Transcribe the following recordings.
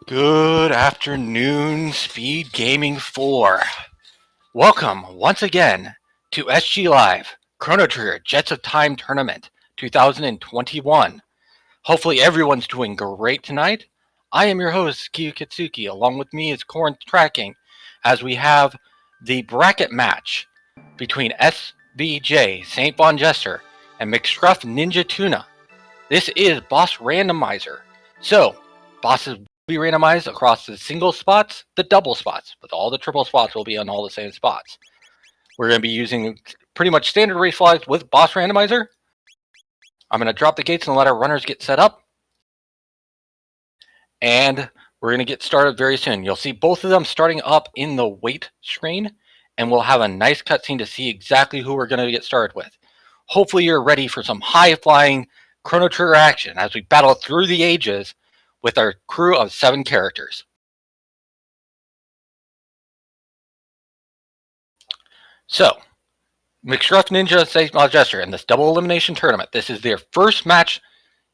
Good afternoon, Speed Gaming 4. Welcome once again to SGLIVE Chrono Trigger Jets of Time Tournament 2021. Hopefully everyone's doing great tonight. I am your host, Kiyu Kitsuki. Along with me is Corn Tracking, as we have the bracket match between SVJ, SaintVonJester, and MrScruffNinjaTuna. This is Boss Randomizer. So, bosses will be randomized across the single spots, the double spots, but all the triple spots will be on all the same spots. We're going to be using pretty much standard race flags with Boss Randomizer. I'm going to drop the gates and let our runners get set up. And we're going to get started very soon. You'll see both of them starting up in the wait screen, and we'll have a nice cutscene to see exactly who we're going to get started with. Hopefully you're ready for some high-flying Chrono Trigger action as we battle through the ages with our crew of 7 characters. So, MrScruffNinja, SaintVonJester in this double elimination tournament. This is their first match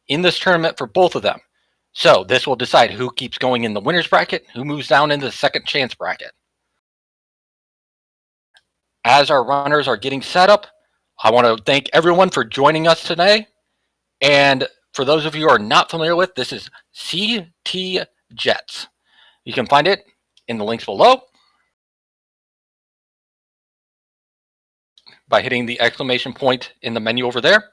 in this tournament for both of them. So, this will decide who keeps going in the winner's bracket, who moves down into the second chance bracket. As our runners are getting set up, I want to thank everyone for joining us today. And for those of you who are not familiar with, this is CT Jets. You can find it in the links below by hitting the exclamation point in the menu over there.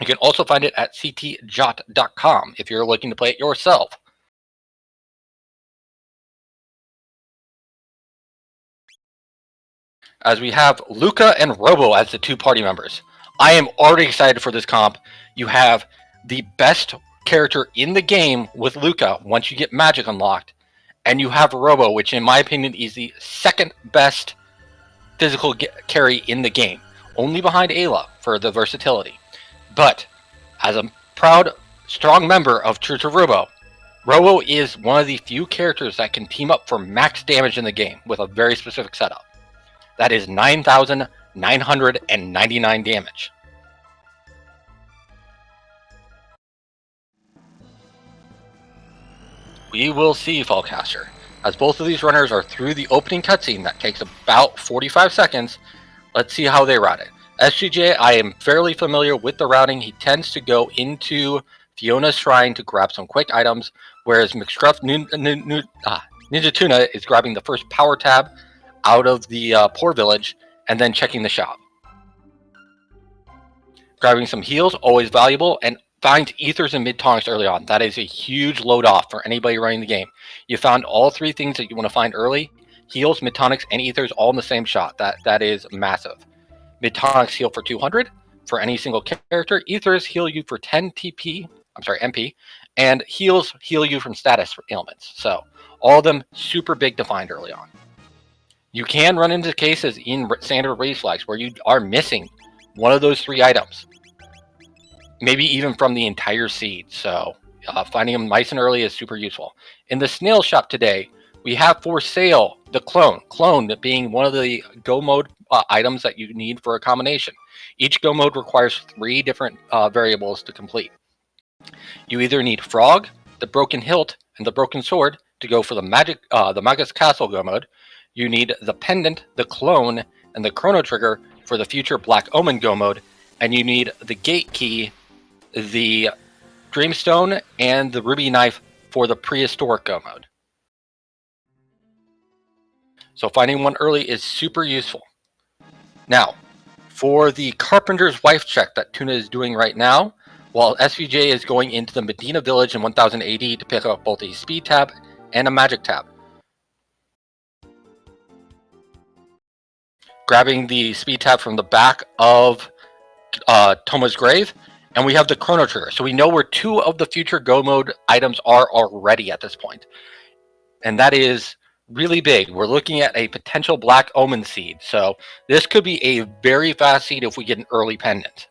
You can also find it at ctjot.com if you're looking to play it yourself. As we have Luca and Robo as the 2 party members. I am already excited for this comp. You have the best character in the game with Luca once you get magic unlocked, and you have Robo, which in my opinion is the second best physical carry in the game, only behind Ayla for the versatility. But as a proud, strong member of Church of Robo, Robo is one of the few characters that can team up for max damage in the game with a very specific setup. That is 9,999 damage. We will see, Fallcaster, as both of these runners are through the opening cutscene that takes about 45 seconds. Let's see how they route it. SGJ, I am fairly familiar with the routing. He tends to go into Fiona's Shrine to grab some quick items, whereas MrScruffNinjaTuna is grabbing the first power tab out of the poor village and then checking the shop. Grabbing some heals, always valuable, and finds ethers and mid-tonics early on. That is a huge load off for anybody running the game. You found all 3 things that you want to find early: heals, mid-tonics, and ethers all in the same shot. That is massive. Mid-tonics heal for 200 for any single character. Ethers heal you for 10 MP, and heals heal you from status ailments. So all of them super big to find early on. You can run into cases in standard race flags where you are missing one of those 3 items, maybe even from the entire seed. So finding them nice and early is super useful. In the snail shop today, we have for sale the clone being one of the go mode items that you need for a combination. Each go mode requires 3 different variables to complete. You either need frog, the broken hilt, and the broken sword to go for the Magus Castle go mode. You need the pendant, the clone, and the chrono trigger for the future Black Omen go mode, and you need the gate key, the Dreamstone, and the Ruby Knife for the prehistoric go mode. So finding one early is super useful. Now, for the Carpenter's Wife check that Tuna is doing right now, while SVJ is going into the Medina Village in 1000 AD to pick up both a speed tab and a magic tab. Grabbing the speed tab from the back of Toma's grave, and we have the chrono trigger. So we know where 2 of the future go mode items are already at this point. And that is really big. We're looking at a potential Black Omen seed. So this could be a very fast seed if we get an early pendant.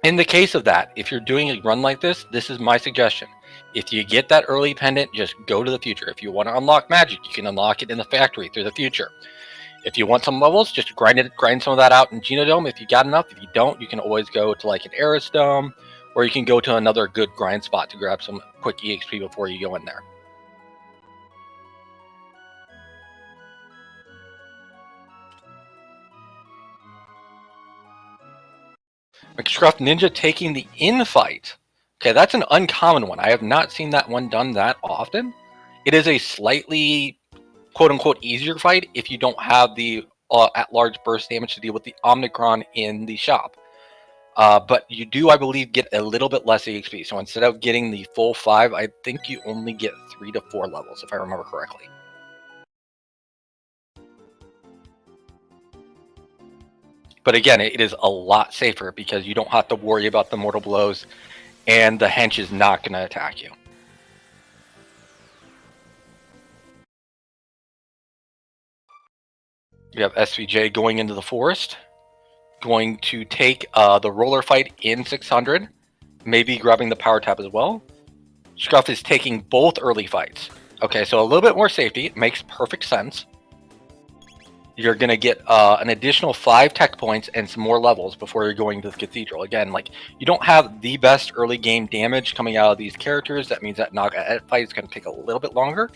In the case of that, if you're doing a run like this, this is my suggestion. If you get that early pendant, just go to the future. If you want to unlock magic, you can unlock it in the factory through the future. If you want some levels, just grind some of that out in Genodome if you got enough. If you don't, you can always go to like an Arisdome or you can go to another good grind spot to grab some quick EXP before you go in there. MrScruffNinja taking the infight. Okay, that's an uncommon one. I have not seen that one done that often. It is a slightly quote-unquote easier fight if you don't have the at-large burst damage to deal with the Omnicron in the shop. But you do, I believe, get a little bit less EXP. So instead of getting the full 5, I think you only get 3 to 4 levels, if I remember correctly. But again, it is a lot safer because you don't have to worry about the mortal blows, and the hench is not going to attack you. You have SVJ going into the forest, going to take the roller fight in 600, maybe grabbing the power tap as well. Scruff is taking both early fights. Okay, so a little bit more safety. It makes perfect sense. You're going to get an additional 5 tech points and some more levels before you're going to the Cathedral. Again, like, you don't have the best early game damage coming out of these characters. That means that knockout fight is going to take a little bit longer.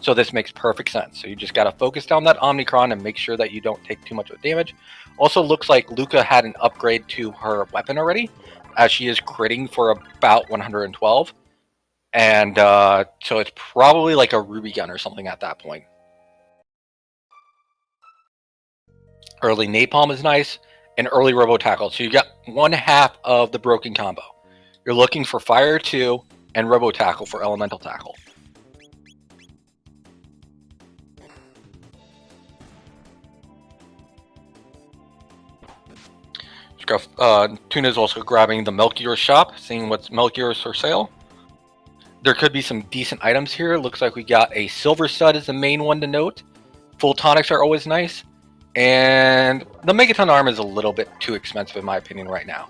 So this makes perfect sense. So you just got to focus down that Omnicron and make sure that you don't take too much of damage. Also looks like Luca had an upgrade to her weapon already, as she is critting for about 112. And so it's probably like a Ruby gun or something at that point. Early Napalm is nice, and early Robo Tackle. So you got 1/2 of the broken combo. You're looking for Fire 2 and Robo Tackle for Elemental Tackle. Tuna is also grabbing the Melchior shop, seeing what's Melchior's for sale. There could be some decent items here. Looks like we got a Silver Stud as the main one to note. Full tonics are always nice. And the Megaton Arm is a little bit too expensive in my opinion right now.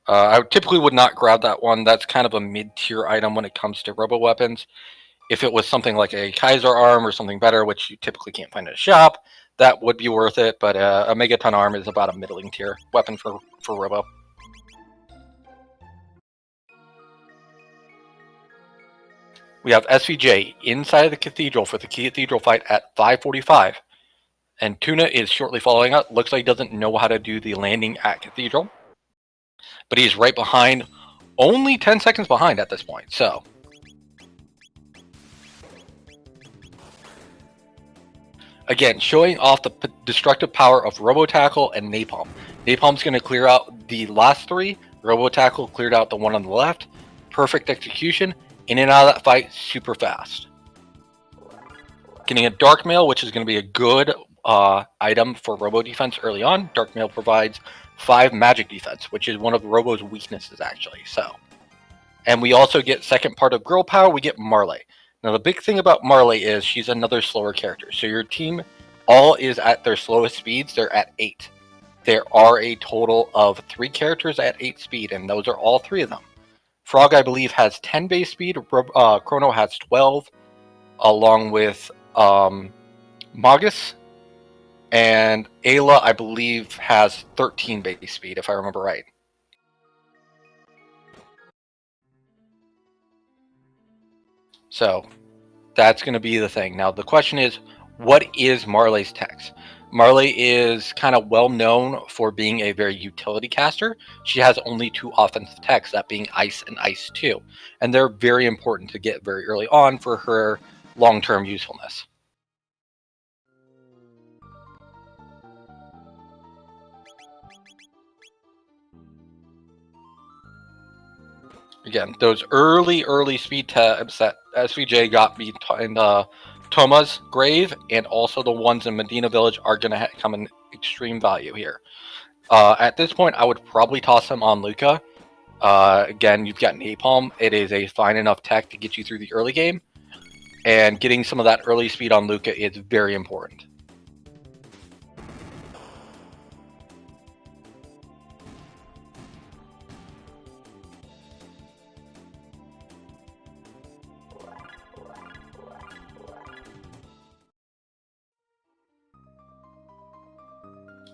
I typically would not grab that one. That's kind of a mid-tier item when it comes to robo weapons. If it was something like a Kaiser Arm or something better, which you typically can't find in a shop, that would be worth it. But a Megaton Arm is about a middling tier weapon for robo. We have SVJ inside of the Cathedral for the Cathedral Fight at 5:45. And Tuna is shortly following up. Looks like he doesn't know how to do the landing at Cathedral. But he's right behind, only 10 seconds behind at this point. So again, showing off the destructive power of Robo Tackle and Napalm. Napalm's going to clear out the last 3. Robo Tackle cleared out the one on the left. Perfect execution. In and out of that fight super fast. Getting a Dark Mail, which is going to be a good item for Robo defense early on. Dark Mail provides 5 magic defense, which is one of Robo's weaknesses actually. So, and we also get second part of Girl Power. We get Marley. Now the big thing about Marley is she's another slower character. So your team all is at their slowest speeds. They're at 8. There are a total of 3 characters at 8 speed, and those are all 3 of them. Frog, I believe, has 10 base speed. Chrono has 12, along with Magus. And Ayla, I believe, has 13 base speed, if I remember right. So that's going to be the thing. Now, the question is, what is Marley's text? Marley is kind of well known for being a very utility caster. She has only 2 offensive techs, that being Ice and Ice 2. And they're very important to get very early on for her long-term usefulness. Again, those early speed tabs that SVJ got me in Toma's grave, and also the ones in Medina Village, are going to come in extreme value here. At this point, I would probably toss them on Luca. Again, you've got Napalm. It is a fine enough tech to get you through the early game, and getting some of that early speed on Luca is very important.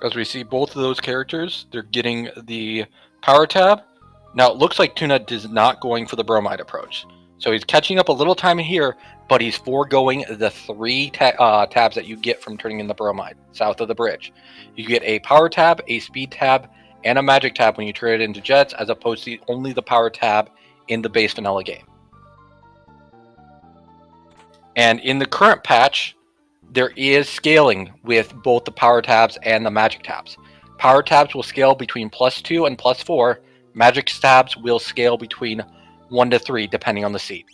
As we see both of those characters, they're getting the power tab. Now it looks like Tuna is not going for the bromide approach. So he's catching up a little time here, but he's foregoing the 3 tabs that you get from turning in the bromide south of the bridge. You get a power tab, a speed tab, and a magic tab when you turn it into jets, as opposed to only the power tab in the base vanilla game. And in the current patch, there is scaling with both the power tabs and the magic tabs. Power tabs will scale between +2 and +4. Magic tabs will scale between 1 to 3, depending on the seed.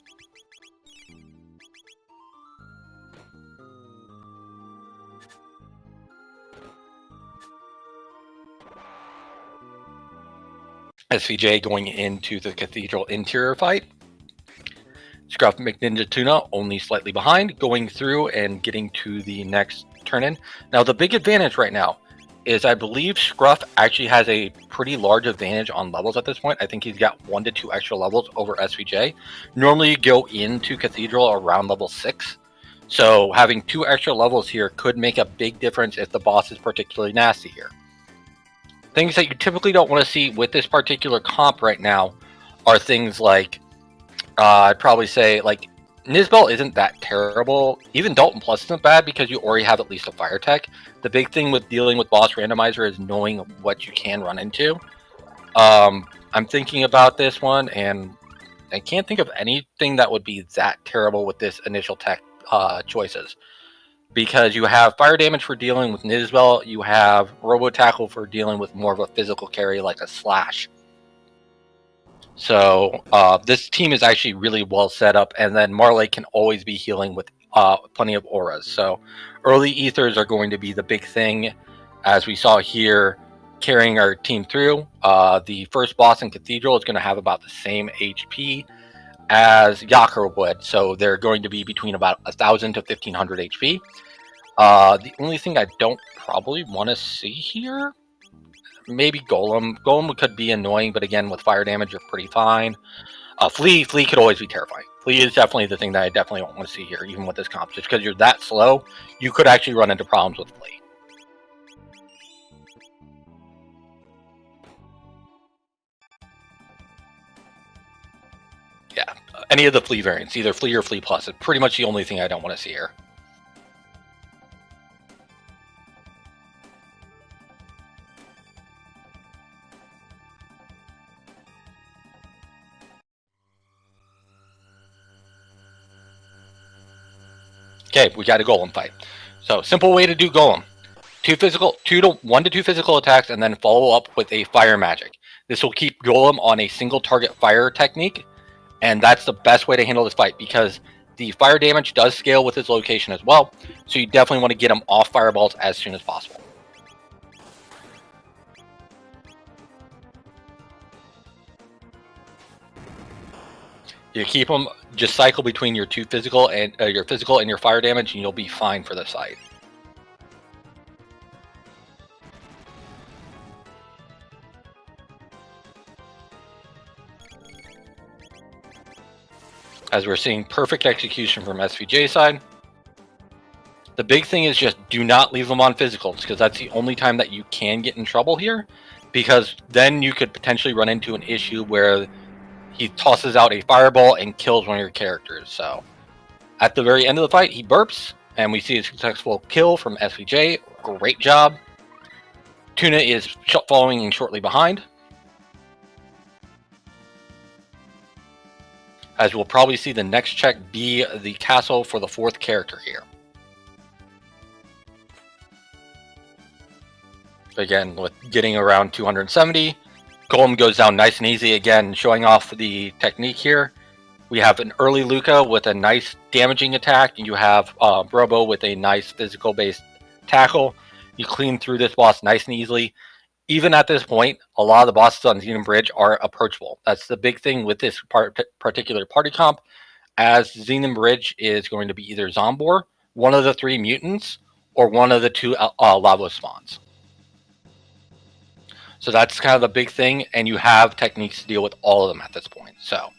SVJ going into the Cathedral interior fight. ScruffNinjaTuna only slightly behind, going through and getting to the next turn-in. Now, the big advantage right now is I believe Scruff actually has a pretty large advantage on levels at this point. I think he's got 1 to 2 extra levels over SVJ. Normally, you go into Cathedral around level 6. So having 2 extra levels here could make a big difference if the boss is particularly nasty here. Things that you typically don't want to see with this particular comp right now are things like, I'd probably say, like, Nizbel isn't that terrible. Even Dalton Plus isn't bad because you already have at least a fire tech. The big thing with dealing with boss randomizer is knowing what you can run into. I'm thinking about this one, and I can't think of anything that would be that terrible with this initial tech choices. Because you have fire damage for dealing with Nizbel, you have Robo Tackle for dealing with more of a physical carry like a Slash. So this team is actually really well set up, and then Marley can always be healing with plenty of auras. So early ethers are going to be the big thing, as we saw here, carrying our team through. The first boss in Cathedral is going to have about the same HP as Yakar would, so they're going to be between about 1,000 to 1,500 HP. The only thing I don't probably want to see here, maybe Golem. Golem could be annoying, but again, with fire damage, you're pretty fine. Flea could always be terrifying. Flea is definitely the thing that I definitely don't want to see here, even with this comp. Just because you're that slow, you could actually run into problems with Flea. Yeah, any of the Flea variants, either Flea or Flea Plus, is pretty much the only thing I don't want to see here. Okay, we got a Golem fight. So simple way to do Golem: 1 to 2 physical attacks, and then follow up with a fire magic. This will keep Golem on a single target fire technique, and that's the best way to handle this fight because the fire damage does scale with its location as well. So you definitely want to get him off fireballs as soon as possible. You keep them, just cycle between your 2 physical and your fire damage, and you'll be fine for this fight. As we're seeing perfect execution from SVJ side. The big thing is just do not leave them on physicals, because that's the only time that you can get in trouble here, because then you could potentially run into an issue where he tosses out a fireball and kills one of your characters. So at the very end of the fight, he burps, and we see a successful kill from SVJ. Great job. Tuna is following in shortly behind, as we'll probably see the next check be the castle for the 4th character here. Again, with getting around 270, Golem goes down nice and easy again, showing off the technique here. We have an early Luca with a nice damaging attack, and you have Robo with a nice physical-based tackle. You clean through this boss nice and easily. Even at this point, a lot of the bosses on Xenon Bridge are approachable. That's the big thing with this particular party comp, as Xenon Bridge is going to be either Zombor, one of the 3 mutants, or one of the 2 lava spawns. So that's kind of the big thing, and you have techniques to deal with all of them at this point. So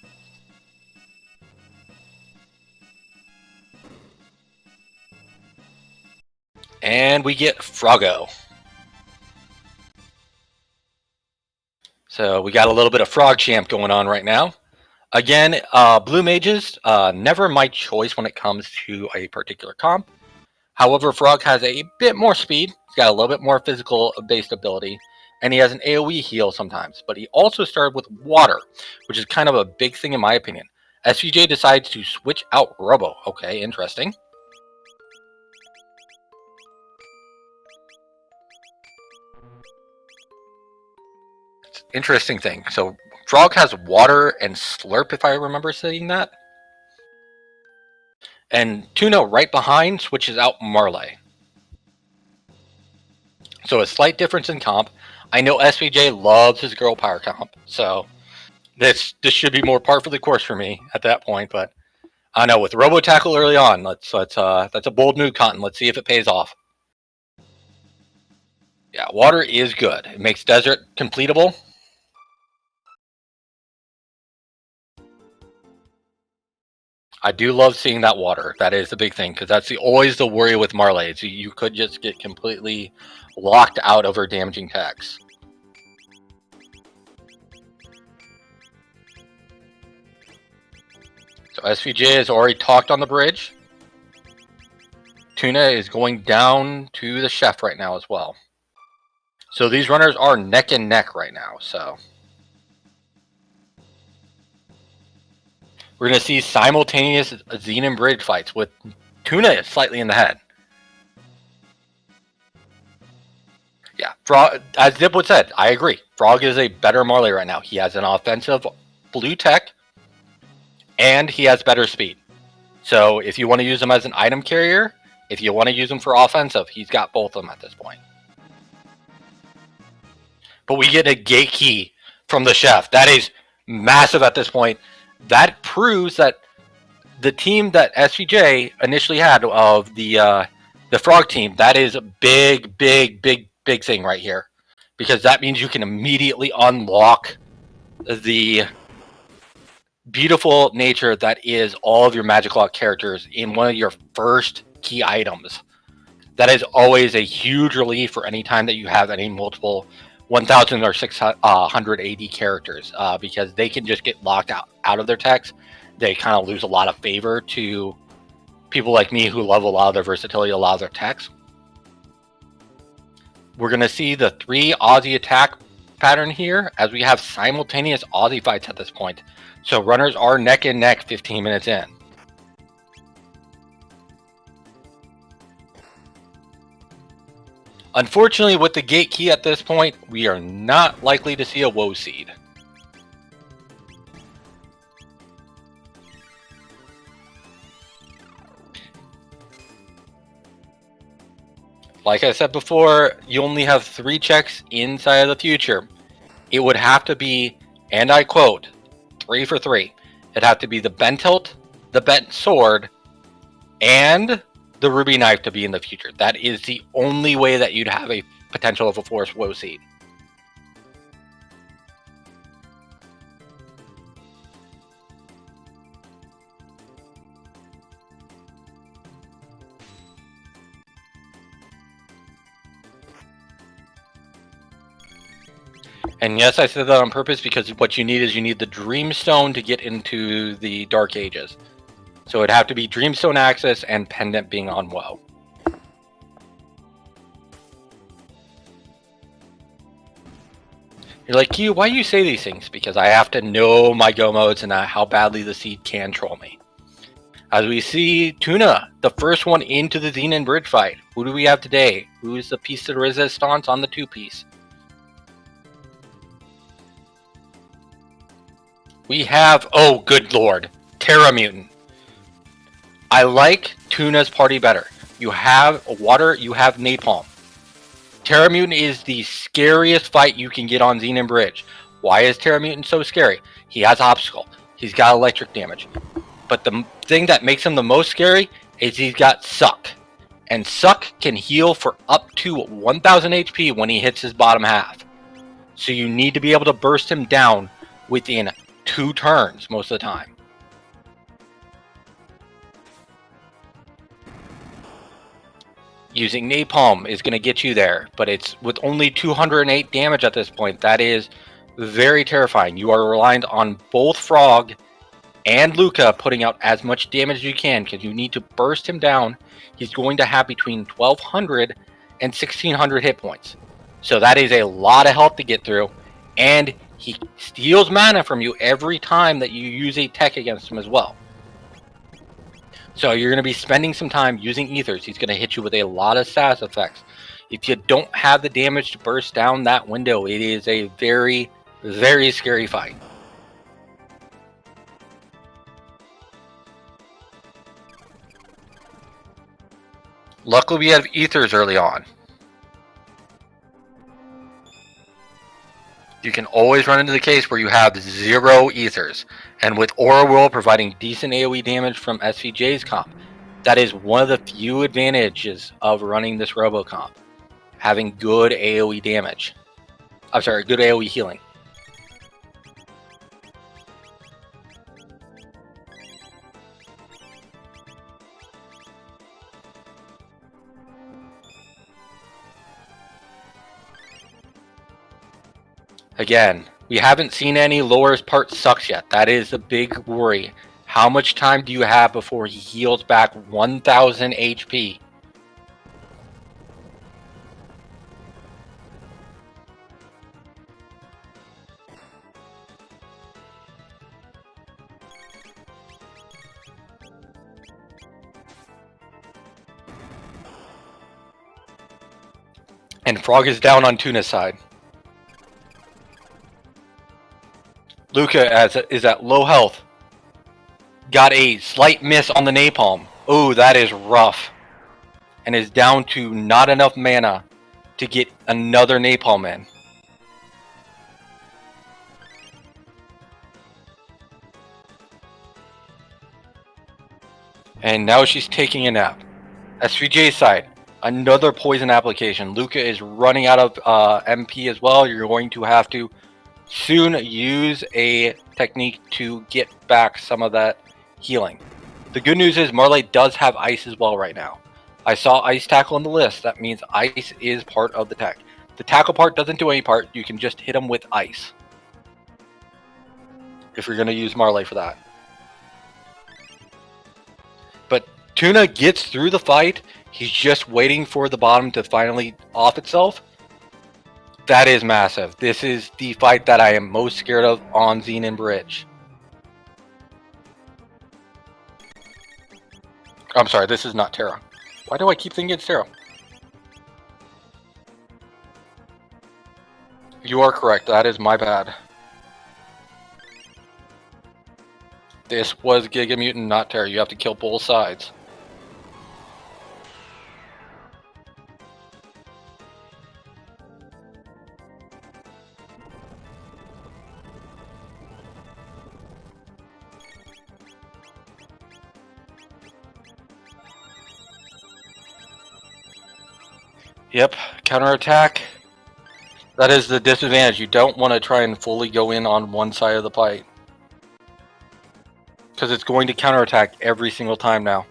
and we get Froggo. So we got a little bit of Frog Champ going on right now. Again, blue mages, never my choice when it comes to a particular comp. However, Frog has a bit more speed. He's got a little bit more physical-based ability. And he has an AoE heal sometimes. But he also started with water, which is kind of a big thing in my opinion. SVJ decides to switch out Robo. Okay, interesting. Interesting thing. So Frog has water and Slurp, if I remember saying that. And Tuna right behind switches out Marley. So a slight difference in comp. I know SVJ loves his girl power comp, so this should be more par for the course for me at that point. But I know with Robo Tackle early on, that's a bold move, Cotton. Let's see if it pays off. Yeah, water is good. It makes desert completable. I do love seeing that water. That is the big thing, because that's always the worry with Marley. You could just get completely locked out of her damaging attacks. So SVJ has already talked on the bridge. Tuna is going down to the chef right now as well. So these runners are neck and neck right now. So we're going to see simultaneous Xenon bridge fights with Tuna slightly in the head. Yeah, Frog, as Dipwood said, I agree. Frog is a better Marley right now. He has an offensive blue tech, and he has better speed. So if you want to use him as an item carrier, if you want to use him for offensive, he's got both of them at this point. But we get a gate key from the chef. That is massive at this point. That proves that the team that SVJ initially had of the Frog team, that is a big thing right here. Because that means you can immediately unlock the beautiful nature that is all of your Magic Lock characters in one of your first key items. That is always a huge relief for any time that you have any multiple 1,000 or 680 characters, because they can just get locked out of their techs. They kind of lose a lot of favor to people like me who love a lot of their versatility, a lot of their techs. We're going to see the 3 Aussie attack pattern here as we have simultaneous Aussie fights at this point. So runners are neck and neck 15 minutes in. Unfortunately, with the gate key at this point, we are not likely to see a woe seed. Like I said before, you only have 3 checks inside of the future. It would have to be, and I quote, 3 for 3. It'd have to be the bent hilt, the bent sword, and the ruby knife to be in the future. That is the only way that you'd have a potential of a force woe seed. And yes, I said that on purpose because what you need is you need the Dreamstone to get into the Dark Ages. So it'd have to be Dreamstone Access and Pendant being on WoW. You're like, Q, why do you say these things? Because I have to know my go modes and how badly the seed can troll me. As we see Tuna, the first one into the Xenon bridge fight. Who do we have today? Who is the piece de resistance on the 2-piece? We have, oh good lord, Terra Mutant. I like Tuna's party better. You have water, you have napalm. Terra Mutant is the scariest fight you can get on Xenon Bridge. Why is Terra Mutant so scary? He has obstacle. He's got electric damage. But the thing that makes him the most scary is he's got Suck. And Suck can heal for up to 1,000 HP when he hits his bottom half. So you need to be able to burst him down within 2 turns most of the time. Using Napalm is going to get you there, but it's with only 208 damage at this point. That is very terrifying. You are reliant on both Frog and Luca putting out as much damage as you can because you need to burst him down. He's going to have between 1200 and 1600 hit points. So that is a lot of health to get through. And he steals mana from you every time that you use a tech against him as well. So you're going to be spending some time using ethers. He's going to hit you with a lot of status effects. If you don't have the damage to burst down that window, it is a very, very scary fight. Luckily, we have ethers early on. You can always run into the case where you have 0 ethers. And with Aura Whirl providing decent AoE damage from SVJ's comp, that is one of the few advantages of running this Robo comp. Having good AoE damage. I'm sorry, good AoE healing. Again, we haven't seen any lower part sucks yet. That is the big worry. How much time do you have before he heals back 1000 HP? And Frog is down on Tuna's side. Luca is at low health. Got a slight miss on the napalm. Oh, that is rough. And is down to not enough mana to get another napalm in. And now she's taking a nap. SVJ's side, another poison application. Luca is running out of MP as well. You're going to have to soon use a technique to get back some of that healing. The good news is Marley does have ice as well right now. I saw ice tackle on the list. That means ice is part of the tech. The tackle part doesn't do any part. You can just hit him with ice if you're going to use Marley for that. But Tuna gets through the fight. He's just waiting for the bottom to finally off itself. That is massive. This is the fight that I am most scared of on Xenon Bridge. I'm sorry, this is not Terra. Why do I keep thinking it's Terra? You are correct. That is my bad. This was Giga Mutant, not Terra. You have to kill both sides. Yep, counterattack. That is the disadvantage. You don't want to try and fully go in on one side of the fight, because it's going to counterattack every single time now.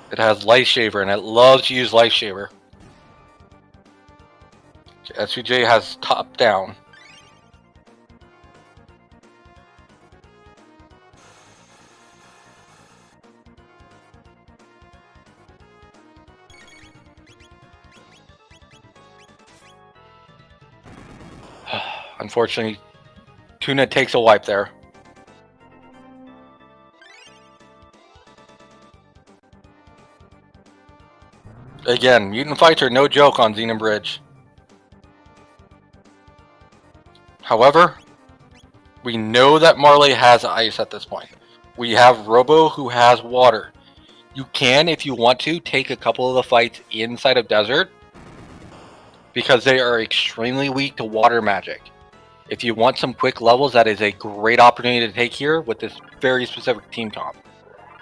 It has Life Shaver, and it loves to use Life Shaver. SVJ has top down. Unfortunately, Tuna takes a wipe there. Again, mutant fights are no joke on Xenon Bridge. However, we know that Marley has ice at this point. We have Robo who has water. You can, if you want to, take a couple of the fights inside of Desert, because they are extremely weak to water magic. If you want some quick levels, that is a great opportunity to take here with this very specific team comp.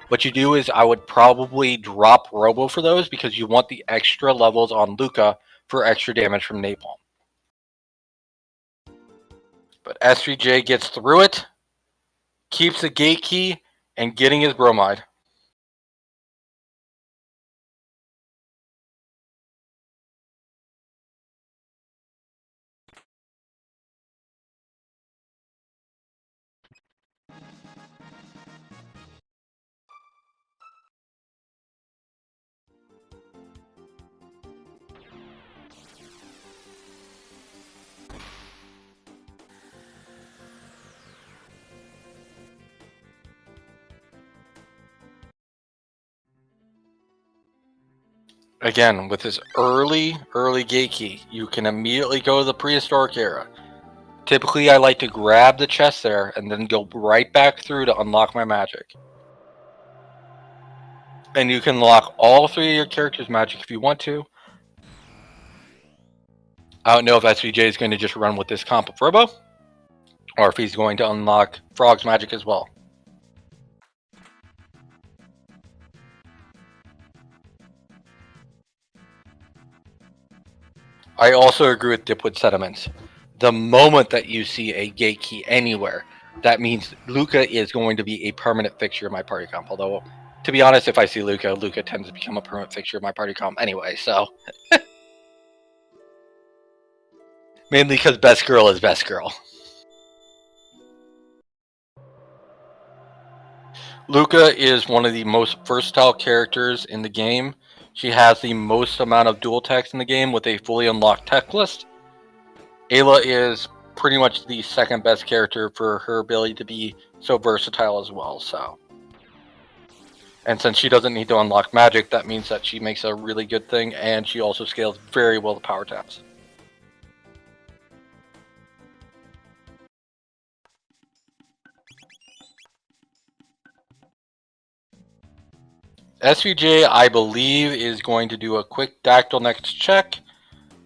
What you do is I would probably drop Robo for those, because you want the extra levels on Luca for extra damage from Napalm. But SVJ gets through it, keeps the gate key, and getting his bromide. Again, with this early gate key, you can immediately go to the prehistoric era. Typically, I like to grab the chest there and then go right back through to unlock my magic. And you can lock all 3 of your characters' magic if you want to. I don't know if SVJ is going to just run with this comp of Robo, or if he's going to unlock Frog's magic as well. I also agree with Dipwood Sediments. The moment that you see a gate key anywhere, that means Luca is going to be a permanent fixture of my party comp. Although, to be honest, if I see Luca tends to become a permanent fixture of my party comp anyway, so. Mainly because best girl is best girl. Luca is one of the most versatile characters in the game. She has the most amount of dual techs in the game with a fully unlocked tech list. Ayla is pretty much the second best character for her ability to be so versatile as well, so. And since she doesn't need to unlock magic, that means that she makes a really good thing, and she also scales very well to power taps. SVJ, I believe, is going to do a quick Dactyl next check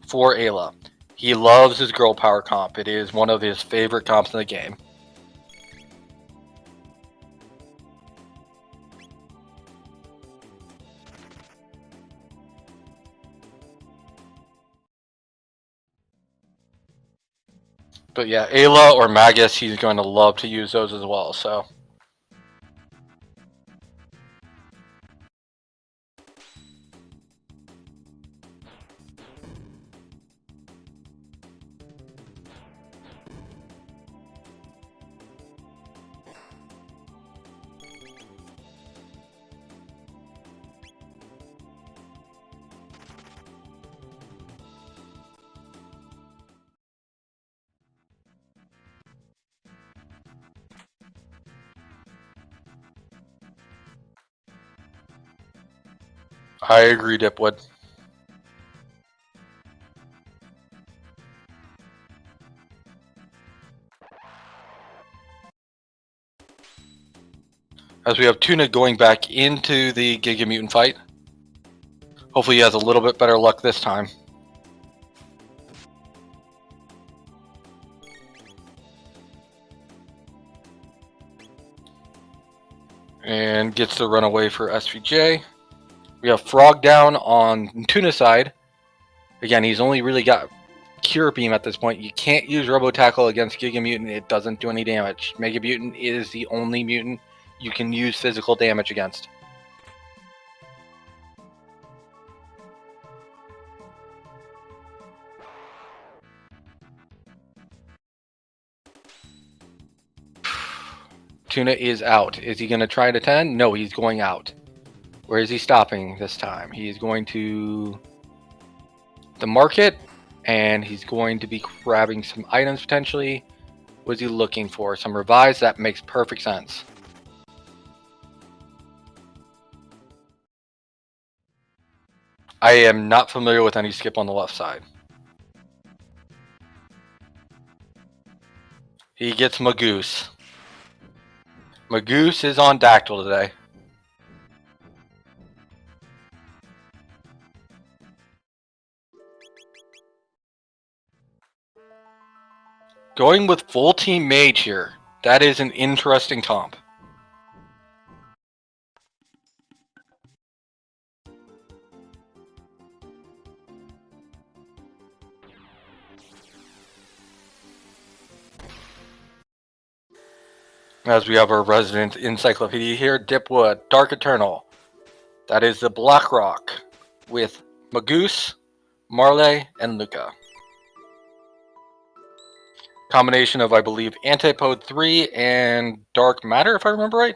for Ayla. He loves his girl power comp. It is one of his favorite comps in the game. But yeah, Ayla or Magus, he's going to love to use those as well, so. I agree, Dipwood. As we have Tuna going back into the Giga Mutant fight. Hopefully he has a little bit better luck this time. And gets the runaway for SVJ. We have Frog down on Tuna's side. Again, he's only really got Cure Beam at this point. You can't use Robo Tackle against Giga Mutant. It doesn't do any damage. Mega Mutant is the only mutant you can use physical damage against. Tuna is out. Is he going to try to 10? No, he's going out. Where is he stopping this time? He is going to the market, and he's going to be grabbing some items potentially. What is he looking for? Some revives? That makes perfect sense. I am not familiar with any skip on the left side. He gets Magoose. Magoose is on Dactyl today. Going with full team mage here. That is an interesting comp. As we have our resident encyclopedia here, Dipwood, Dark Eternal. That is the Black Rock with Magoose, Marley, and Luca. Combination of, I believe, Antipode 3 and Dark Matter, if I remember right.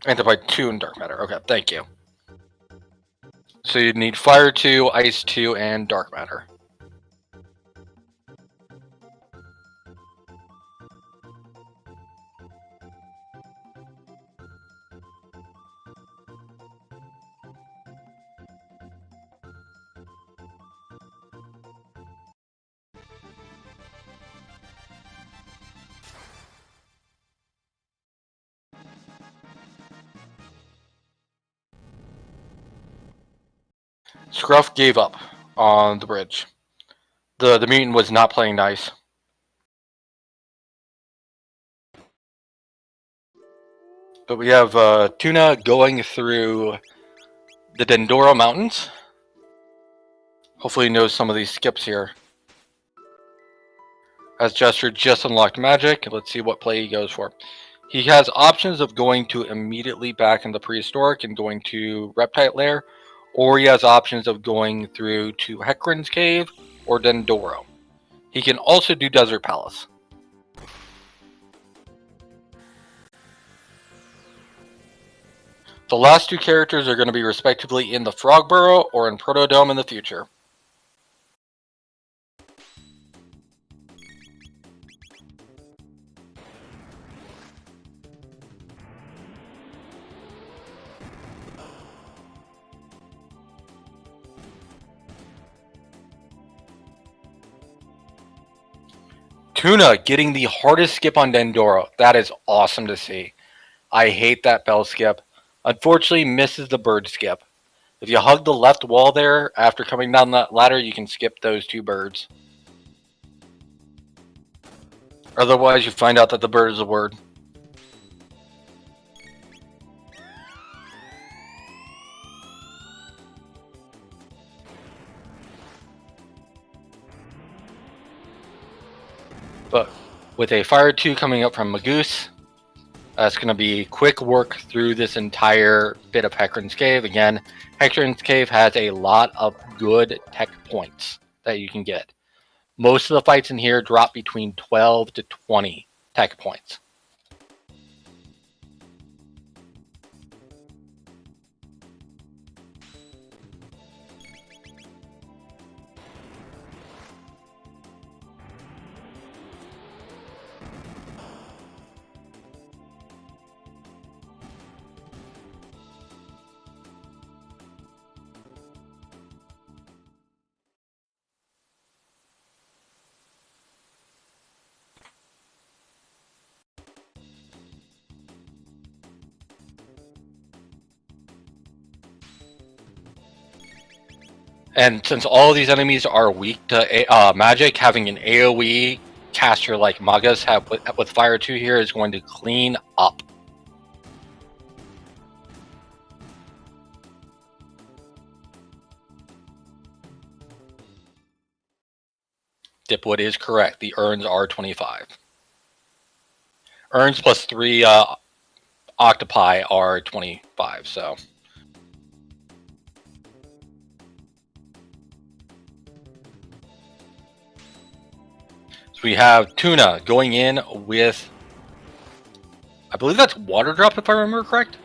Antipode 2 and Dark Matter. Okay, thank you. So you'd need Fire 2, Ice 2, and Dark Matter. Scruff gave up on the bridge. The mutant was not playing nice. But we have Tuna going through the Dendoro Mountains. Hopefully he knows some of these skips here. As Jester just unlocked magic. Let's see what play he goes for. He has options of going to immediately back into Prehistoric and going to Reptile Lair, or he has options of going through to Hecarim's Cave or Dendoro. He can also do Desert Palace. The last two characters are going to be respectively in the Frog Burrow or in Protodome in the future. Tuna getting the hardest skip on Dendoro. That is awesome to see. I hate that bell skip. Unfortunately, misses the bird skip. If you hug the left wall there after coming down that ladder, you can skip those two birds. Otherwise, you find out that the bird is a word. But with a Fire 2 coming up from Magoose, that's going to be quick work through this entire bit of Hecarim's Cave. Again, Hecarim's Cave has a lot of good tech points that you can get. Most of the fights in here drop between 12 to 20 tech points. And since all of these enemies are weak to magic, having an AoE caster like Magas have with Fire 2 here is going to clean up. Dipwood is correct. The urns are 25. Urns plus 3 octopi are 25, so... So we have Tuna going in with, I believe that's Water Drop if I remember correct.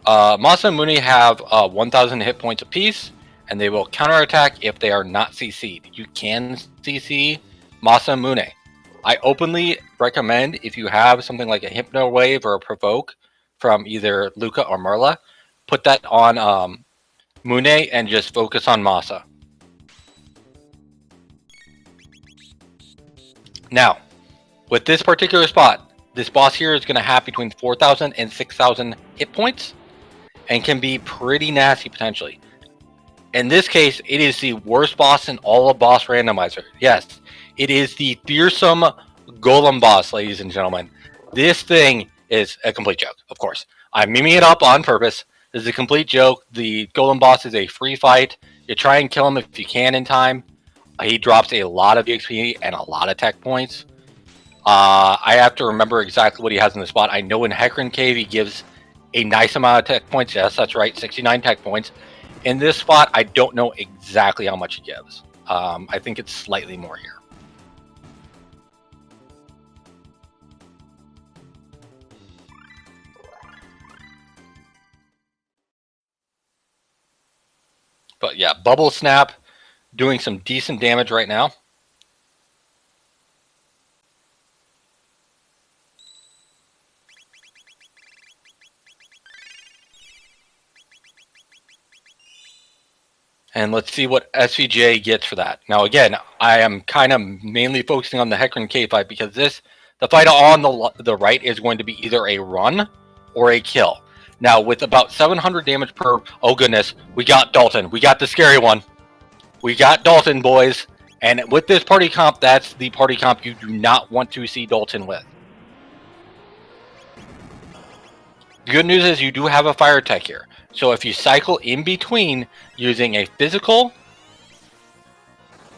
Masa and Mune have 1,000 hit points apiece, and they will counterattack if they are not CC'd. You can CC Masa and Mune. I openly recommend if you have something like a Hypno Wave or a Provoke from either Luca or Marla, put that on Mune and just focus on Masa. Now, with this particular spot, this boss here is going to have between 4,000 and 6,000 hit points and can be pretty nasty potentially. In this case, it is the worst boss in all of Boss Randomizer. Yes, it is the fearsome Golem Boss, ladies and gentlemen. This thing is a complete joke, of course. I'm miming it up on purpose. This is a complete joke. The Golem Boss is a free fight. You try and kill him if you can in time. He drops a lot of EXP and a lot of tech points. I have to remember exactly what he has in the spot. I know in Hecarim Cave he gives a nice amount of tech points. Yes, that's right, 69 tech points. In this spot, I don't know exactly how much he gives. I think it's slightly more here. But yeah, Bubble Snap doing some decent damage right now. And let's see what SVJ gets for that. Now, again, I am kind of mainly focusing on the Hecarim Cave fight because the fight on the right is going to be either a run or a kill. Now, with about 700 damage per, oh goodness, we got Dalton. We got the scary one. We got Dalton, boys. And with this party comp, that's the party comp you do not want to see Dalton with. The good news is you do have a fire tech here. So if you cycle in between using a physical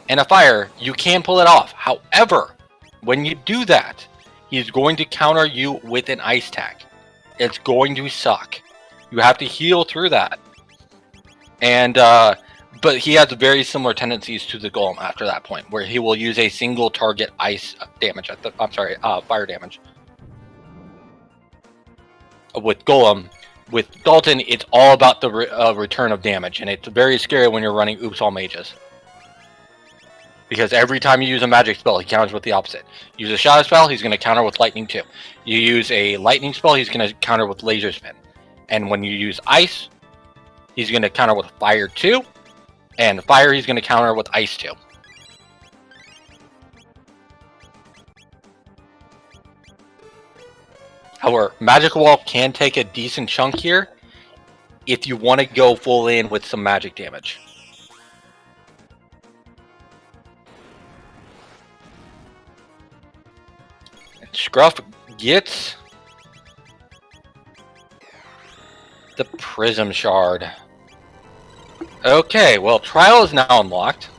and a fire, you can pull it off. However, when you do that, he's going to counter you with an ice tag. It's going to suck. You have to heal through that. And but he has very similar tendencies to the Golem after that point, where he will use a single target ice damage at the fire damage. With Golem, with Dalton, it's all about the return of damage, and it's very scary when you're running Oops All Mages. Because every time you use a magic spell, he counters with the opposite. Use a shadow spell, he's going to counter with lightning too. You use a lightning spell, he's going to counter with laser spin. And when you use ice, he's going to counter with fire too. And fire, he's going to counter with ice too. However, Magical Wall can take a decent chunk here if you want to go full in with some magic damage. And Scruff gets the Prism Shard. Okay, well, Trial is now unlocked.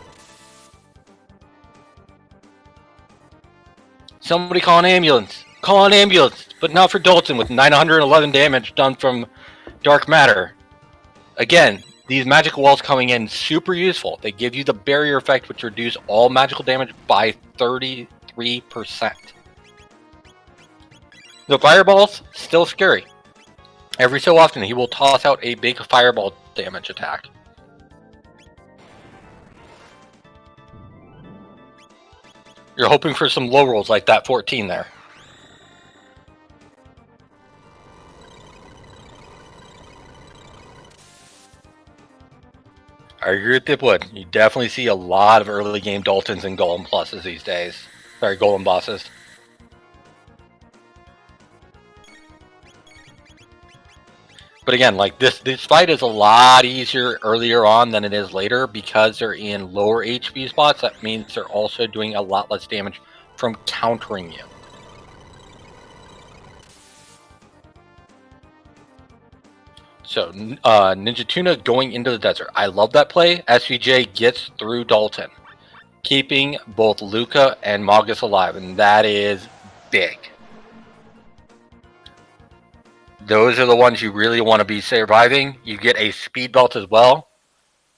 Somebody call an ambulance. Call an ambulance, but not for Dalton with 911 damage done from Dark Matter. Again, these magical walls coming in super useful. They give you the barrier effect, which reduce all magical damage by 33%. The fireballs, still scary. Every so often, he will toss out a big fireball damage attack. You're hoping for some low rolls like that 14 there. I agree with Dipwood. You definitely see a lot of early game Daltons and Golem pluses these days. Sorry, Golem bosses. But again, like this fight is a lot easier earlier on than it is later because they're in lower HP spots. That means they're also doing a lot less damage from countering you. So, NinjaTuna going into the desert. I love that play. SVJ gets through Dalton, keeping both Luca and Magus alive, and that is big. Those are the ones you really want to be surviving. You get a speed belt as well.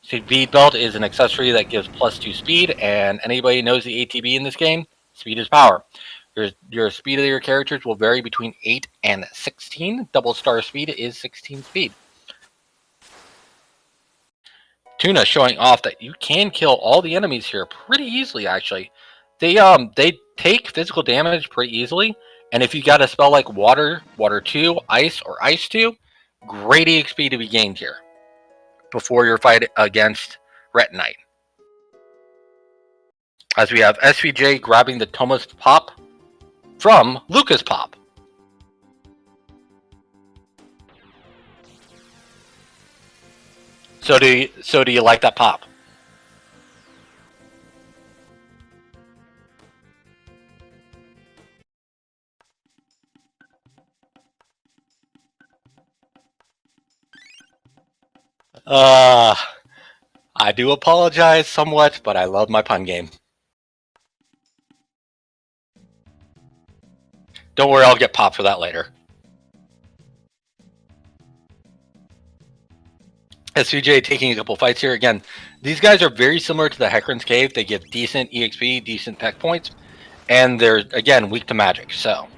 Speed belt is an accessory that gives +2 speed, and anybody knows the ATB in this game, speed is power. Your speed of your characters will vary between 8 and 16. Double star speed is 16 speed. Tuna showing off that you can kill all the enemies here pretty easily, actually. They take physical damage pretty easily, and if you got a spell like Water 2, Ice, or Ice 2, great EXP to be gained here before your fight against Retinite. As we have SVJ grabbing the Thomas Pop from Lucas Pop. So do you like that pop? I do apologize somewhat, but I love my pun game. Don't worry, I'll get popped for that later. SVJ taking a couple fights here. Again, these guys are very similar to the Hecarim's Cave. They give decent EXP, decent tech points, and they're, again, weak to magic, so.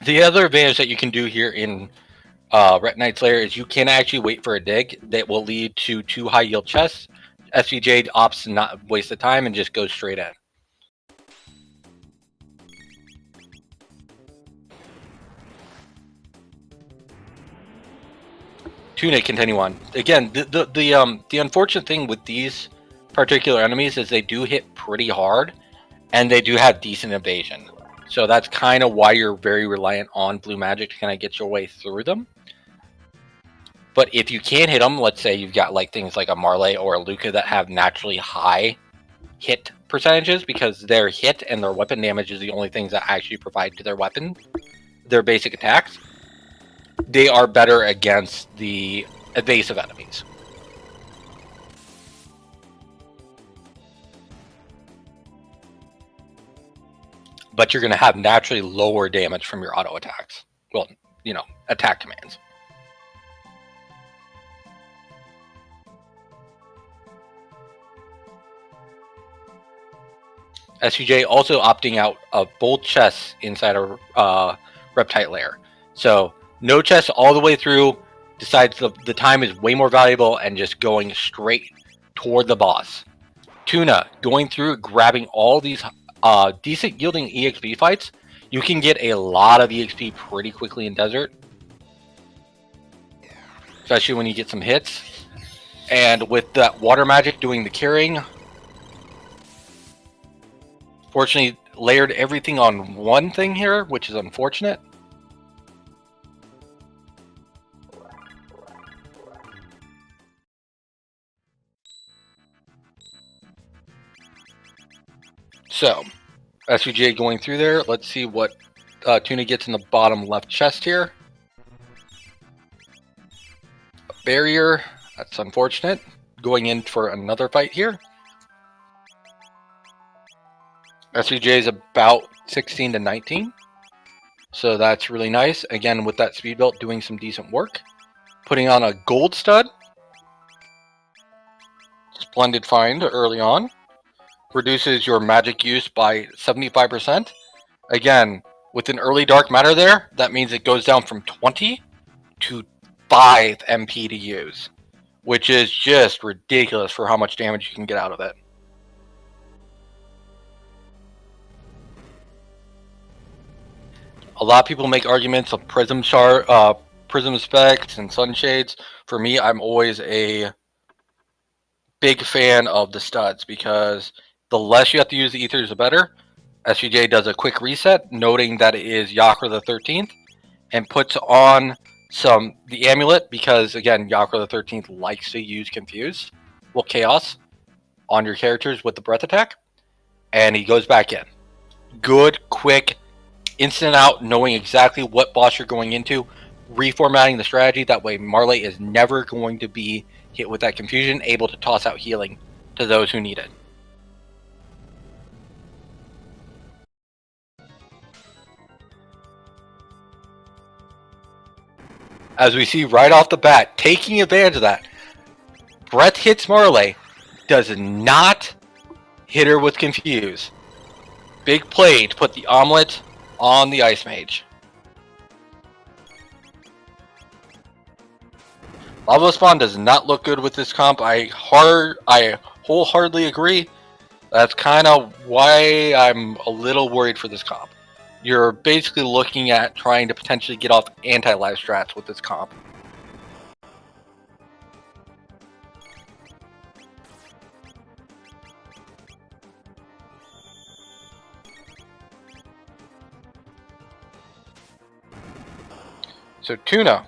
The other advantage that you can do here in Ret Knight's Lair is you can actually wait for a dig that will lead to 2 high yield chests. SVJ opts to not waste the time and just goes straight in. Tuna, continue on. Again, the unfortunate thing with these particular enemies is they do hit pretty hard, and they do have decent evasion. So that's kind of why you're very reliant on blue magic to kind of get your way through them. But if you can't hit them, let's say you've got like things like a Marley or a Luca that have naturally high hit percentages because their hit and their weapon damage is the only things that actually provide to their weapon, their basic attacks, they are better against the evasive enemies. But you're going to have naturally lower damage from your auto attacks. Well, you know, attack commands. SUJ also opting out of both chests inside a Reptile Lair. So no chests all the way through, decides the time is way more valuable and just going straight toward the boss. Tuna, going through, grabbing all these decent yielding EXP fights, you can get a lot of EXP pretty quickly in Desert. Especially when you get some hits. And with that water magic doing the carrying, fortunately layered everything on one thing here, which is unfortunate. So, SVJ going through there. Let's see what Tuna gets in the bottom left chest here. A barrier. That's unfortunate. Going in for another fight here. SVJ is about 16 to 19. So that's really nice. Again, with that speed belt doing some decent work. Putting on a gold stud. Splendid find early on. Reduces your magic use by 75%. Again, with an early dark matter there, that means it goes down from 20 to 5 MP to use, which is just ridiculous for how much damage you can get out of it. A lot of people make arguments of prism specs and sunshades. For me, I'm always a big fan of the studs because the less you have to use the ethers, the better. SVJ does a quick reset, noting that it is Yakra the 13th, and puts on the amulet because, again, Yakra the 13th likes to use Confuse, well, Chaos, on your characters with the breath attack, and he goes back in. Good, quick, instant out, knowing exactly what boss you're going into, reformatting the strategy. That way, Marley is never going to be hit with that confusion, able to toss out healing to those who need it. As we see right off the bat, taking advantage of that, Breath hits Marley, does not hit her with Confuse. Big play to put the omelet on the Ice Mage. Lava Spawn does not look good with this comp. I wholeheartedly agree. That's kind of why I'm a little worried for this comp. You're basically looking at trying to potentially get off anti-life strats with this comp. So Tuna,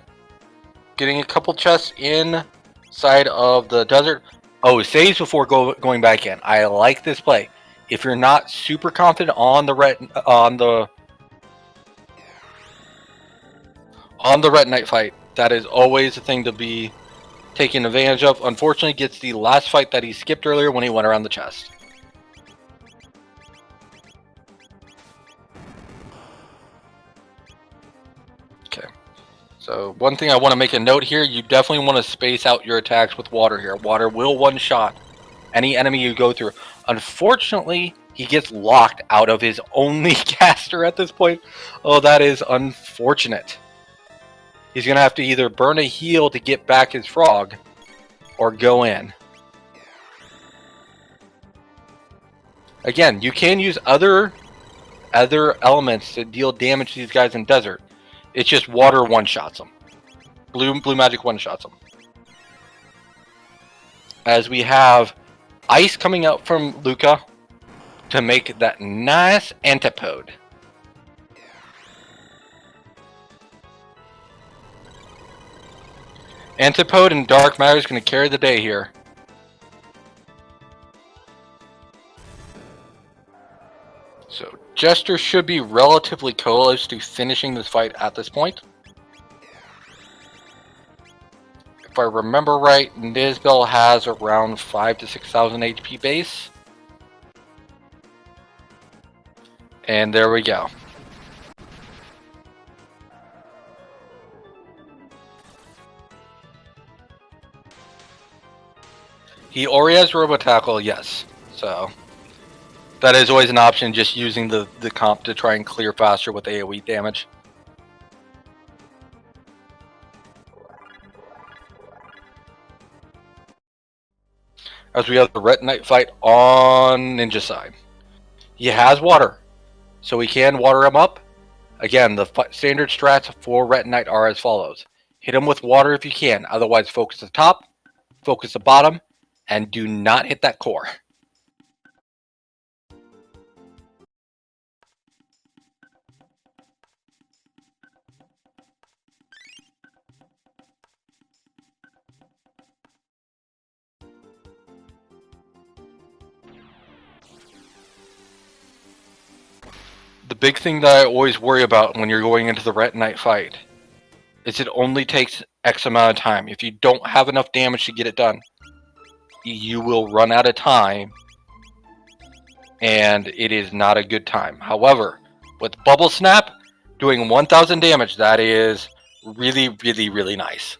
getting a couple chests in side of the desert. Oh, saves before going back in. I like this play. If you're not super confident on the Ret Knight fight, that is always a thing to be taken advantage of. Unfortunately, gets the last fight that he skipped earlier when he went around the chest. Okay. So one thing I want to make a note here, you definitely want to space out your attacks with water here. Water will one-shot any enemy you go through. Unfortunately, he gets locked out of his only caster at this point. Oh, that is unfortunate. He's going to have to either burn a heal to get back his frog or go in. Again, you can use other elements to deal damage to these guys in desert. It's just water one-shots them. Blue magic one-shots them. As we have ice coming out from Luca to make that nice antipode. Antipode and Dark Matter is going to carry the day here. So Jester should be relatively close to finishing this fight at this point. If I remember right, Nizbel has around 5,000 to 6,000 HP base. And there we go. He already has Robo Tackle, yes. So that is always an option, just using the comp to try and clear faster with AoE damage. As we have the Ret Knight fight on Ninja side. He has water, so we can water him up. Again, the standard strats for Ret Knight are as follows. Hit him with water if you can, otherwise focus the top, focus the bottom, and do not hit that core. The big thing that I always worry about when you're going into the Ret Knight fight is it only takes X amount of time. If you don't have enough damage to get it done, you will run out of time, and it is not a good time. However, with Bubble Snap, doing 1,000 damage, that is really, really, really nice.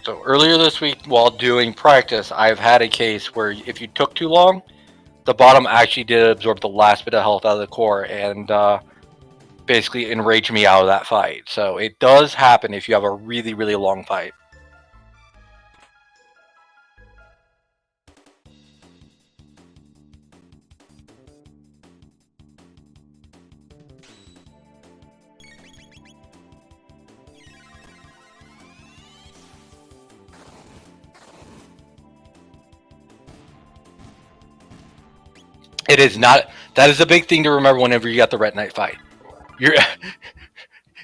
So earlier this week, while doing practice, I've had a case where if you took too long, the bottom actually did absorb the last bit of health out of the core and basically enraged me out of that fight. So it does happen if you have a really, really long fight. It is not. That is a big thing to remember whenever you got the Ret Knight fight.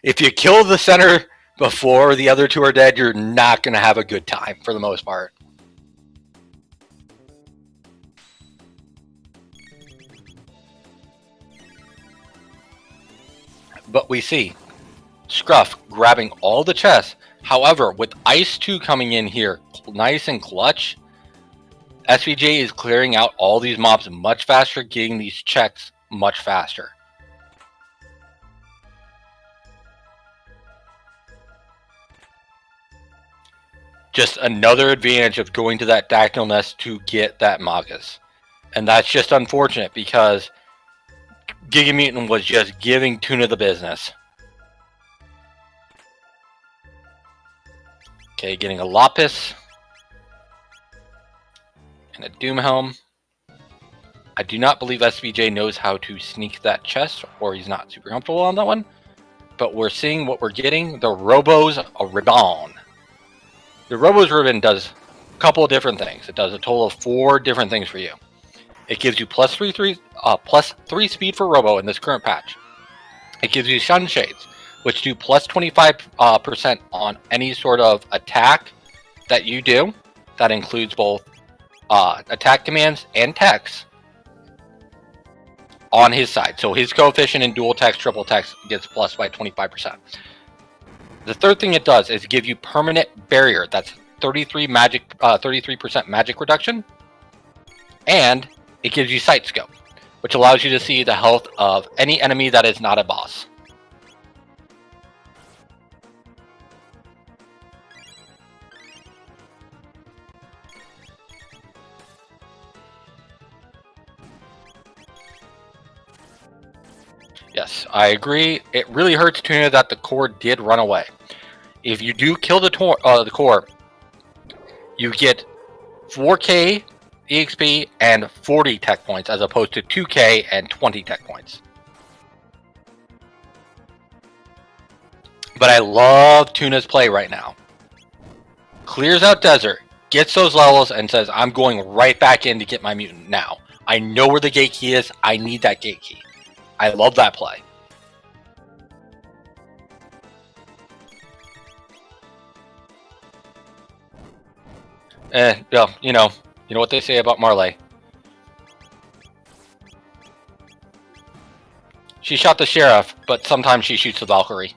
If you kill the center before the other two are dead, you're not going to have a good time for the most part. But we see Scruff grabbing all the chests. However, with Ice 2 coming in here, nice and clutch, SVJ is clearing out all these mobs much faster, getting these checks much faster. Just another advantage of going to that Dactyl Nest to get that Magus. And that's just unfortunate because Giga Mutant was just giving Tuna the business. Okay, getting a Lapis. And a Doomhelm. I do not believe SVJ knows how to sneak that chest, or he's not super comfortable on that one. but we're seeing what we're getting, the Robo's Ribbon. The Robo's Ribbon does a couple of different things. It does a total of 4 different things for you. It gives you plus 3 speed for Robo in this current patch. It gives you Sunshades, which do plus 25% on any sort of attack that you do. That includes both attack commands and text on his side. So his coefficient in dual text, triple text gets plus by 25%. The third thing it does is give you permanent barrier. That's 33% magic reduction. And it gives you sight scope, which allows you to see the health of any enemy that is not a boss. Yes, I agree. It really hurts Tuna that the core did run away. If you do kill the core, you get 4K EXP and 40 tech points as opposed to 2K and 20 tech points. But I love Tuna's play right now. Clears out desert, gets those levels, and says, I'm going right back in to get my mutant now. I know where the gate key is. I need that gate key. I love that play. Well, you know what they say about Marley. She shot the sheriff, but sometimes she shoots the Valkyrie.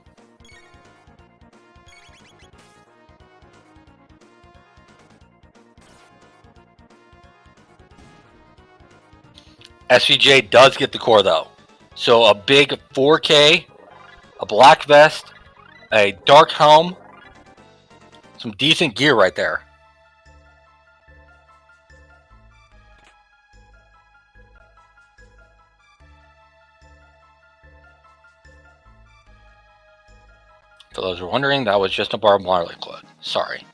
SVJ does get the core though. So a big 4K, a black vest, a dark helm, some decent gear right there. For those who are wondering, that was just a Barb Marley quote. Sorry.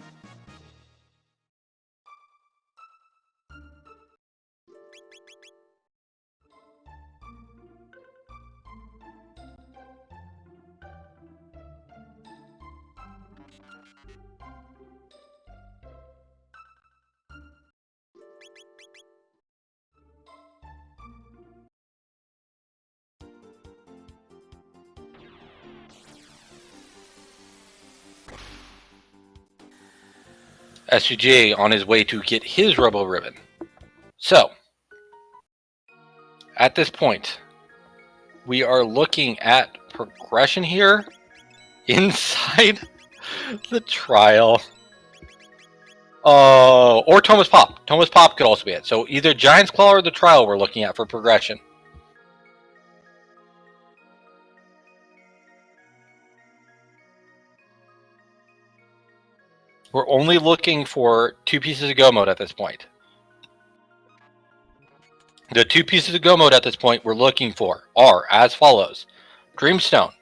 SVJ on his way to get his Robo Ribbon. So, at this point, we are looking at progression here inside the trial. Or Thomas Pop. Thomas Pop could also be it. So either Giant's Claw or the trial we're looking at for progression. We're only looking for 2 pieces of go mode at this point. The 2 pieces of go mode at this point we're looking for are as follows. Dreamstone,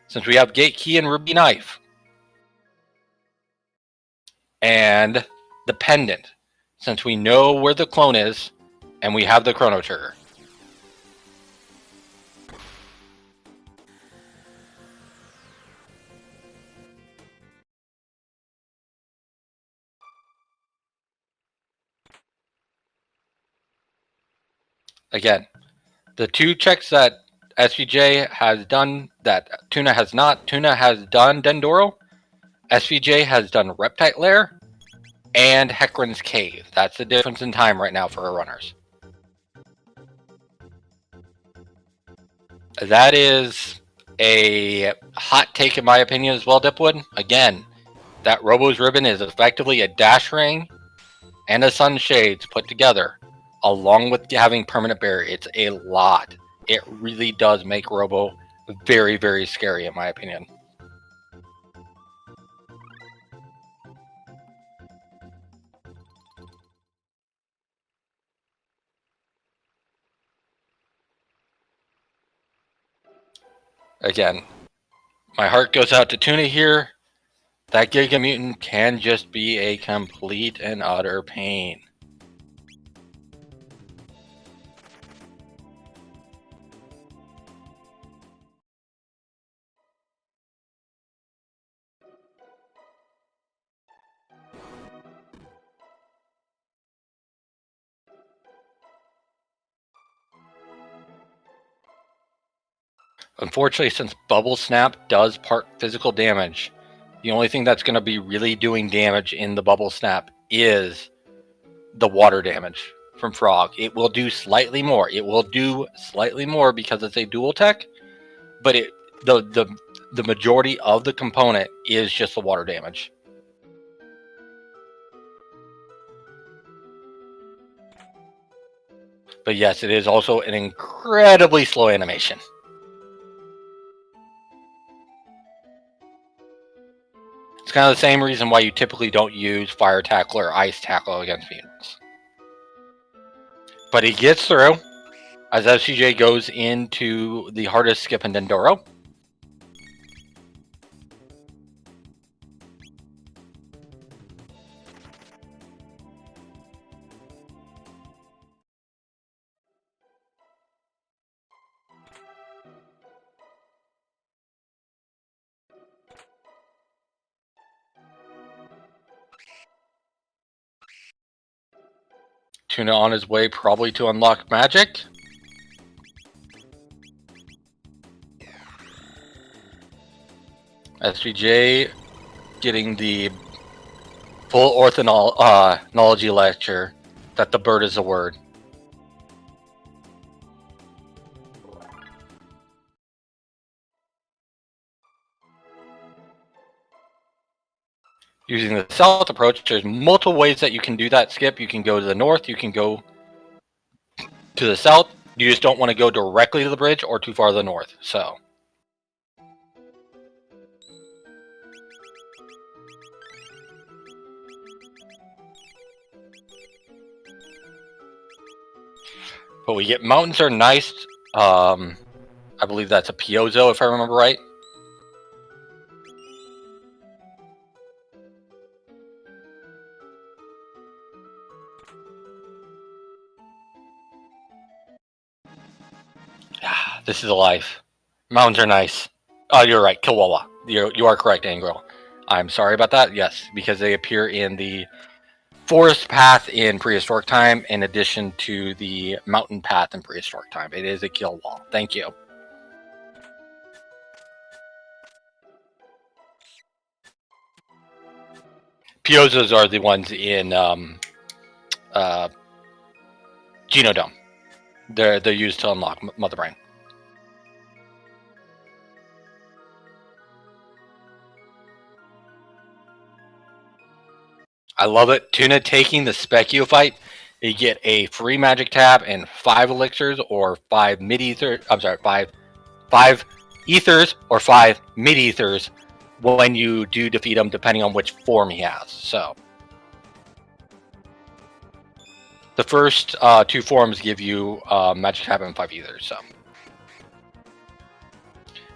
since we have Gate Key and Ruby Knife. And the Pendant, since we know where the clone is and we have the Chrono Trigger. Again, the 2 checks that SVJ has done that Tuna has not. Tuna has done Dendoro. SVJ has done Reptite Lair and Hecarim's Cave. That's the difference in time right now for our runners. That is a hot take in my opinion as well, Dipwood. Again, that Robo's Ribbon is effectively a dash ring and a sunshades put together, along with having permanent barrier. It's a lot. It really does make Robo very, very scary in my opinion. Again, my heart goes out to Tuna here. That Giga Mutant can just be a complete and utter pain. Unfortunately, since Bubble Snap does part physical damage, the only thing that's going to be really doing damage in the Bubble Snap is the water damage from Frog. It will do slightly more. It will do slightly more because it's a dual tech, but the majority of the component is just the water damage. But yes, it is also an incredibly slow animation. It's kind of the same reason why you typically don't use Fire Tackle or Ice Tackle against Phoenix. But he gets through as FCJ goes into the hardest skip in Dendoro. Tuna on his way probably to unlock magic. SVJ getting the full orthonology lecture that the bird is a word. Using the south approach, there's multiple ways that you can do that skip. You can go to the north, you can go to the south. You just don't want to go directly to the bridge or too far to the north. So but we get mountains are nice. I believe that's a Piezo if I remember right. This is a life. Mountains are nice. Oh, you're right, Kilwawa. You are correct, Angro. I'm sorry about that. Yes, because they appear in the forest path in prehistoric time, in addition to the mountain path in prehistoric time. It is a kill wall. Thank you. Piozos are the ones in Genodome. They're used to unlock Mother Brain. I love it. Tuna taking the Specu fight. You get a free magic tab and 5 elixirs or 5 mid ether. I'm sorry, 5 ethers or 5 mid ethers when you do defeat him, depending on which form he has. So the first 2 forms give you magic tab and 5 ethers. So.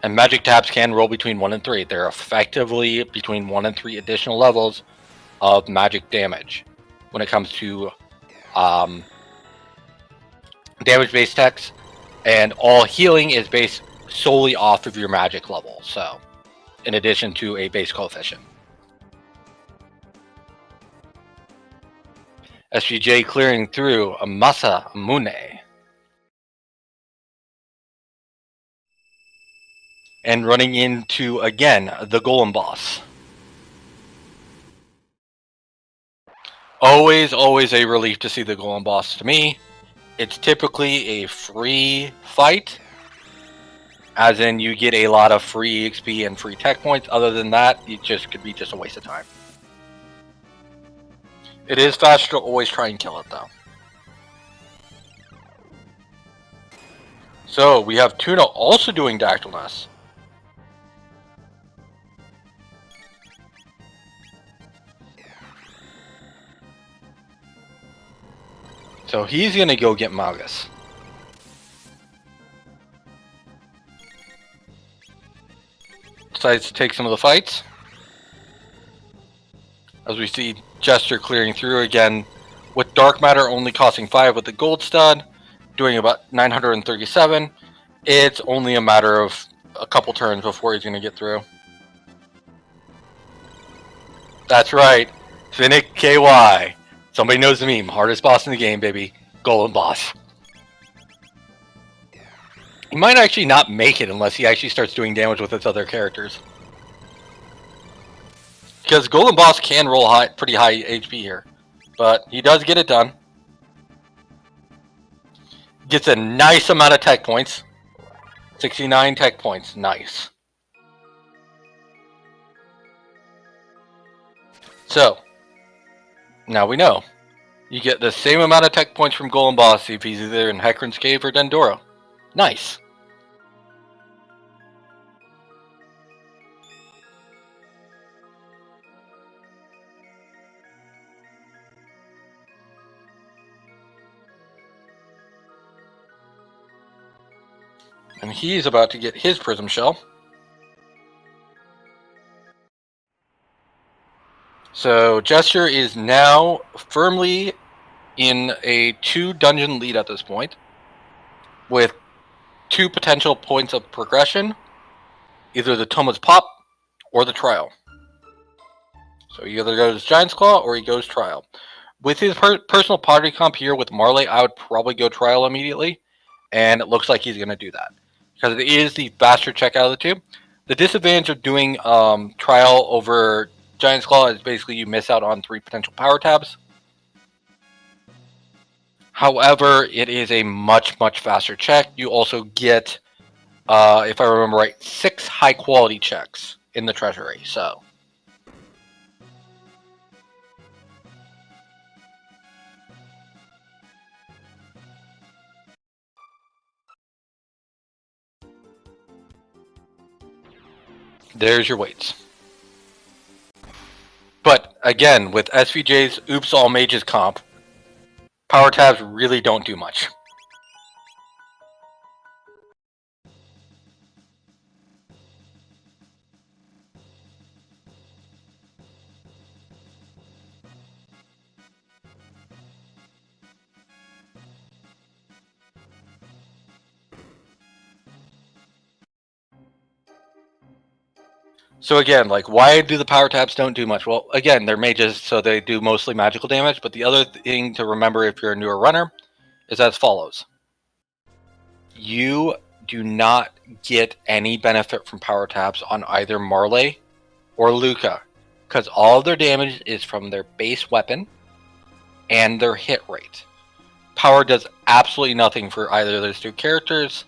And magic tabs can roll between 1 and 3. They're effectively between 1 and 3 additional levels of magic damage when it comes to damage-based techs, and all healing is based solely off of your magic level. So, in addition to a base coefficient. SGJ clearing through Amasa Mune. And running into, again, the Golem Boss. Always a relief to see the Golem Boss to me. It's typically a free fight, as in you get a lot of free XP and free tech points. Other than that, it just could be just a waste of time. It is faster to always try and kill it, though. So, we have Tuna also doing Dactyl Nest. So he's going to go get Magus. Decides to take some of the fights. As we see Jester clearing through again with Dark Matter only costing 5 with the Gold Stud, doing about 937. It's only a matter of a couple turns before he's going to get through. That's right, Finnick KY. Somebody knows the meme. Hardest boss in the game, baby. Golem Boss. He might actually not make it unless he actually starts doing damage with his other characters. Because Golem Boss can roll pretty high HP here. But he does get it done. Gets a nice amount of tech points. 69 tech points. Nice. So, now we know. You get the same amount of tech points from Golem Boss if he's either in Hecarim's Cave or Dendoro. Nice. And he's about to get his Prism Shell. So Jester is now firmly in a 2-dungeon lead at this point, with 2 potential points of progression, either the Toma's Pop or the Trial. So he either goes Giant's Claw or he goes Trial. With his personal party comp here with Marley, I would probably go Trial immediately, and it looks like he's going to do that, because it is the faster check out of the two. The disadvantage of doing Trial over Giant's Claw is basically you miss out on 3 potential power tabs. However, it is a much, much faster check. You also get, if I remember right, 6 high-quality checks in the treasury, so. There's your weights. But, again, with SVJ's Oops All Mages comp, power tabs really don't do much. So again, like, why do the power tabs don't do much? Well, again, they're mages, so they do mostly magical damage, but the other thing to remember if you're a newer runner is as follows. You do not get any benefit from power tabs on either Marley or Luca, because all of their damage is from their base weapon and their hit rate. Power does absolutely nothing for either of those 2 characters,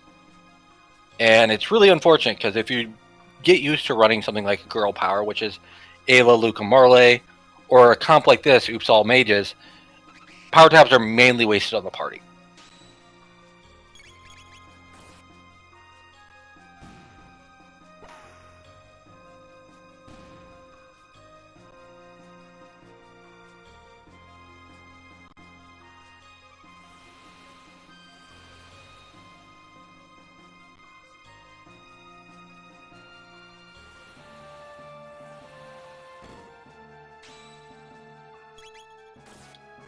and it's really unfortunate, because if you get used to running something like Girl Power, which is Ayla, Luca, Marley, or a comp like this, Oops All Mages, power tabs are mainly wasted on the party.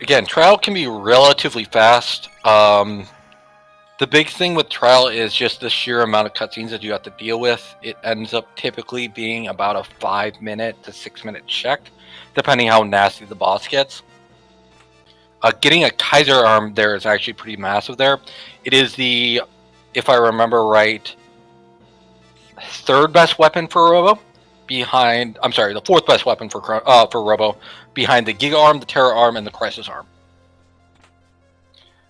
Again, Trial can be relatively fast. The big thing with Trial is just the sheer amount of cutscenes that you have to deal with. It ends up typically being about a 5-minute to 6-minute check, depending how nasty the boss gets. Getting a Kaiser Arm there is actually pretty massive there. It is the, if I remember right, 3rd best weapon for Robo. Behind, I'm sorry, the 4th best weapon for Robo, behind the Giga Arm, the Terra Arm, and the Crisis Arm.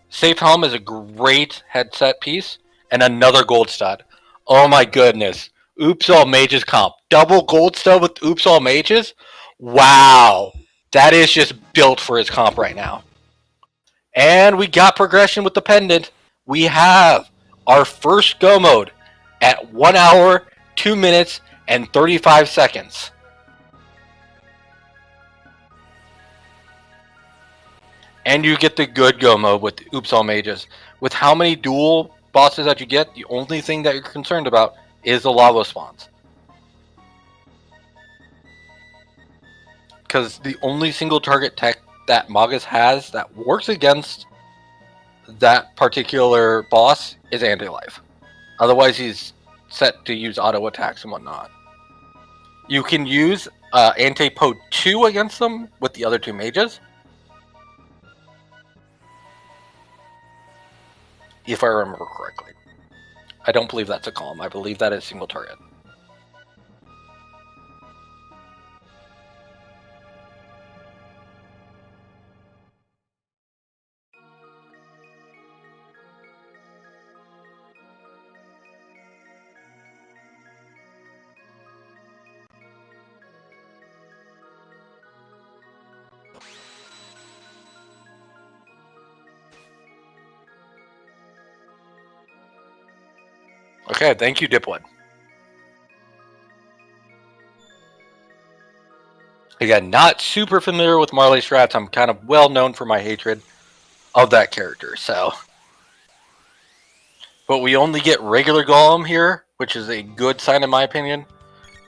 Safe Helm is a great headset piece, and another gold stud. Oh my goodness. Oops All Mages comp. Double gold stud with Oops All Mages? Wow. That is just built for his comp right now. And we got progression with the pendant. We have our first go mode at 1 hour, 2 minutes, and 35 seconds. And you get the good go mode with Oops All Mages. With how many dual bosses that you get, the only thing that you're concerned about is the lava spawns. Because the only single target tech that Magus has that works against that particular boss is Anti-Life. Otherwise, he's set to use auto attacks and whatnot. You can use Anti-Po 2 against them with the other 2 mages, if I remember correctly. I don't believe that's a column. I believe that is single target. Okay, thank you, Dipwood. Again, not super familiar with Marley strats. I'm kind of well known for my hatred of that character, so. But we only get regular Golem here, which is a good sign in my opinion.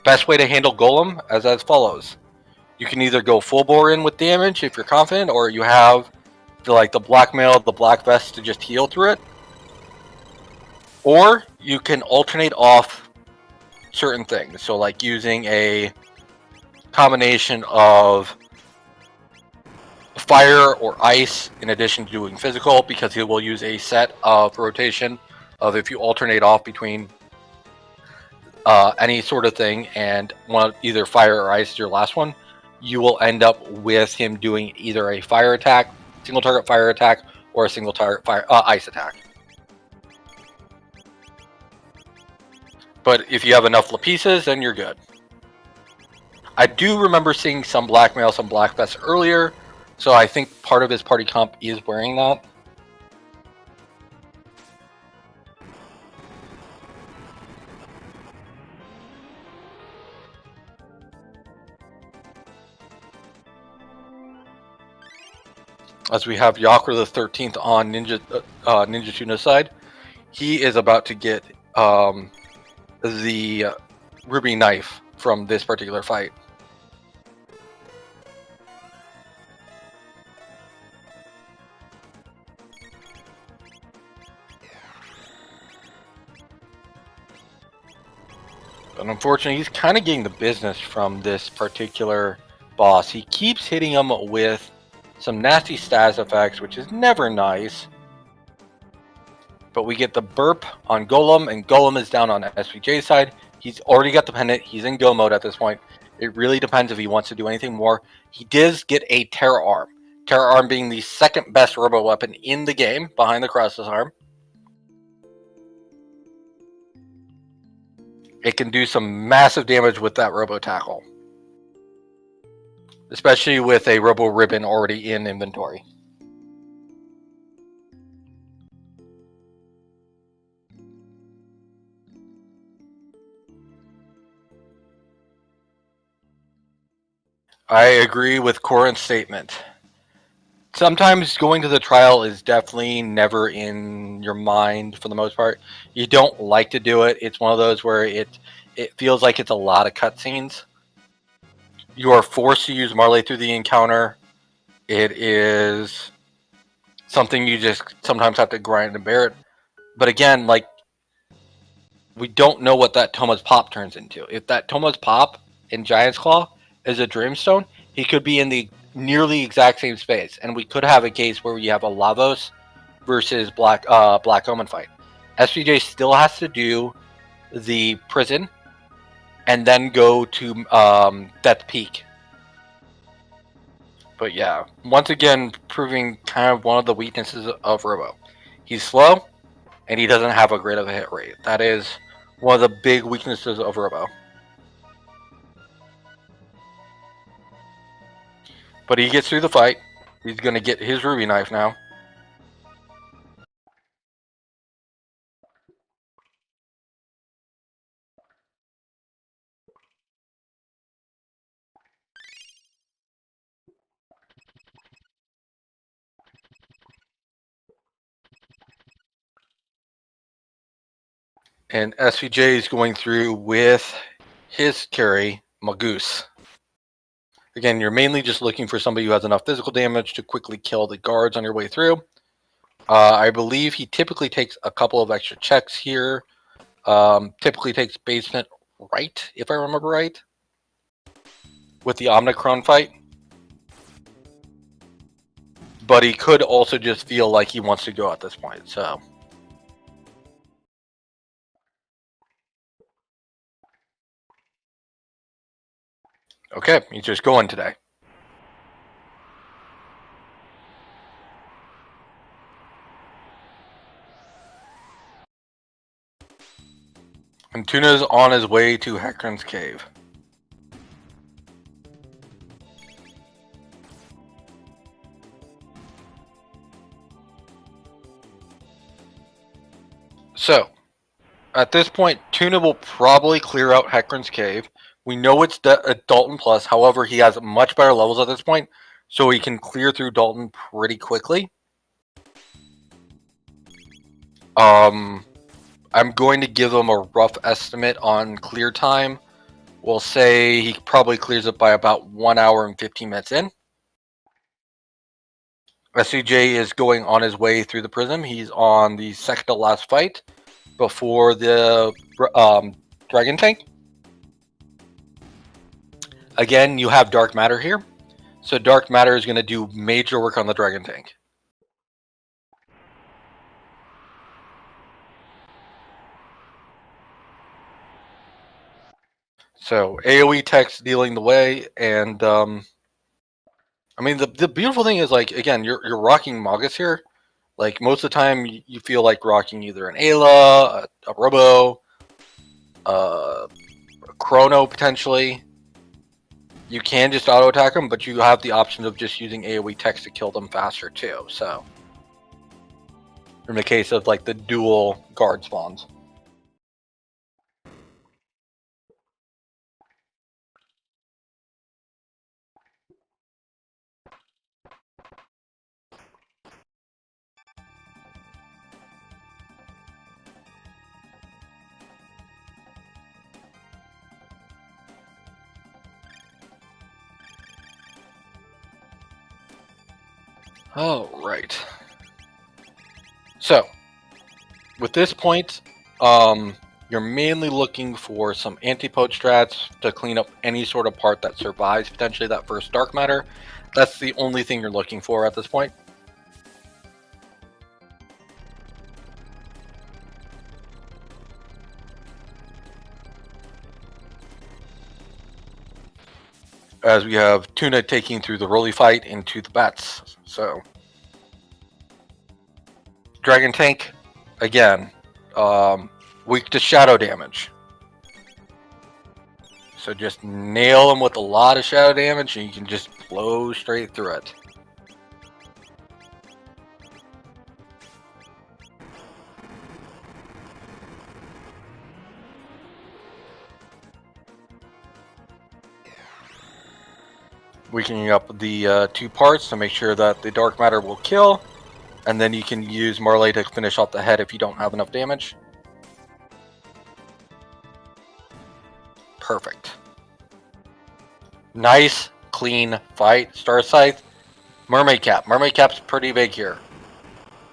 Best way to handle Golem is as follows. You can either go full bore in with damage if you're confident, or you have the blackmail, the black vest to just heal through it. Or you can alternate off certain things. So like using a combination of fire or ice in addition to doing physical, because he will use a set of rotation of if you alternate off between any sort of thing and want either fire or ice, your last one, you will end up with him doing either a fire attack, single target fire attack, or a single target fire ice attack. But if you have enough pieces, then you're good. I do remember seeing some blackmail, some black vests earlier, so I think part of his party comp is wearing that. As we have Yakra the 13th on NinjaTuna's side, he is about to get the ruby knife from this particular fight. But unfortunately, he's kind of getting the business from this particular boss. He keeps hitting him with some nasty status effects, which is never nice. But we get the burp on Golem, and Golem is down on SVJ's side. He's already got the pendant. He's in go mode at this point. It really depends if he wants to do anything more. He does get a Terra Arm. Terra Arm being the second best robo weapon in the game, behind the Cross's Arm. It can do some massive damage with that robo tackle, especially with a robo ribbon already in inventory. I agree with Corin's statement. Sometimes going to the trial is definitely never in your mind for the most part. You don't like to do it. It's one of those where it feels like it's a lot of cutscenes. You are forced to use Marley through the encounter. It is something you just sometimes have to grind and bear it. But again, like, we don't know what that Toma's Pop turns into. If that Toma's Pop in Giant's Claw is a Dreamstone, he could be in the nearly exact same space, and we could have a case where we have a Lavos versus Black Omen fight. SPJ still has to do the prison and then go to Death Peak. But yeah, once again, proving kind of one of the weaknesses of Robo. He's slow, and he doesn't have a great of a hit rate. That is one of the big weaknesses of Robo. But he gets through the fight. He's going to get his ruby knife now. And SVJ is going through with his carry, Magoose. Again, you're mainly just looking for somebody who has enough physical damage to quickly kill the guards on your way through. I believe he typically takes a couple of extra checks here. Typically takes basement right, if I remember right, with the Omnicron fight. But he could also just feel like he wants to go at this point, so. Okay, he's just going today. And Tuna's on his way to Hecarim's Cave. So, at this point, Tuna will probably clear out Hecarim's Cave. We know it's Dalton Plus, however, he has much better levels at this point, so he can clear through Dalton pretty quickly. I'm going to give him a rough estimate on clear time. We'll say he probably clears it by about 1 hour and 15 minutes in. SCJ is going on his way through the prism. He's on the second to last fight before the Dragon Tank. Again, you have Dark Matter here. So Dark Matter is going to do major work on the Dragon Tank. So AoE text dealing the way, and I mean the beautiful thing is, like, again, you're rocking Magus here. Like, most of the time you feel like rocking either an Ayla, a Robo, a Chrono potentially. You can just auto attack them, but you have the option of just using AoE text to kill them faster too. So, in the case of like the dual guard spawns. Oh, right. So, with this point, you're mainly looking for some anti-poach strats to clean up any sort of part that survives potentially that first Dark Matter. That's the only thing you're looking for at this point. As we have Tuna taking through the Rolly fight into the bats. So, Dragon Tank, again, weak to shadow damage. So just nail them with a lot of shadow damage and you can just blow straight through it. Weakening up the 2 parts to make sure that the Dark Matter will kill. And then you can use Marley to finish off the head if you don't have enough damage. Perfect. Nice, clean fight. Star Scythe. Mermaid Cap. Mermaid Cap's pretty big here.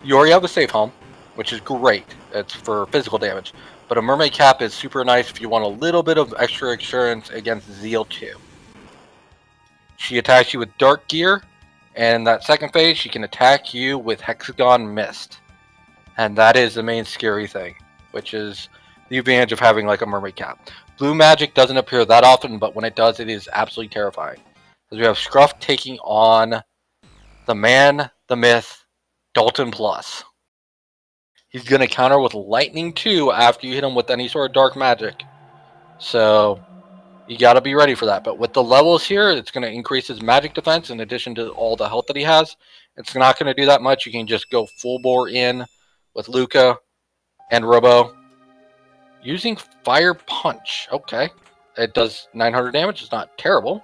You already have a safe home, which is great. It's for physical damage. But a Mermaid Cap is super nice if you want a little bit of extra insurance against Zeal 2. She attacks you with Dark Gear, and in that second phase, she can attack you with Hexagon Mist. And that is the main scary thing, which is the advantage of having like a Mermaid Cap. Blue magic doesn't appear that often, but when it does, it is absolutely terrifying. As we have Scruff taking on the man, the myth, Dalton Plus. He's going to counter with Lightning too after you hit him with any sort of dark magic. So you got to be ready for that. But with the levels here, it's going to increase his magic defense in addition to all the health that he has. It's not going to do that much. You can just go full bore in with Luca and Robo. Using Fire Punch. Okay. It does 900 damage. It's not terrible.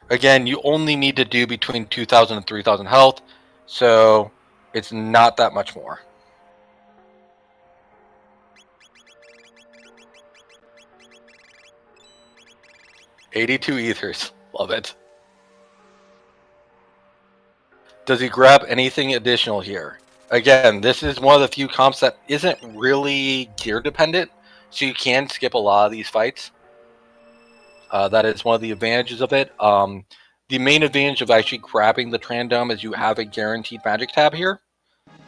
Again, you only need to do between 2,000 and 3,000 health. So it's not that much more. $82 ethers. Love it. Does he grab anything additional here? Again, this is one of the few comps that isn't really gear dependent, so you can skip a lot of these fights. That is one of the advantages of it. The main advantage of actually grabbing the Trandome is you have a guaranteed magic tab here,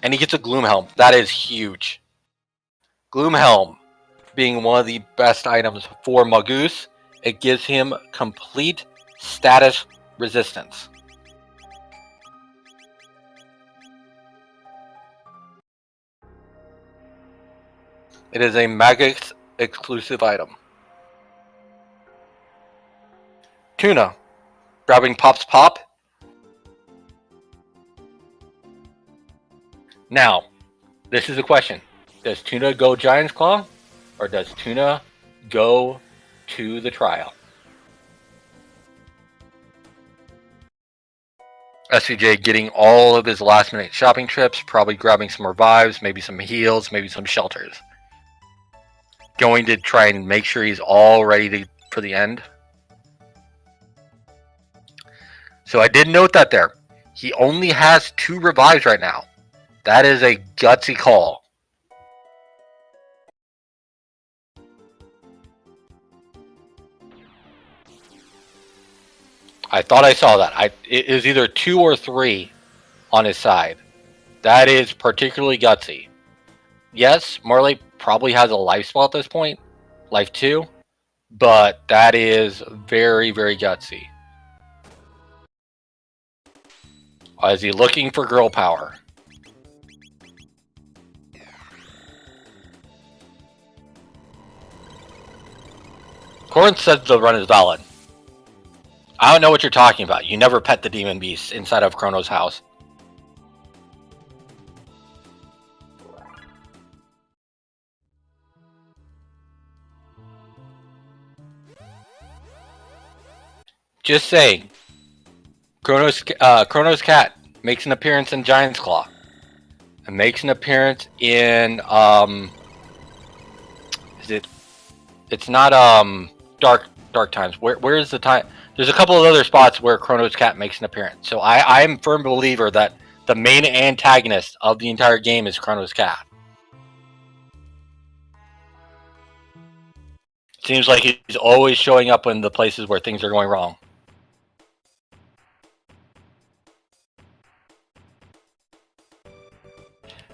and he gets a Gloomhelm. That is huge. Gloomhelm. being one of the best items for Magus. It gives him complete status resistance. It is a Magus exclusive item. Tuna, grabbing Pop's Pop. Now, this is a question. Does Tuna go Giant's Claw, or does Tuna go to the trial? SVJ getting all of his last minute shopping trips, probably grabbing some revives, maybe some heals, maybe some shelters. Going to try and make sure he's all ready for the end. So I did note that there. He only has 2 revives right now. That is a gutsy call. I thought I saw that. It is either 2 or 3 on his side. That is particularly gutsy. Yes, Marley probably has a life spell at this point. Life 2. But that is very, very gutsy. Is he looking for girl power? Corin says the run is valid. I don't know what you're talking about. You never pet the demon beast inside of Chrono's house. Just saying. Chrono's cat makes an appearance in Giant's Claw. It makes an appearance in it's not Dark Times. Where is the time? There's a couple of other spots where Chrono's cat makes an appearance. So I'm a firm believer that the main antagonist of the entire game is Chrono's cat. Seems like he's always showing up in the places where things are going wrong.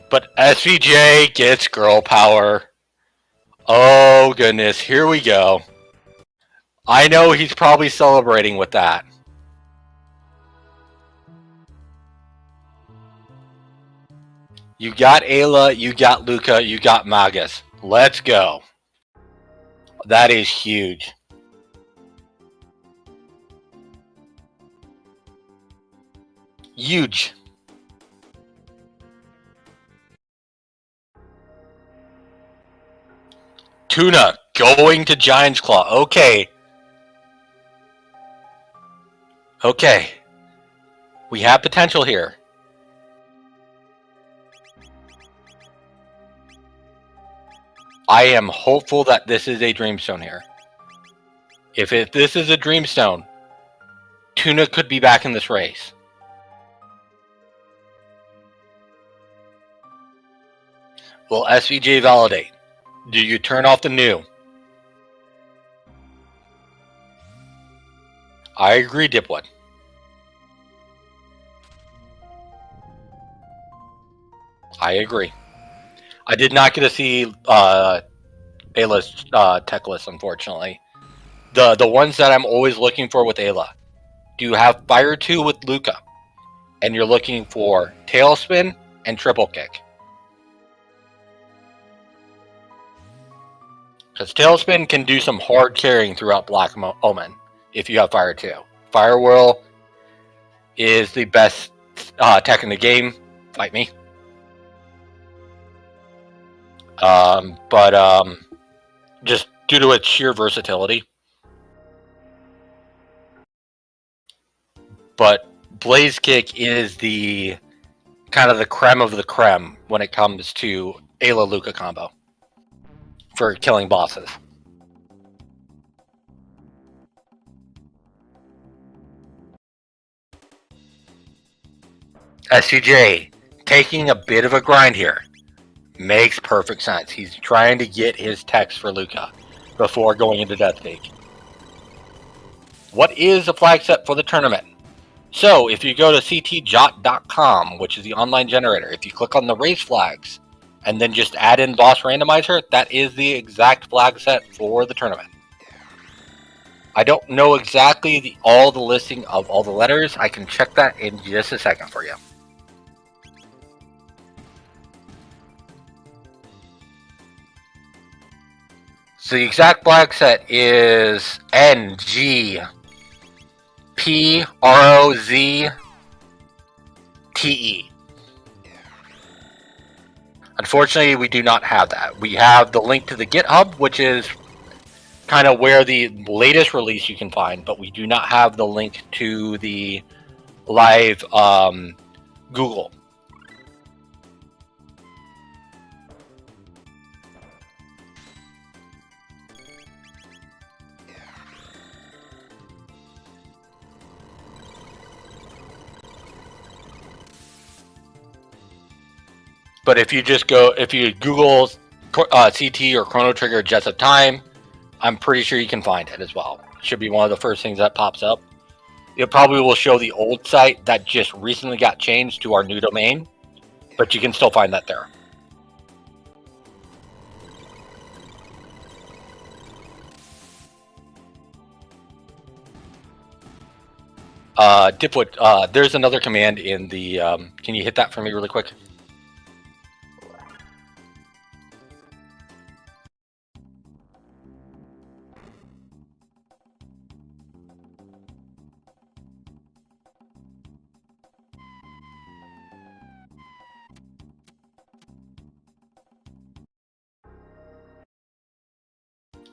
But SVJ gets girl power. Oh goodness, here we go. I know he's probably celebrating with that. You got Ayla, you got Luca, you got Magus. Let's go. That is huge. Huge. Tuna going to Giant's Claw. Okay. Okay. We have potential here. I am hopeful that this is a Dreamstone here. If this is a Dreamstone, Tuna could be back in this race. Will SVJ validate? Do you turn off the new? I agree, Dipwood. I agree. I did not get to see Ayla's tech list, unfortunately. The ones that I'm always looking for with Ayla. Do you have Fire 2 with Luca? And you're looking for Tailspin and Triple Kick. Because Tailspin can do some hard carrying throughout Black Omen if you have Fire 2. Fire Whirl is the best tech in the game. Fight me. Just due to its sheer versatility. But Blaze Kick is the kind of the creme of the creme when it comes to Ayla Luca combo for killing bosses. SCJ taking a bit of a grind here. Makes perfect sense. He's trying to get his techs for Luca before going into Death Peak. What is the flag set for the tournament? So, if you go to ctjot.com, which is the online generator, if you click on the race flags, and then just add in Boss Randomizer, that is the exact flag set for the tournament. I don't know exactly all the listing of all the letters. I can check that in just a second for you. So the exact flag set is NGPROZTE. Unfortunately, we do not have that. We have the link to the GitHub, which is kind of where the latest release you can find, but we do not have the link to the live Google. But if you just go, if you Google CT or Chrono Trigger Jets of Time, I'm pretty sure you can find it as well. It should be one of the first things that pops up. It probably will show the old site that just recently got changed to our new domain, but you can still find that there. Dipwood, there's another command in the, can you hit that for me really quick?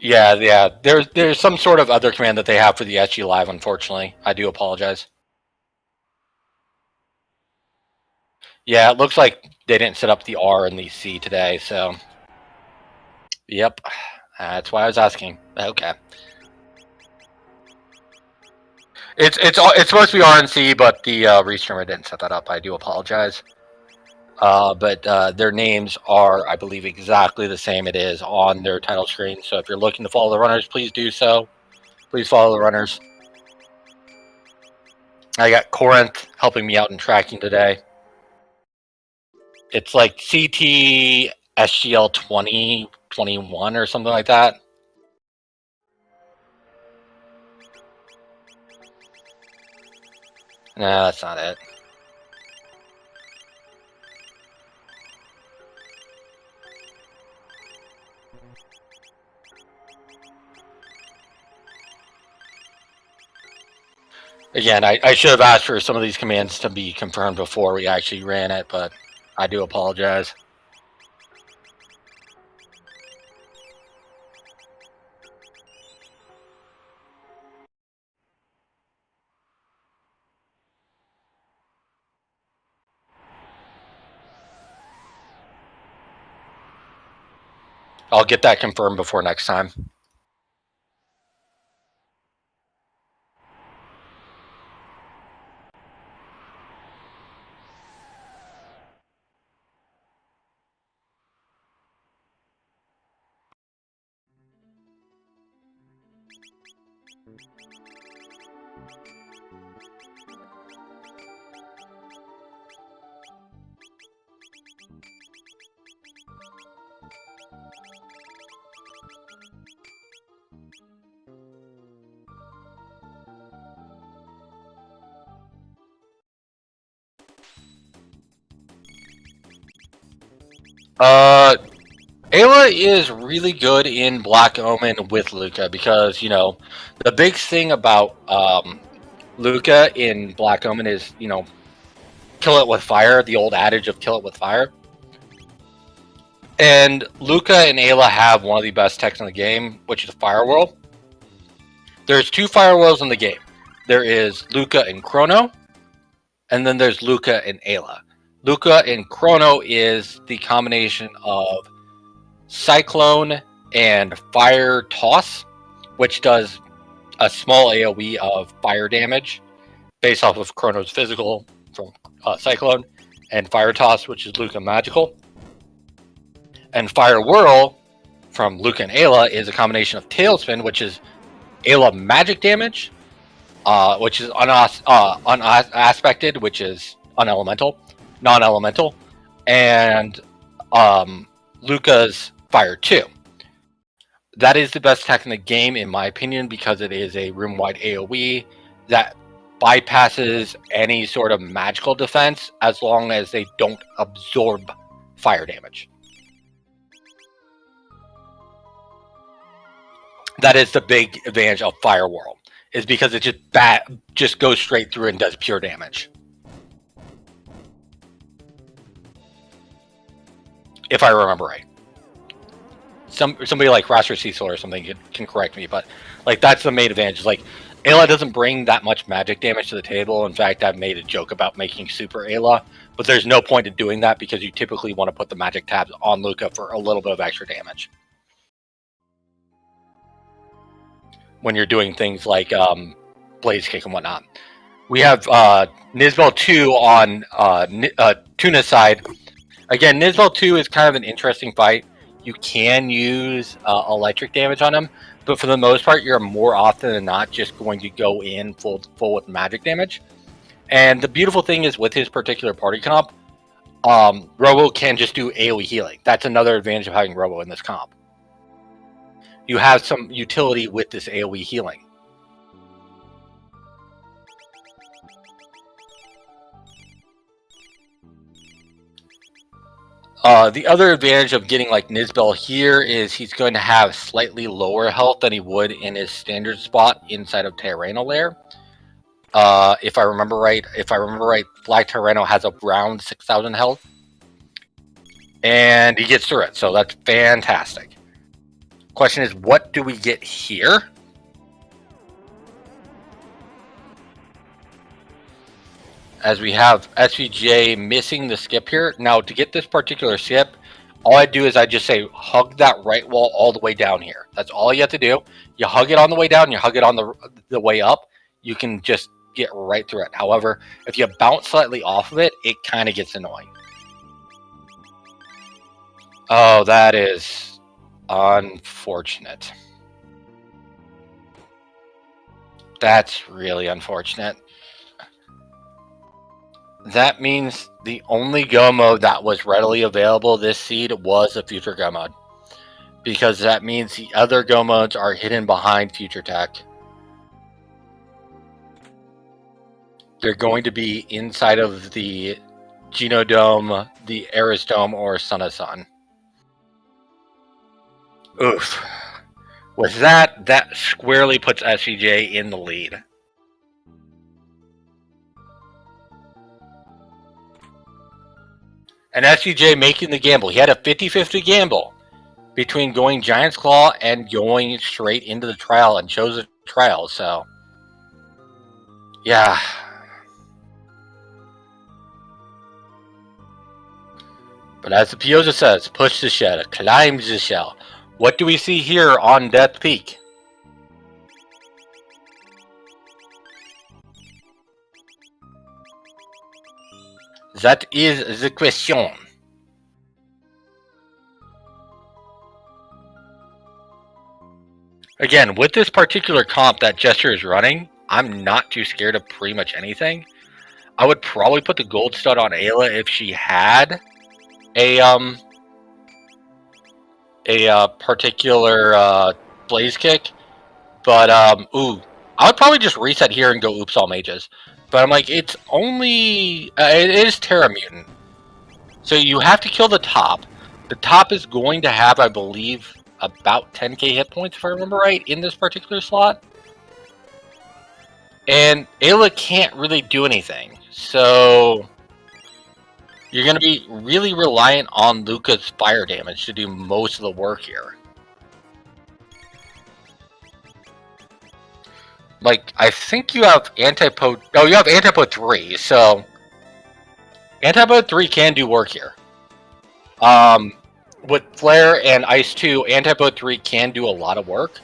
Yeah. There's some sort of other command that they have for the SGLIVE, unfortunately. I do apologize. Yeah, it looks like they didn't set up the R and the C today, so. Yep. That's why I was asking. Okay. It's supposed to be R and C, but the restreamer didn't set that up. I do apologize. But their names are, I believe, exactly the same it is on their title screen. So if you're looking to follow the runners, please do so. Please follow the runners. I got Corinth helping me out in tracking today. It's like CT SGL 2021 or something like that. No, that's not it. Again, I should have asked for some of these commands to be confirmed before we actually ran it, but I do apologize. I'll get that confirmed before next time. Ayla is really good in Black Omen with Luca because, you know, the big thing about Luca in Black Omen is, you know, kill it with fire, the old adage of kill it with fire. And Luca and Ayla have one of the best techs in the game, which is Fire Whirl. There's two Fire Whirls in the game. There is Luca and Chrono, and then there's Luca and Ayla. Luca and Chrono is the combination of Cyclone and Fire Toss, which does a small AoE of fire damage based off of Chrono's physical from Cyclone, and Fire Toss, which is Luca magical. And Fire Whirl from Luca and Ayla is a combination of Tailspin, which is Ayla magic damage, which is unaspected, which is non-elemental, and Luca's Fire 2. That is the best tech in the game, in my opinion, because it is a room-wide AoE that bypasses any sort of magical defense as long as they don't absorb fire damage. That is the big advantage of Fire World, is because it just goes straight through and does pure damage. If I remember right. Somebody like Raster Cecil or something can correct me, but like that's the main advantage. Like Ayla doesn't bring that much magic damage to the table. In fact, I've made a joke about making Super Ayla, but there's no point in doing that because you typically want to put the magic tabs on Luca for a little bit of extra damage. When you're doing things like Blaze Kick and whatnot. We have Nizbel 2 on Tuna's side. Again, Nizbel 2 is kind of an interesting fight. You can use electric damage on him, but for the most part, you're more often than not just going to go in full with magic damage. And the beautiful thing is with his particular party comp, Robo can just do AoE healing. That's another advantage of having Robo in this comp. You have some utility with this AoE healing. The other advantage of getting like Nizbel here is he's going to have slightly lower health than he would in his standard spot inside of Tyranno Lair. If I remember right, Black Tyranno has around 6,000 health, and he gets through it, so that's fantastic. Question is, what do we get here? As we have SVJ missing the skip here. Now, to get this particular skip, all I do is I just say, hug that right wall all the way down here. That's all you have to do. You hug it on the way down, you hug it on the way up. You can just get right through it. However, if you bounce slightly off of it, it kind of gets annoying. Oh, that is unfortunate. That's really unfortunate. That means the only go mode that was readily available this seed was a future go mode. Because that means the other go modes are hidden behind future tech. They're going to be inside of the Genodome, the Eris Dome, or Sunasun. Oof. With that, that squarely puts SVJ in the lead. And SVJ making the gamble. He had a 50-50 gamble between going Giant's Claw and going straight into the trial, and chose the trial, so yeah. But as the Pioza says, push the shed, climbs the shell. What do we see here on Death Peak? That is the question. Again, with this particular comp that Jester is running, I'm not too scared of pretty much anything. I would probably put the gold stud on Ayla if she had a particular blaze kick, but ooh, I would probably just reset here and go oops all mages. But I'm like, it's only it is Terra Mutant, so you have to kill the top. The top is going to have, I believe, about 10k hit points if I remember right in this particular slot, and Ayla can't really do anything, so you're going to be really reliant on Luca's fire damage to do most of the work here. Like, I think you have Antipode... Oh, you have Antipode 3, so... Antipode 3 can do work here. With Flare and Ice 2, Antipode 3 can do a lot of work.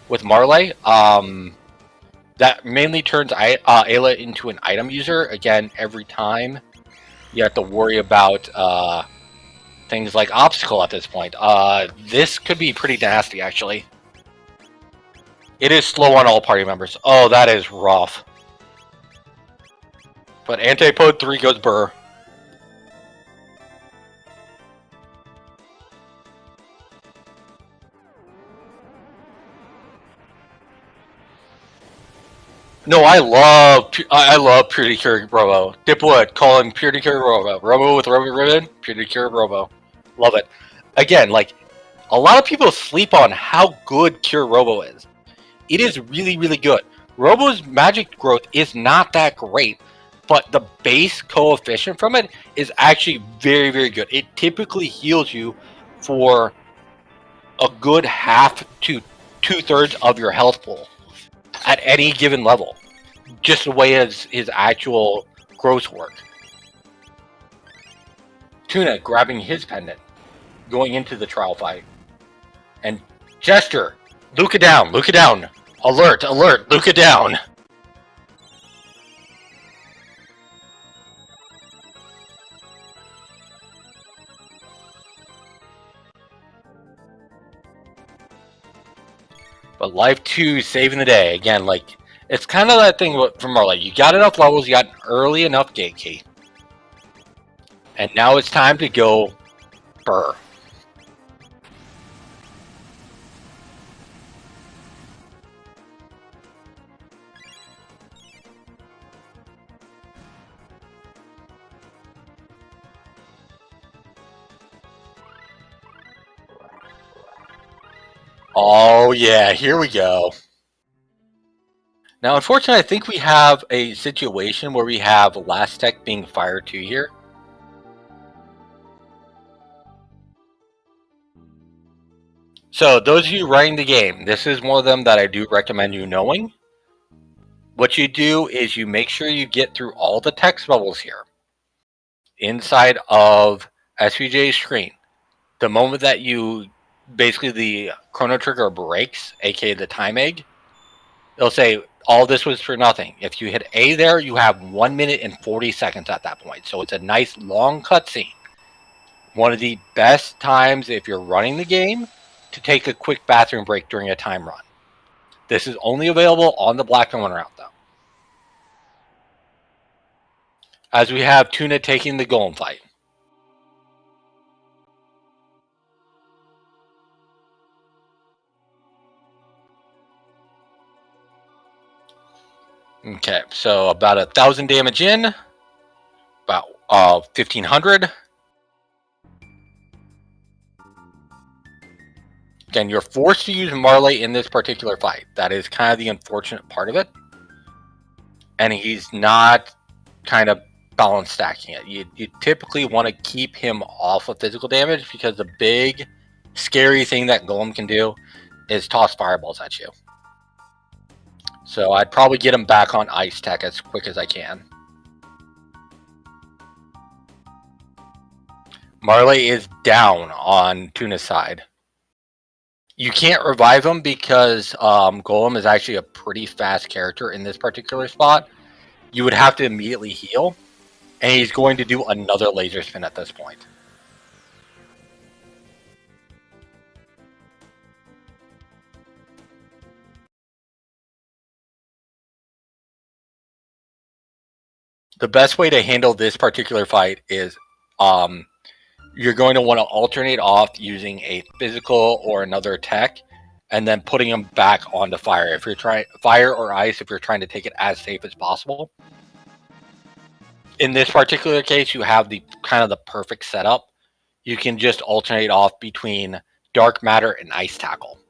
With Marley, that mainly turns Ayla into an item user. Again, every time you have to worry about things like Obstacle at this point. This could be pretty nasty, actually. It is slow on all party members. Oh, that is rough. But Antipode 3 goes burr. No, I love Purity Cure Robo. Dipwood, call him Purity Cure Robo. Robo with Robo Ribbon, Purity Cure Robo. Love it. Again, like, a lot of people sleep on how good Cure Robo is. It is really, really good. Robo's magic growth is not that great, but the base coefficient from it is actually very, very good. It typically heals you for a good half to 2/3 of your health pool at any given level, just the way as his actual growths work. Tuna grabbing his pendant, going into the trial fight, and Jester, Luca down, Luca down, alert, alert, Luca down. But Life 2 saving the day. Again, like, it's kind of that thing from Marley. You got enough levels, you got an early enough gate key. And now it's time to go burr. Oh yeah, here we go. Now, unfortunately, I think we have a situation where we have Last Tech being Fire 2 here. So, those of you running the game, this is one of them that I do recommend you knowing. What you do is you make sure you get through all the text bubbles here inside of SVJ's screen. The moment that you basically the chrono trigger breaks, aka the time egg, it'll say all this was for nothing. If you hit A there, you have 1 minute and 40 seconds at that point. So it's a nice long cutscene. One of the best times if you're running the game to take a quick bathroom break during a time run. This is only available on the Black and One route though. As we have Tuna taking the Golem fight. Okay, so about 1,000 damage in, about 1,500. Again, you're forced to use Marley in this particular fight. That is kind of the unfortunate part of it. And he's not kind of balance stacking it. You typically want to keep him off of physical damage because the big, scary thing that Golem can do is toss fireballs at you. So I'd probably get him back on Ice Tech as quick as I can. Marley is down on Tuna's side. You can't revive him because Golem is actually a pretty fast character in this particular spot. You would have to immediately heal, and he's going to do another laser spin at this point. The best way to handle this particular fight is you're going to want to alternate off using a physical or another tech, and then putting them back onto fire. If you're trying fire or ice, if you're trying to take it as safe as possible. In this particular case, you have the kind of the perfect setup. You can just alternate off between dark matter and ice tackle.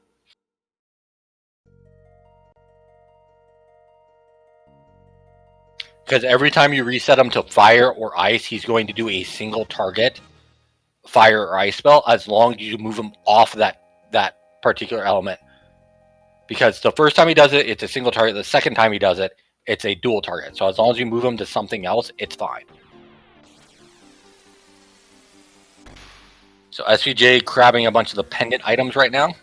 Because every time you reset him to fire or ice, he's going to do a single target fire or ice spell as long as you move him off that particular element. Because the first time he does it, it's a single target. The second time he does it, it's a dual target. So as long as you move him to something else, it's fine. So SVJ grabbing a bunch of the pendant items right now.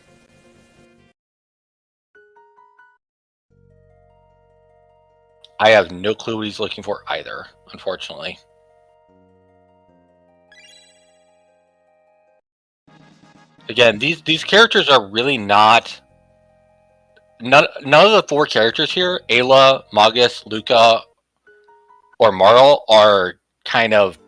I have no clue what he's looking for either, unfortunately. Again, these characters are really not... None of the four characters here, Ayla, Magus, Luca, or Marl, are kind of,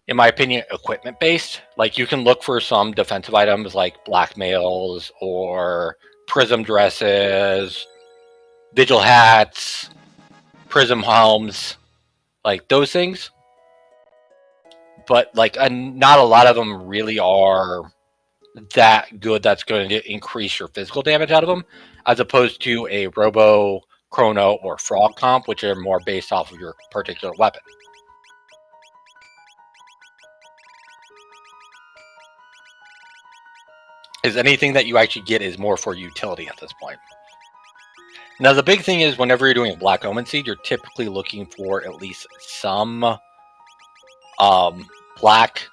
in my opinion, equipment based. Like, you can look for some defensive items like blackmails or prism dresses, vigil hats, prism helms, like those things. But like not a lot of them really are that good that's going to increase your physical damage out of them, as opposed to a Robo, Chrono, or Frog comp, which are more based off of your particular weapon. Is anything that you actually get is more for utility at this point. Now, the big thing is whenever you're doing a Black Omen Seed, you're typically looking for at least some black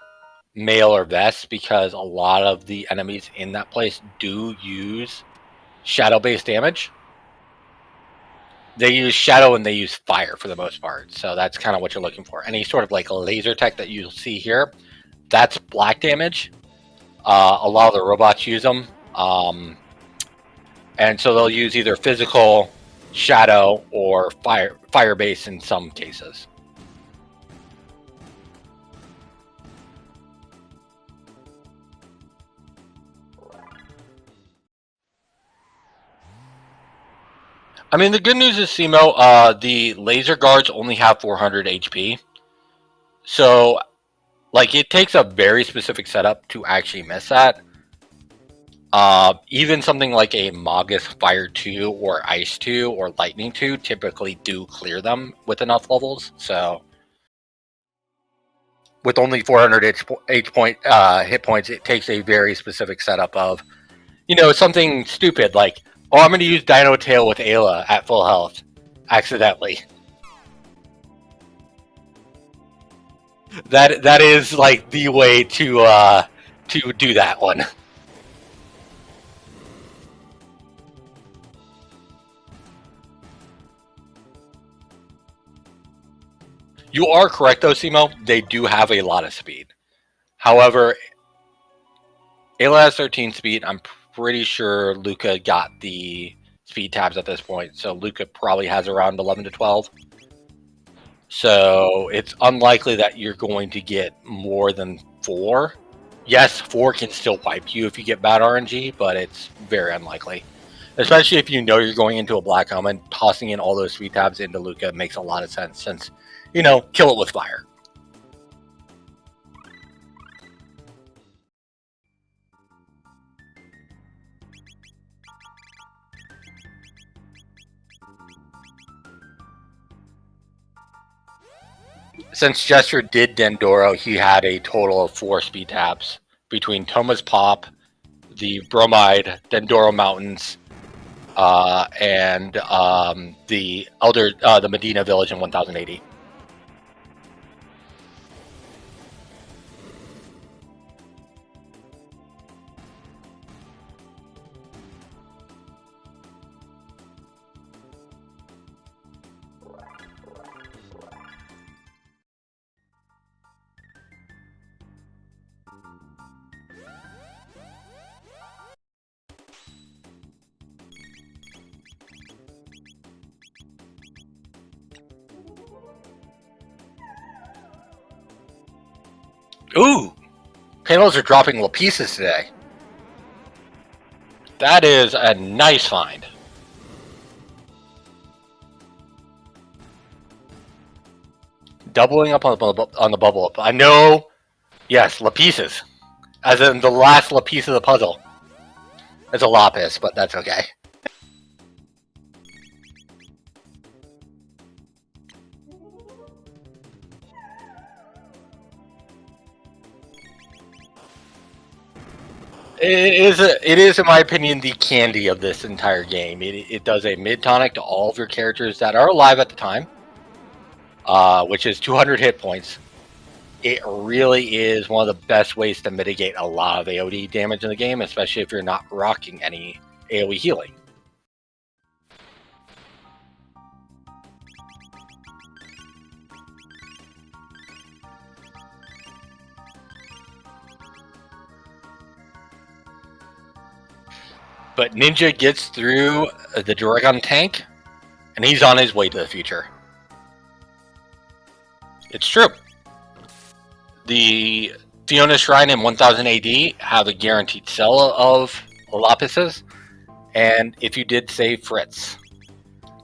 mail or vest, because a lot of the enemies in that place do use shadow-based damage. They use shadow and they use fire for the most part, so that's kind of what you're looking for. Any sort of like laser tech that you'll see here, that's black damage. A lot of the robots use them, and so they'll use either physical, shadow, or fire-based in some cases. I mean, the good news is, Simo, the laser guards only have 400 HP. So, like, it takes a very specific setup to actually miss that. Even something like a Magus Fire 2 or Ice 2 or Lightning 2 typically do clear them with enough levels. So, with only 400 hit points, it takes a very specific setup of, you know, something stupid like, oh, I'm going to use Dino Tail with Ayla at full health, accidentally. That is like the way to do that one. You are correct though, Simo. They do have a lot of speed. However, Ayla has 13 speed. I'm pretty sure Luca got the speed tabs at this point, so Luca probably has around 11 to 12. So it's unlikely that you're going to get more than 4. Yes, 4 can still wipe you if you get bad RNG, but it's very unlikely. Especially if you know you're going into a Black Omen, tossing in all those speed tabs into Luca makes a lot of sense, since, you know, kill it with fire. Since Jester did Dendoro, he had a total of 4 speed tabs between Toma's Pop, the Bromide, Dendoro Mountains, and the Medina Village in 1080. Ooh! Panels are dropping little pieces today. That is a nice find. Doubling up on the bubble up. I know. Yes, Lapises. As in the last Lapis of the puzzle. It's a Lapis, but that's okay. It is, in my opinion, the candy of this entire game. It does a mid-tonic to all of your characters that are alive at the time, which is 200 hit points. It really is one of the best ways to mitigate a lot of AoE damage in the game, especially if you're not rocking any AoE healing. But Ninja gets through the Dragon tank, and he's on his way to the future. It's true. The Fiona Shrine in 1000 AD have a guaranteed sell of Lapises, and if you did save Fritz.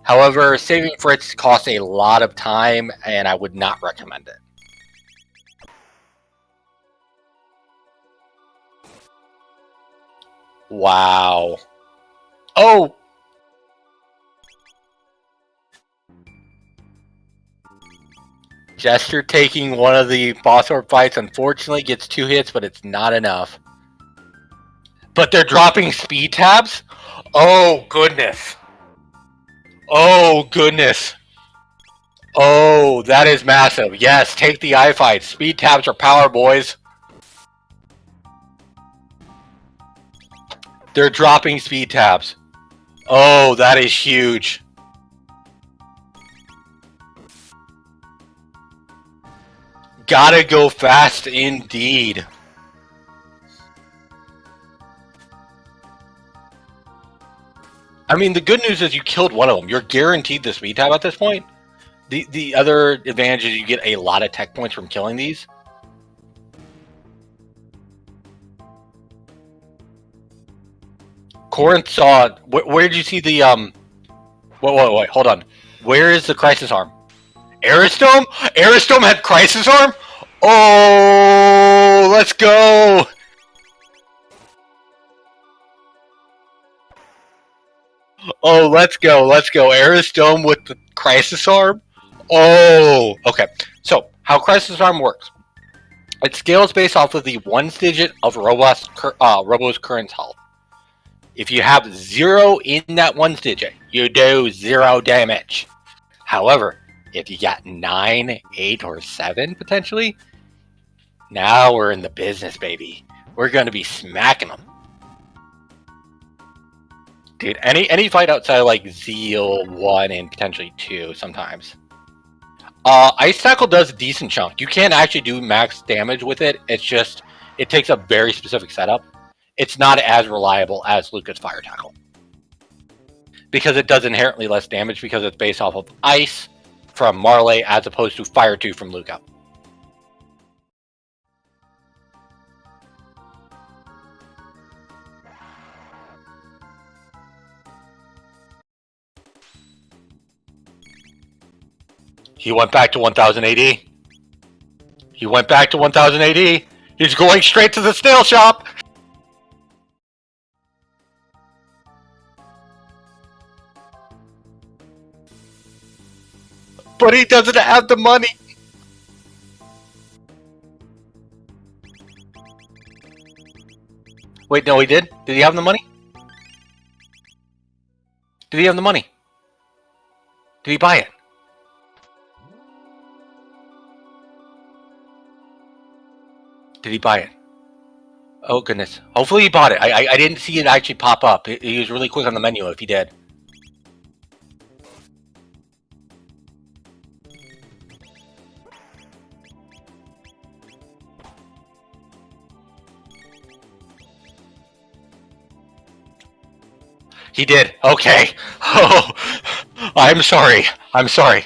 However, saving Fritz costs a lot of time, and I would not recommend it. Wow. Oh! Jester taking one of the boss orb fights, unfortunately gets 2 hits, but it's not enough. But they're dropping speed tabs? Oh, goodness. Oh, goodness. Oh, that is massive. Yes, take the eye fight. Speed tabs are power, boys. They're dropping speed tabs. Oh, that is huge. Gotta go fast indeed. I mean, the good news is you killed one of them. You're guaranteed the speed tab at this point. The other advantage is you get a lot of tech points from killing these. Corinth saw... Where did you see the... Wait, hold on. Where is the Crisis Arm? Aristome? Aristome had Crisis Arm? Oh, let's go! Oh, let's go. Aristome with the Crisis Arm? Oh, okay. So, how Crisis Arm works. It scales based off of the 1 digit of Robo's current health. If you have 0 in that 1 digit, you do 0 damage. However, if you got 9, 8, or 7, potentially, now we're in the business, baby. We're going to be smacking them. Dude, any fight outside of like Zeal 1 and potentially 2 sometimes. Ice Tackle does a decent chunk. You can actually do max damage with it. It's just, it takes a very specific setup. It's not as reliable as Lucas Fire Tackle. Because it does inherently less damage because it's based off of Ice from Marley as opposed to Fire 2 from Luca. He went back to 1000 AD. He went back to 1000 AD. He's going straight to the snail shop. But he doesn't have the money. Wait, no, he did? Did he have the money? Did he have the money? Did he buy it? Did he buy it? Oh, goodness. Hopefully he bought it. I didn't see it actually pop up. He was really quick on the menu if he did. He did. Okay. Oh, I'm sorry. I'm sorry.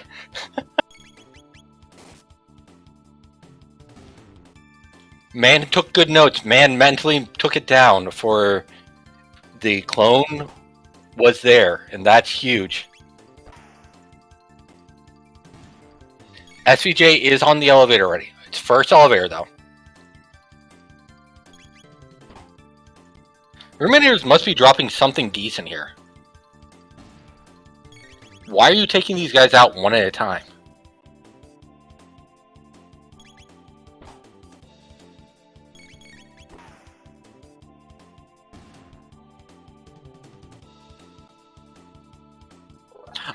Man took good notes. Man mentally took it down for the clone was there, and that's huge. SVJ is on the elevator already. It's first elevator, though. Ruminators must be dropping something decent here. Why are you taking these guys out one at a time?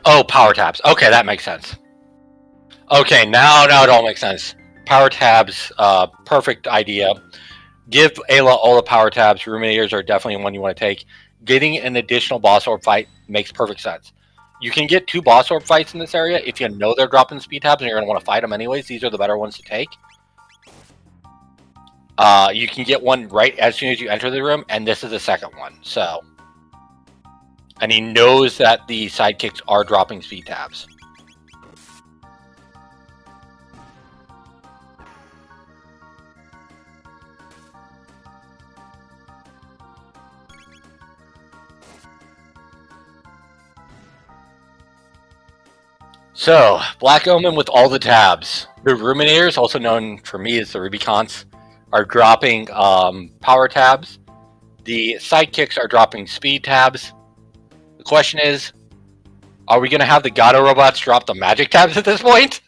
Oh, power tabs. Okay, that makes sense. Okay, now it all makes sense. Power tabs, perfect idea. Give Ayla all the power tabs. Ruminators are definitely one you want to take. Getting an additional boss orb fight makes perfect sense. You can get 2 boss orb fights in this area if you know they're dropping speed tabs and you're going to want to fight them anyways. These are the better ones to take. You can get one right as soon as you enter the room, and this is the second one. So, and he knows that the sidekicks are dropping speed tabs. So, Black Omen with all the tabs. The Ruminators, also known for me as the Rubicons, are dropping power tabs. The Sidekicks are dropping speed tabs. The question is, are we going to have the Gato robots drop the magic tabs at this point?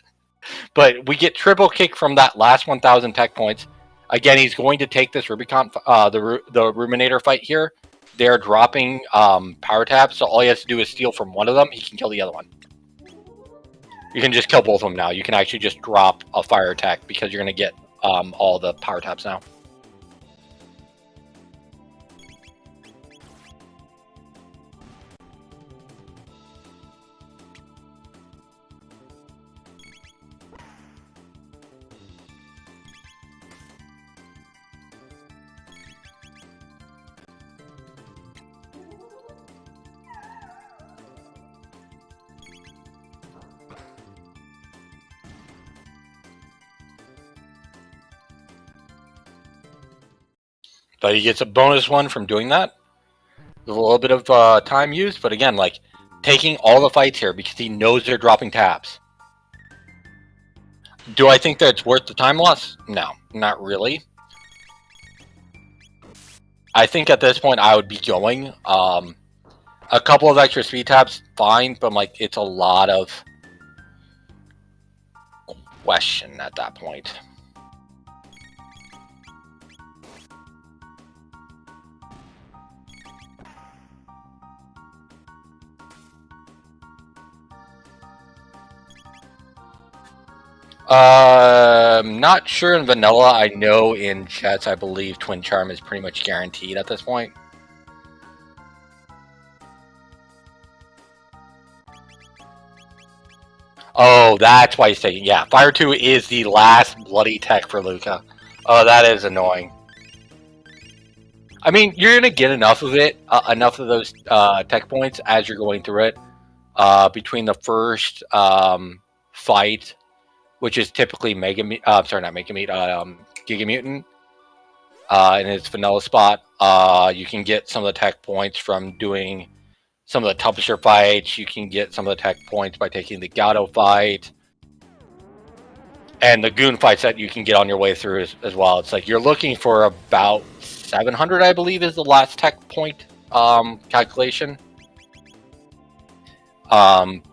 But we get triple kick from that last 1,000 tech points. Again, he's going to take this Rubicon, the Ruminator fight here. They're dropping power tabs, so all he has to do is steal from one of them. He can kill the other one. You can just kill both of them now. You can actually just drop a fire attack because you're going to get all the power tabs now. But he gets a bonus one from doing that. There's a little bit of time used, but again, like, taking all the fights here because he knows they're dropping tabs. Do I think that it's worth the time loss? No, not really. I think at this point I would be going. A couple of extra speed tabs, fine, but like, it's a lot of question at that point. Not sure in vanilla. I know in Jets, I believe Twin Charm is pretty much guaranteed at this point. Oh, that's why he's taking. Yeah, Fire 2 is the last bloody tech for Luca. Oh, that is annoying. I mean, you're gonna get enough of it, enough of those tech points as you're going through it. Between the first fight, which is typically Giga Mutant, in its vanilla spot. You can get some of the tech points from doing some of the Tubster fights. You can get some of the tech points by taking the Gato fight. And the Goon fights that you can get on your way through as well. It's like you're looking for about 700, I believe, is the last tech point calculation.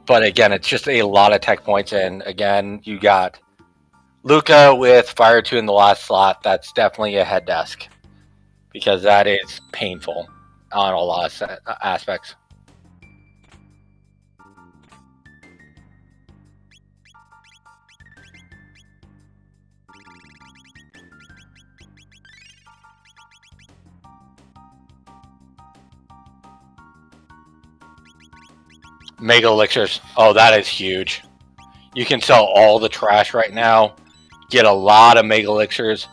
But again, it's just a lot of tech points. And again, you got Luca with Fire 2 in the last slot. That's definitely a head desk because that is painful on a lot of aspects. Mega elixirs. Oh, that is huge. You can sell all the trash right now. Get a lot of mega elixirs.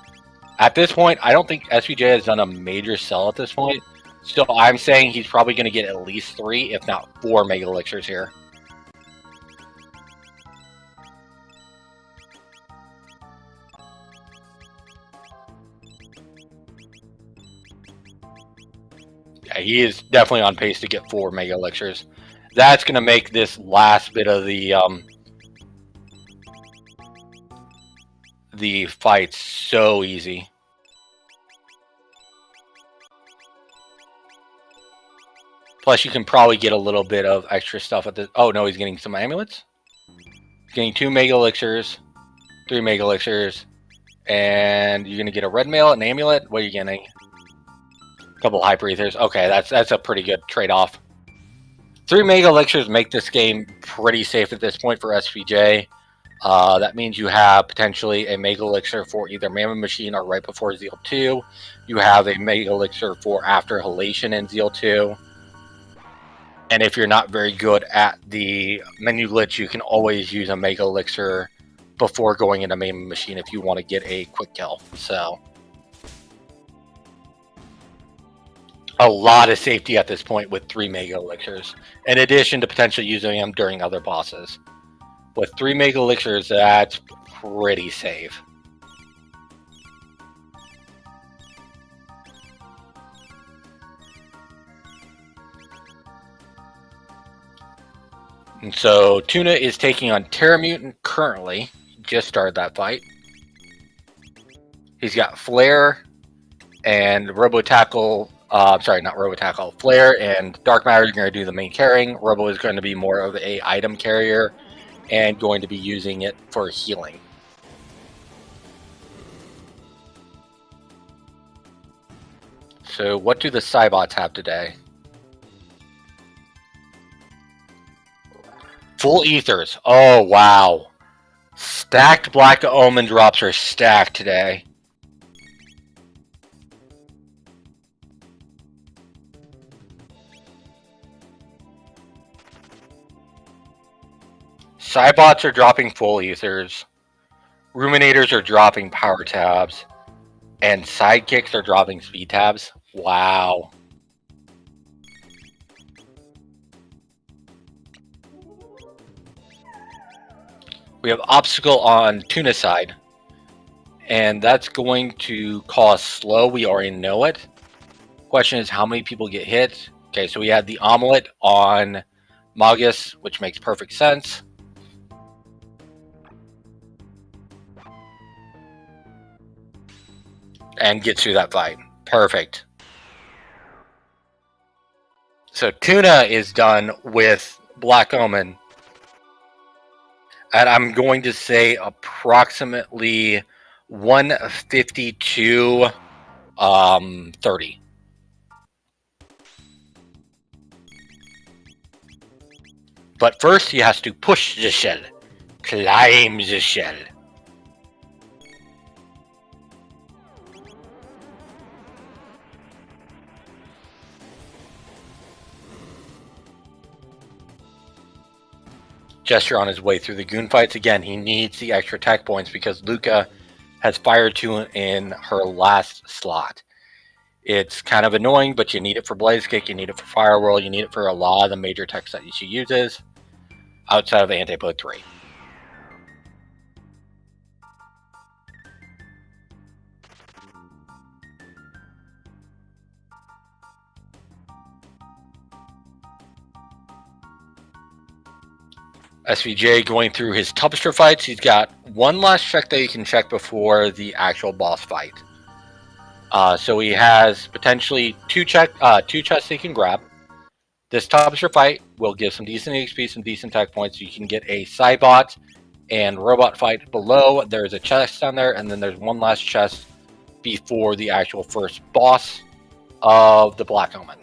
At this point, I don't think SPJ has done a major sell at this point. So I'm saying he's probably going to get at least 3, if not 4 mega elixirs here. Yeah, he is definitely on pace to get 4 mega elixirs. That's going to make this last bit of the fight so easy. Plus, you can probably get a little bit of extra stuff at the. Oh no, he's getting some amulets. He's getting 2 mega elixirs, 3 mega elixirs, and you're gonna get a red mail, an amulet. What are you getting? A couple hyper ethers. Okay, that's a pretty good trade-off. 3 mega elixirs make this game pretty safe at this point for SPJ. That means you have potentially a mega elixir for either Mammoth Machine or right before Zeal 2. You have a mega elixir for after Halation in Zeal 2. And if you're not very good at the menu glitch, you can always use a mega elixir before going into Mammoth Machine if you want to get a quick kill. So a lot of safety at this point with 3 mega elixirs, in addition to potentially using them during other bosses. With 3 mega elixirs, that's pretty safe. And so Tuna is taking on Terra Mutant currently. He just started that fight. He's got Flare and Robo Tackle. Sorry, not Robo Tackle. Flare and Dark Matter are going to do the main carrying. Robo is going to be more of a item carrier and going to be using it for healing. So what do the Cybots have today? Full Ethers. Oh, wow. Stacked Black Omen drops are stacked today. Cybots are dropping Full Ethers. Ruminators are dropping Power Tabs. And Sidekicks are dropping Speed Tabs. Wow. We have Obstacle on Tuna side. And that's going to cause slow. We already know it. Question is how many people get hit. Okay, so we had the Omelet on Magus, which makes perfect sense. And gets through that fight. Perfect. So Tuna is done with Black Omen. And I'm going to say approximately 152 30. But first he has to push the shell. Climb the shell. Jester on his way through the goon fights. Again, he needs the extra tech points because Luca has fired 2 in her last slot. It's kind of annoying, but you need it for Blaze Kick, you need it for Firewhirl, you need it for a lot of the major techs that she uses outside of Antipode 3. SVJ going through his Tubster fights. He's got one last check that he can check before the actual boss fight. So he has potentially two chests he can grab. This Tubster fight will give some decent XP, some decent tech points. You can get a Cybot and Robot fight below. There's a chest down there, and then there's one last chest before the actual first boss of the Black Omen.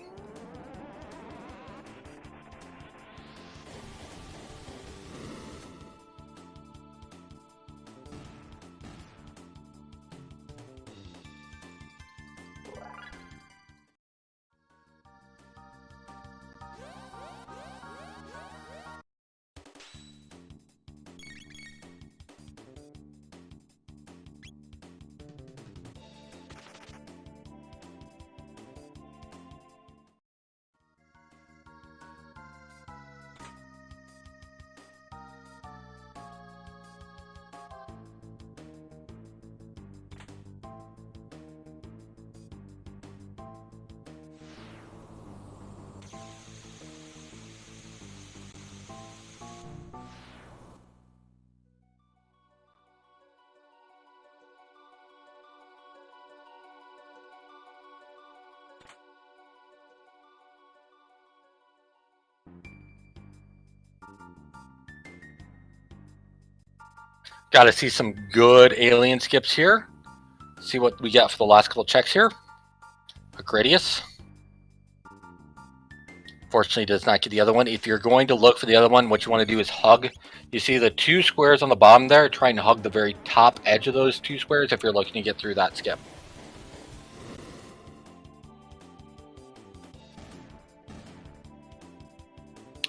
Got to see some good alien skips here. See what we got for the last couple checks here. Agradius. Fortunately, does not get the other one. If you're going to look for the other one, what you want to do is hug. You see the 2 squares on the bottom there? Trying to hug the very top edge of those 2 squares if you're looking to get through that skip.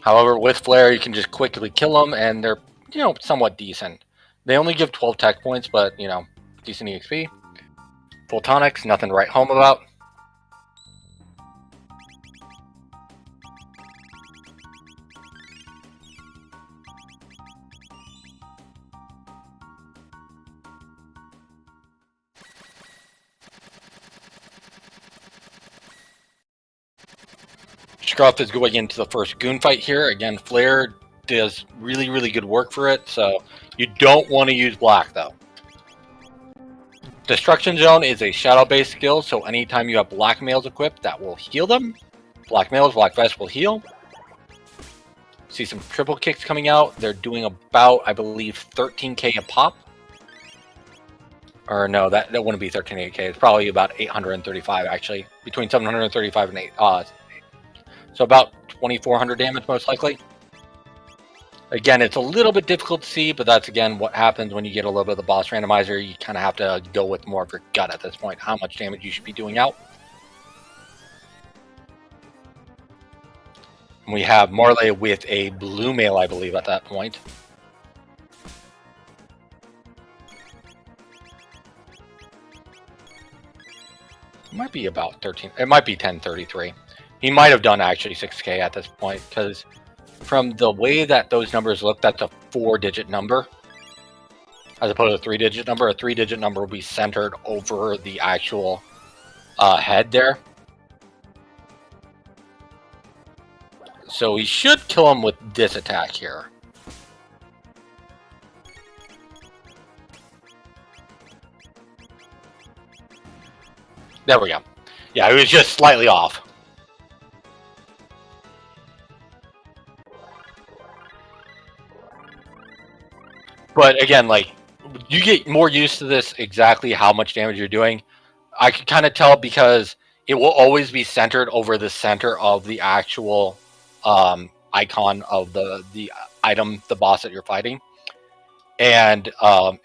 However, with Flare, you can just quickly kill them, and they're, somewhat decent. They only give 12 tech points, but, decent EXP. Full tonics, nothing to write home about. Scruff is going into the first goon fight here. Again, Flare does really, really good work for it. So you don't want to use black though. Destruction Zone is a shadow-based skill, so anytime you have black males equipped, that will heal them. Black males, black vest will heal. See some triple kicks coming out. They're doing about, I believe, 13k a pop. Or no, that wouldn't be 13k. It's probably about 835 actually, between 735 and 8. So about 2400 damage most likely. Again, it's a little bit difficult to see, but that's again what happens when you get a little bit of the boss randomizer. You kind of have to go with more of your gut at this point, how much damage you should be doing out. And we have Marley with a blue male, I believe, at that point. It might be about 13. It might be 1033. He might have done actually 6k at this point, because from the way that those numbers look, that's a 4-digit number as opposed to a 3-digit number. A 3-digit number will be centered over the actual head there. So we should kill him with this attack here. There we go. Yeah, it was just slightly off. But again, like, you get more used to this, exactly how much damage you're doing. I can kind of tell because it will always be centered over the center of the actual icon of the item, the boss that you're fighting. And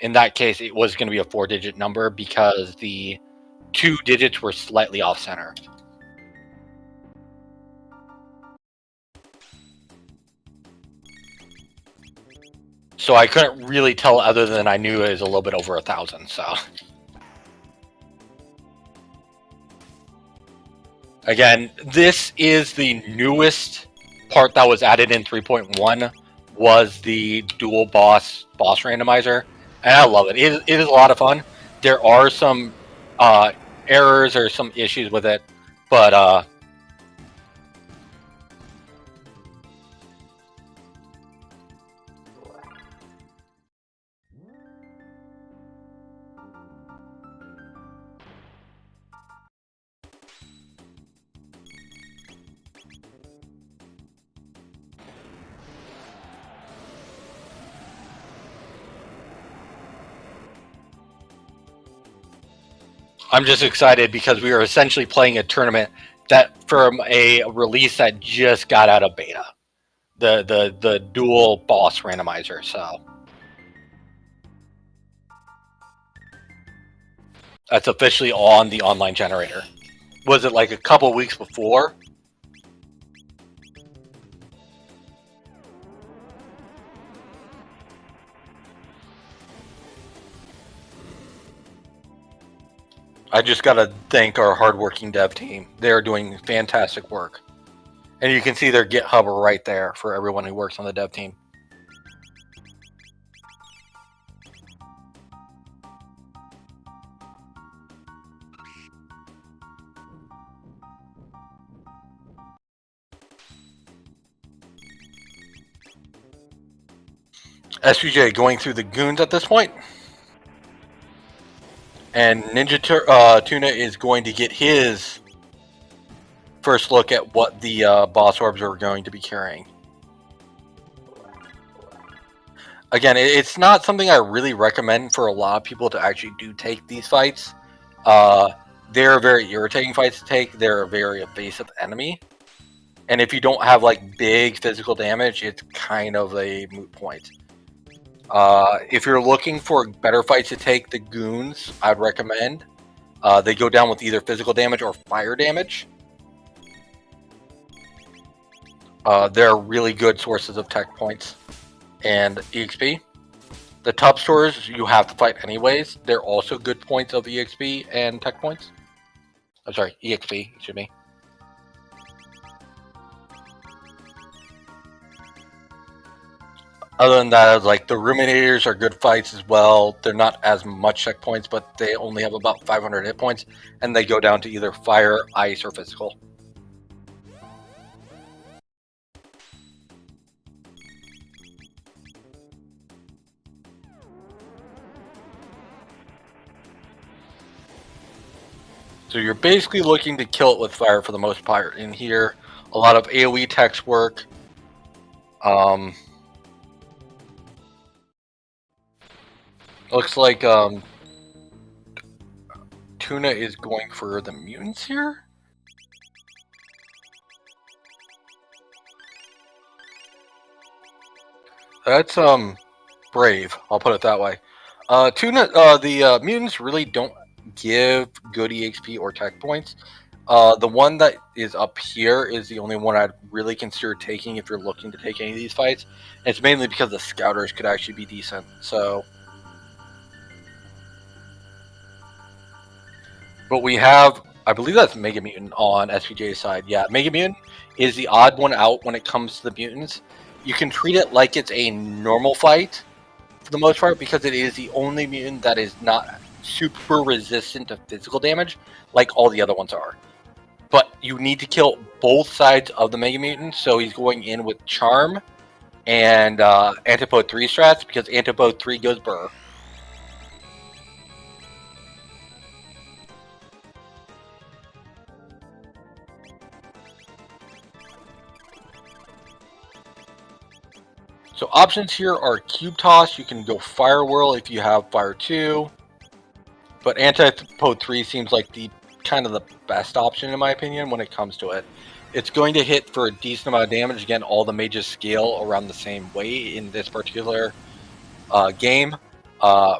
in that case, it was going to be a 4-digit number because the 2 digits were slightly off center. So I couldn't really tell other than I knew it was a little bit over 1,000, so. Again, this is the newest part that was added in 3.1, was the dual boss randomizer, and I love it. It is a lot of fun. There are some errors or some issues with it, but I'm just excited because we are essentially playing a tournament that from a release that just got out of beta, the dual boss randomizer. So that's officially on the online generator. Was it like a couple weeks before? I just got to thank our hardworking dev team. They're doing fantastic work. And you can see their GitHub right there for everyone who works on the dev team. SPJ going through the goons at this point. And Tuna is going to get his first look at what the boss orbs are going to be carrying. Again, it's not something I really recommend for a lot of people to actually take these fights. They're very irritating fights to take. They're a very evasive enemy. And if you don't have like big physical damage, it's kind of a moot point. If you're looking for better fights to take, the goons, I'd recommend. They go down with either physical damage or fire damage. They're really good sources of tech points and EXP. The top stores you have to fight anyways. They're also good points of EXP and tech points. I'm sorry, EXP, excuse me. Other than that, like the Ruminators are good fights as well. They're not as much checkpoints, but they only have about 500 hit points, and they go down to either fire, ice, or physical. So you're basically looking to kill it with fire for the most part. In here, a lot of AoE text work. Looks like Tuna is going for the mutants here. That's brave. I'll put it that way. The mutants really don't give good EXP or tech points. The one that is up here is the only one I'd really consider taking if you're looking to take any of these fights. And it's mainly because the scouters could actually be decent. So, but we have, I believe that's Mega Mutant on SPJ's side. Yeah, Mega Mutant is the odd one out when it comes to the mutants. You can treat it like it's a normal fight for the most part because it is the only mutant that is not super resistant to physical damage like all the other ones are. But you need to kill both sides of the Mega Mutant, so he's going in with Charm and Antipode 3 strats because Antipode 3 goes burr. So options here are Cube Toss. You can go Fire Whirl if you have Fire 2. But Antipode 3 seems like the kind of the best option in my opinion when it comes to it. It's going to hit for a decent amount of damage. Again, all the mages scale around the same way in this particular game.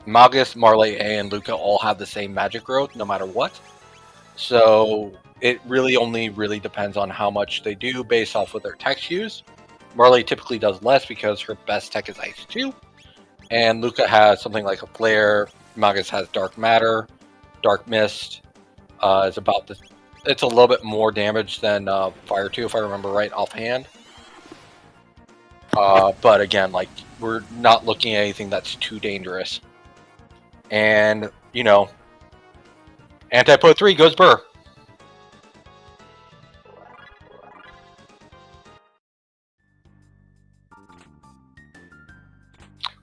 Magus, Marley, and Luca all have the same magic growth no matter what. So it really depends on how much they do based off of their tech use. Marley typically does less because her best tech is Ice 2. And Luca has something like a Flare. Magus has Dark Matter. Dark Mist is about the... It's a little bit more damage than Fire 2, if I remember right offhand. But again, like, we're not looking at anything that's too dangerous. And, you know, Antipode 3 goes burr.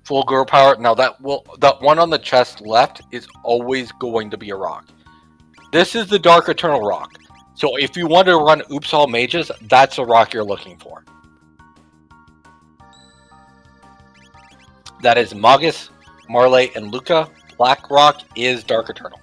Full girl power. Now that one on the chest left is always going to be a rock. This is the Dark Eternal rock. So if you want to run Oops All Mages, that's a rock you're looking for. That is Magus, Marley, and Luca. Black rock is Dark Eternal.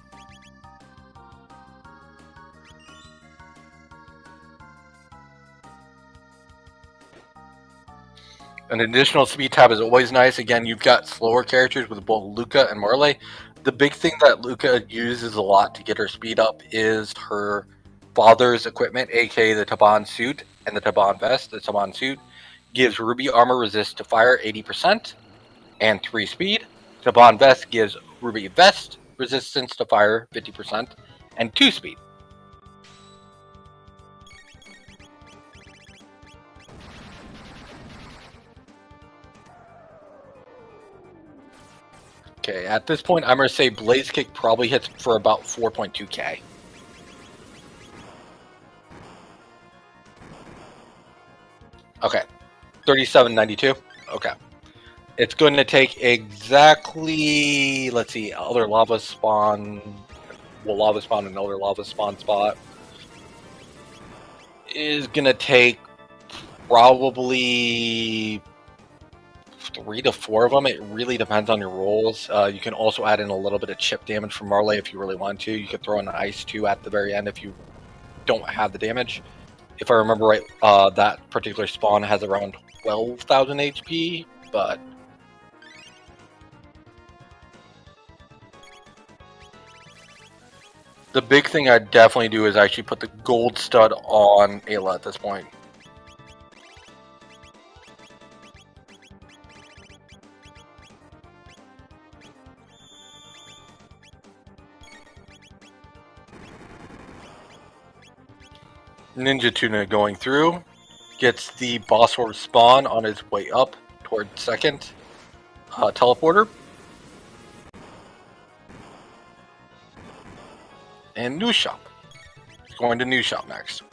An additional speed tab is always nice. Again, you've got slower characters with both Luca and Marley. The big thing that Luca uses a lot to get her speed up is her father's equipment, aka the Taban suit and the Taban vest. The Taban suit gives Ruby armor resist to fire 80% and 3 speed. Taban vest gives Ruby vest resistance to fire 50% and 2 speed. Okay, at this point, I'm going to say Blaze Kick probably hits for about 4.2k. Okay, 3792. Okay. It's going to take exactly, let's see, Elder Lava Spawn. Well, Lava Spawn and Elder Lava Spawn spot is going to take probably 3 to 4 of them. It really depends on your rolls. You can also add in a little bit of chip damage from Marley if you really want to. You could throw in an Ice 2 at the very end if you don't have the damage. If I remember right, that particular spawn has around 12,000 HP, but the big thing I'd definitely do is actually put the gold stud on Ayla at this point. NinjaTuna going through, gets the boss orb spawn on his way up toward second teleporter. And New Shop. He's going to New Shop next.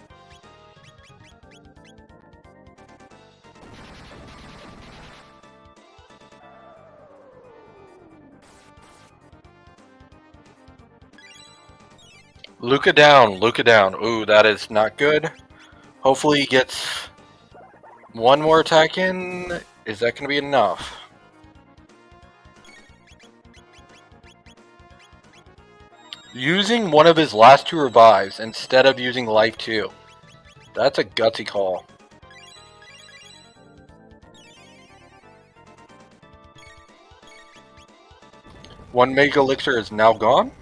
Luca down, Luca down. Ooh, that is not good. Hopefully he gets one more attack in. Is that going to be enough? Using one of his last 2 revives instead of using life 2. That's a gutsy call. One Mega Elixir is now gone.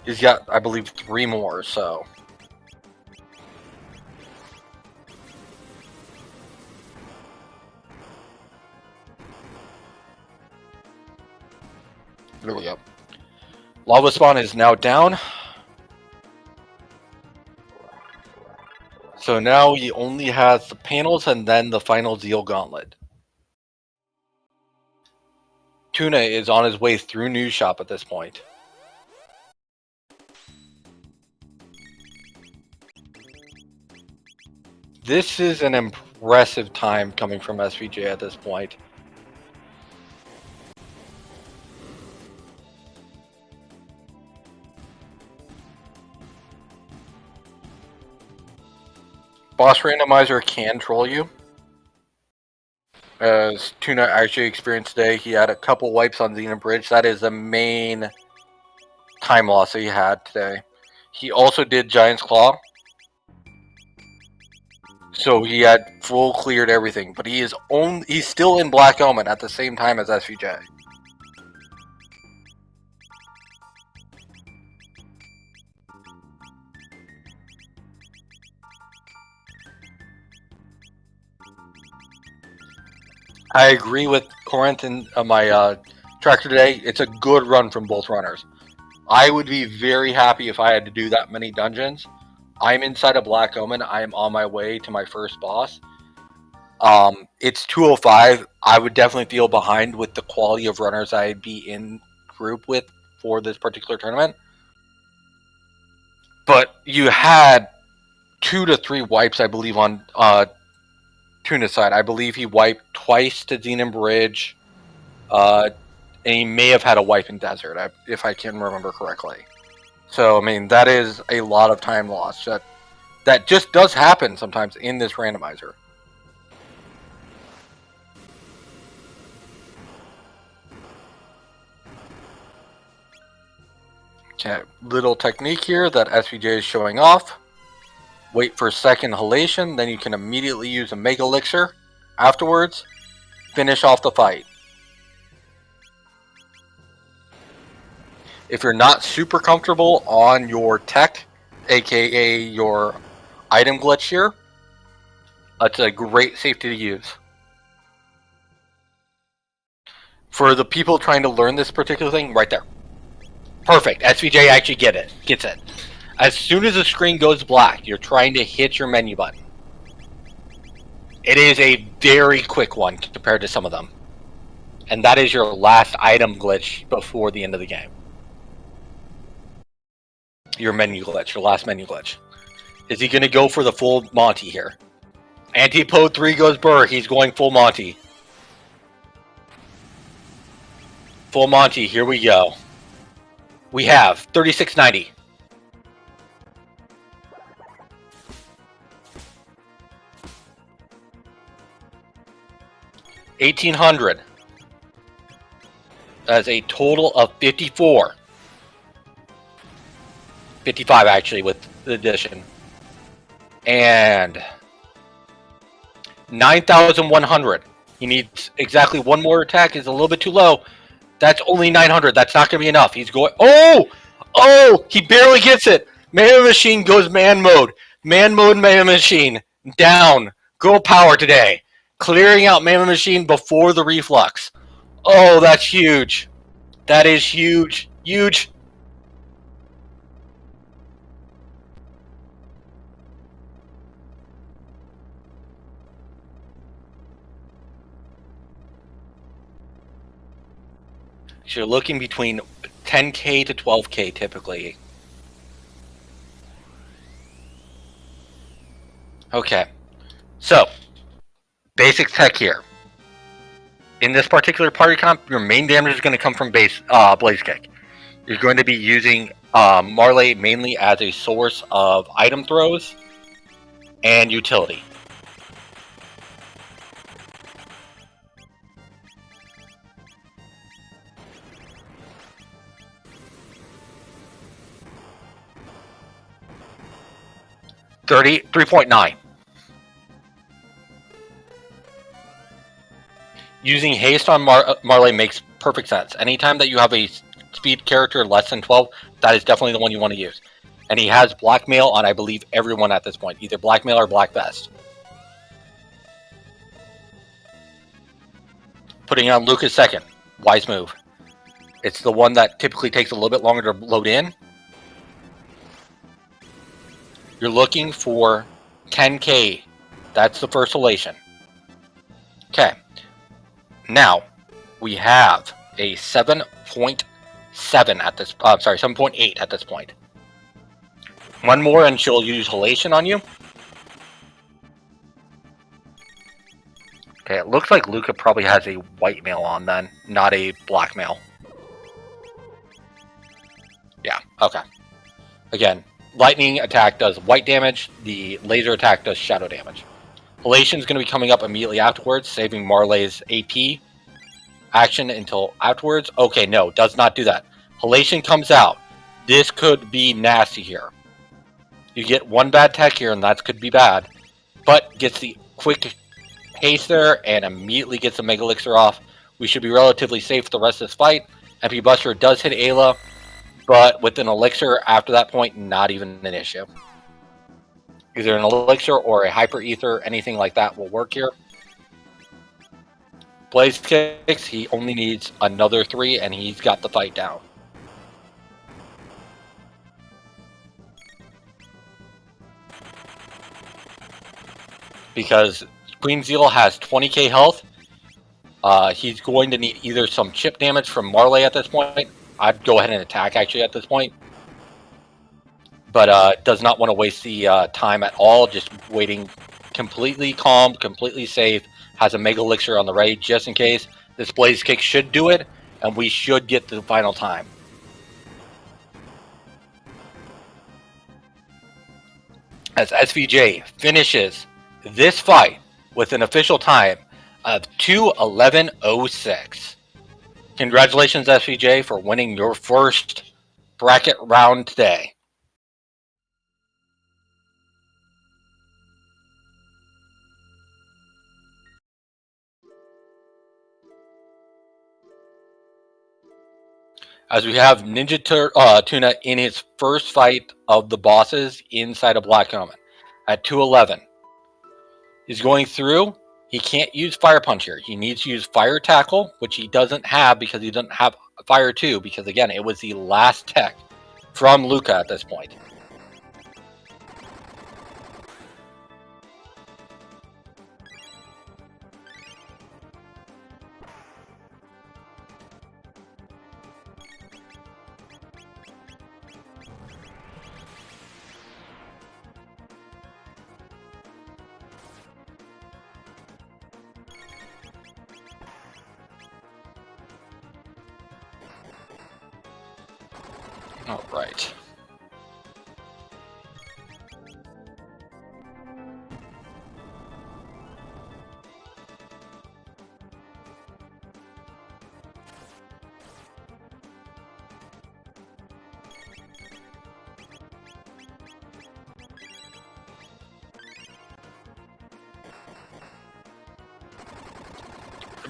He's got, I believe, 3 more, so... There we go. Lava Spawn is now down. So now he only has the panels and then the final Zeal Gauntlet. Tuna is on his way through News Shop at this point. This is an impressive time coming from SVJ at this point. Boss Randomizer can troll you. As Tuna actually experienced today, he had a couple wipes on Xena Bridge. That is the main time loss that he had today. He also did Giant's Claw. So he had full cleared everything, but he's still in Black Omen at the same time as SVJ. I agree with Corinth and my tractor today. It's a good run from both runners. I would be very happy if I had to do that many dungeons. I'm inside of Black Omen. I am on my way to my first boss. It's 205. I would definitely feel behind with the quality of runners I'd be in group with for this particular tournament. But you had 2 to 3 wipes, I believe, on Tuna's side. I believe he wiped twice to Xenon Bridge, and he may have had a wipe in Desert, if I can remember correctly. So, I mean, that is a lot of time lost. That just does happen sometimes in this randomizer. Okay, little technique here that SVJ is showing off. Wait for second halation, then you can immediately use a Mega Elixir. Afterwards, finish off the fight. If you're not super comfortable on your tech, aka your item glitch here, that's a great safety to use. For the people trying to learn this particular thing, right there. Perfect. SVJ actually gets it. As soon as the screen goes black, you're trying to hit your menu button. It is a very quick one compared to some of them. And that is your last item glitch before the end of the game. Your menu glitch, your last menu glitch. Is he going to go for the full Monty here? Antipode 3 goes Burr. He's going full Monty. Full Monty, here we go. We have 3690. $1,800. That's a total of 54. 55 actually with the addition. And 9,100. He needs exactly one more attack. Is a little bit too low. That's only 900. That's not going to be enough. He's going... Oh! He barely gets it. Man Machine goes man mode. Man mode, Man Machine. Down. Girl power today. Clearing out Man Machine before the reflux. Oh, that's huge. That is huge. Huge. So you're looking between 10k to 12k typically. Okay. So, basic tech here. In this particular party comp, your main damage is going to come from Blaze Kick. You're going to be using Marley mainly as a source of item throws and utility. $3.9. Using haste on Marley makes perfect sense. Anytime that you have a speed character less than 12, that is definitely the one you want to use. And he has blackmail on, I believe, everyone at this point. Either blackmail or black vest. Putting on Lucas second. Wise move. It's the one that typically takes a little bit longer to load in. You're looking for 10k. That's the first elation. Okay. Now, we have a 7.7 at this, 7.8 at this point. One more and she'll use halation on you. Okay, it looks like Luca probably has a white mail on then, not a black mail. Yeah, okay. Again, lightning attack does white damage, the laser attack does shadow damage. Halation is going to be coming up immediately afterwards, saving Marley's AP action until afterwards. Okay, no, does not do that. Halation comes out. This could be nasty here. You get one bad tech here, and that could be bad. But gets the quick haste there, and immediately gets the Mega Elixir off. We should be relatively safe for the rest of this fight. MP Buster does hit Ayla, but with an Elixir after that point, not even an issue. Either an Elixir or a Hyper Ether, anything like that will work here. Blaze Kicks, he only needs another 3, and he's got the fight down. Because Queen Zeal has 20k health, he's going to need either some chip damage from Marley at this point. I'd go ahead and attack actually at this point. But does not want to waste the time at all, just waiting completely calm, completely safe, has a Mega Elixir on the ready just in case. This Blaze Kick should do it, and we should get the final time. As SVJ finishes this fight with an official time of 2:11:06. Congratulations, SVJ, for winning your first bracket round today. As we have Tuna in his first fight of the bosses inside of Black Omen at 2:11. He's going through. He can't use Fire Punch here. He needs to use Fire Tackle, which he doesn't have because he doesn't have Fire 2, because again, it was the last tech from Luca at this point. All right.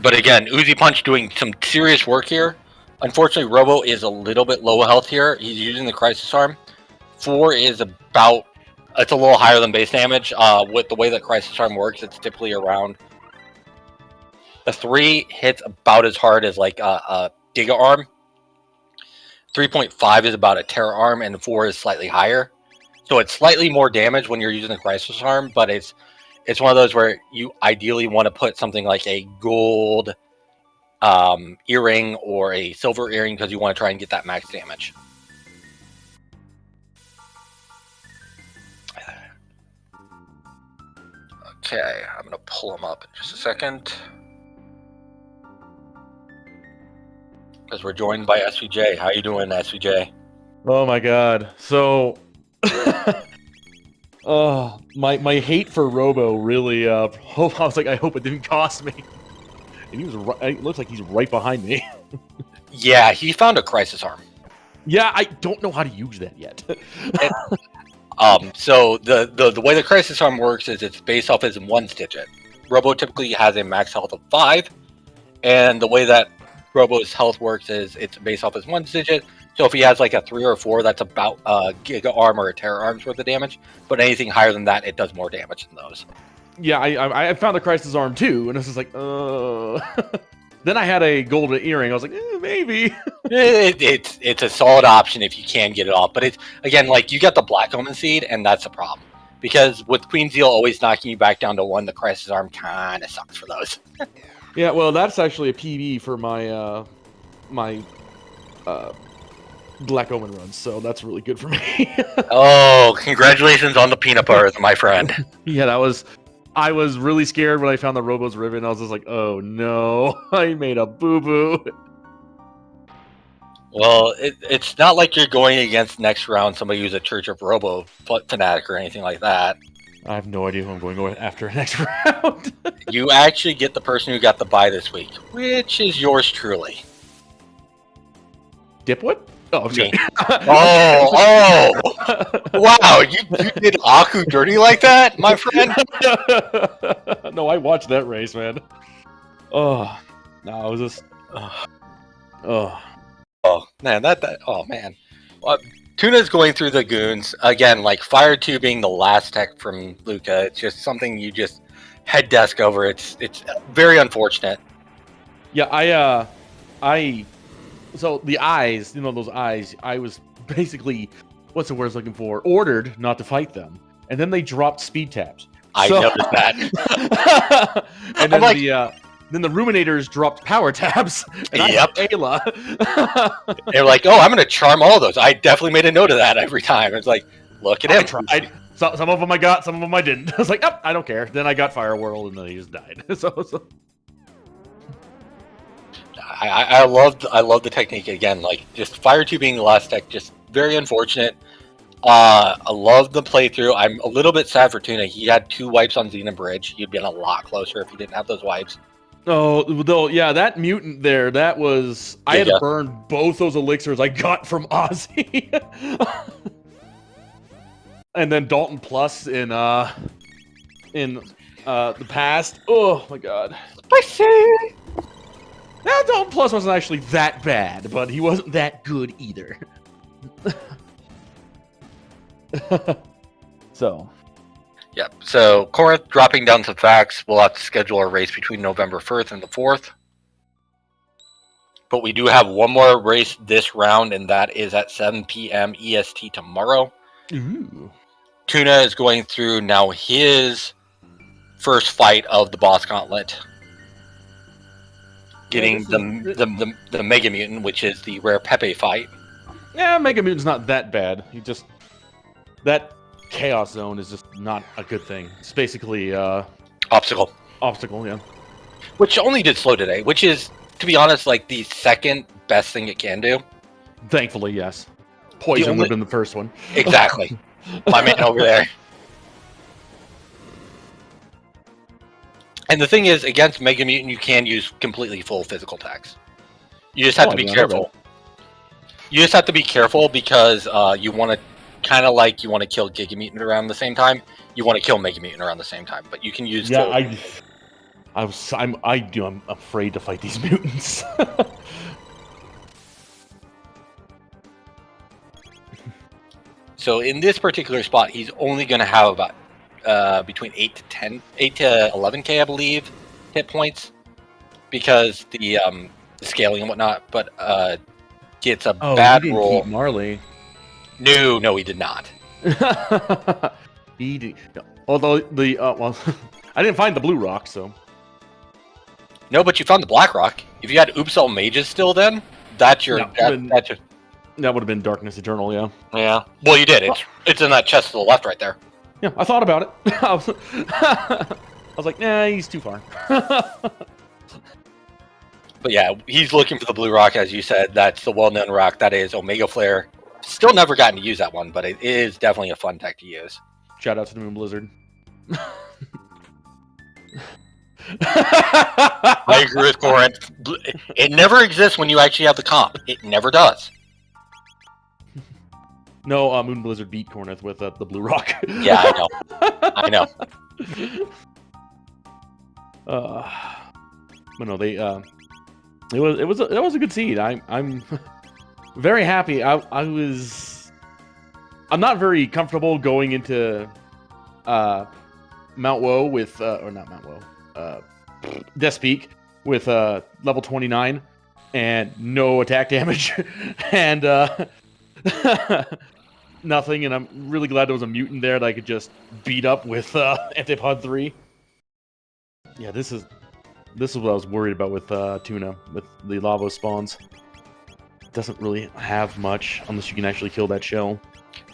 But again, Uzi Punch doing some serious work here. Unfortunately, Robo is a little bit low health here. He's using the Crisis Arm. 4 is about, it's a little higher than base damage. With the way that Crisis Arm works, it's typically around, the 3 hits about as hard as like a Giga Arm. 3.5 is about a Terra Arm, and 4 is slightly higher. So it's slightly more damage when you're using the Crisis Arm, but it's one of those where you ideally want to put something like a gold earring or a silver earring because you want to try and get that max damage. Okay, I'm going to pull them up in just a second. Because we're joined by SVJ. How you doing, SVJ? Oh my god. So, my hate for Robo really. I was like, I hope it didn't cost me. And he was. It looks like he's right behind me. Yeah, he found a crisis arm. Yeah, I don't know how to use that yet. So the way the crisis arm works is it's based off his 1 digit. Robo typically has a max health of 5, and the way that Robo's health works is it's based off his 1 digit. So if he has like a 3 or 4, that's about a Giga Arm or a Terra Arm's worth of damage. But anything higher than that, it does more damage than those. Yeah, I found the crisis arm too, and it was just like, Then I had a golden earring. I was like, maybe. It's a solid option if you can get it off. But it's, again, like, you got the Black Omen Seed, and that's a problem. Because with Queen Zeal always knocking you back down to 1, the Crisis Arm kind of sucks for those. Yeah, well, that's actually a PB for my Black Omen runs, so that's really good for me. Oh, congratulations on the peanut butter, my friend. Yeah, I was really scared when I found the Robo's Ribbon. I was just like, oh no, I made a boo-boo. Well, it's not like you're going against next round somebody who's a Church of Robo fanatic or anything like that. I have no idea who I'm going to go after next round. You actually get the person who got the bye this week, which is yours truly. Dipwit? Oh, me. Oh! Wow, you did Aku dirty like that, my friend? No, I watched that race, man. Oh, no, I was just... Oh, man, oh, man. Tuna's going through the goons. Again, like, Fire 2 being the last tech from Luca, it's just something you just head desk over. It's very unfortunate. Yeah, so the eyes, those eyes, I was basically, what's the word I was looking for? Ordered not to fight them. And then they dropped speed tabs. I noticed that. And then then the Ruminators dropped power tabs. And I got Ayla. They're like, oh, I'm going to charm all those. I definitely made a note of that every time. It's like, look at him. Some of them I got, some of them I didn't. I was like, oh, I don't care. Then I got Fire Whirl, and then he just died. So. I love the technique again. Like, just Fire 2 being the last tech, just very unfortunate. I love the playthrough. I'm a little bit sad for Tuna. He had 2 wipes on Xena Bridge. He'd been a lot closer if he didn't have those wipes. Oh, though, yeah, that mutant there, that was... I had to burn both those elixirs I got from Ozzy. And then Dalton Plus in the past. Oh, my God. Spicy! Now, Dalton Plus wasn't actually that bad, but he wasn't that good either. So. Yep. So, Corinth, dropping down some facts. We'll have to schedule a race between November 1st and the 4th. But we do have one more race this round, and that is at 7 p.m. EST tomorrow. Ooh. Tuna is going through now his first fight of the boss gauntlet. Getting the Mega Mutant, which is the rare Pepe fight. Yeah, Mega Mutant's not that bad. That Chaos Zone is just not a good thing. It's basically Obstacle, yeah. Which only did slow today, which is, to be honest, like the second best thing it can do. Thankfully, yes. Poison would have been the first one. Exactly. My man over there. And the thing is, against Mega Mutant, you can use completely full physical attacks. You just have to be careful. You just have to be careful because you want to kind of like you want to kill Giga Mutant around the same time. You want to kill Mega Mutant around the same time, but you can use. Yeah, I'm afraid to fight these mutants. So in this particular spot, he's only going to have about between 8 to 11k, I believe, hit points, because the scaling and whatnot. But gets a bad roll. Keep Marley. No, he did not. He did. Although I didn't find the blue rock, so. No, but you found the black rock. If you had Oopsal Mages still, then that's your. That would have been Darkness Eternal, yeah. Yeah. Well, you did. It's in that chest to the left, right there. Yeah, I thought about it. I was like, nah, he's too far. But yeah, he's looking for the blue rock, as you said. That's the well-known rock. That is Omega Flare. Still never gotten to use that one, but it is definitely a fun deck to use. Shout out to the Moon Blizzard. I agree with Corinth. It never exists when you actually have the comp. It never does. No, Moon Blizzard beat Corneth with the Blue Rock. Yeah, I know. I know. But no, they it was a good seed. I'm very happy. I'm not very comfortable going into Mount Woe with or not Mount Woe, Death Peak with level 29 and no attack damage and nothing. And I'm really glad there was a mutant there that I could just beat up with Antipod 3. Yeah, this is what I was worried about with Tuna, with the lava spawns. It doesn't really have much unless you can actually kill that shell.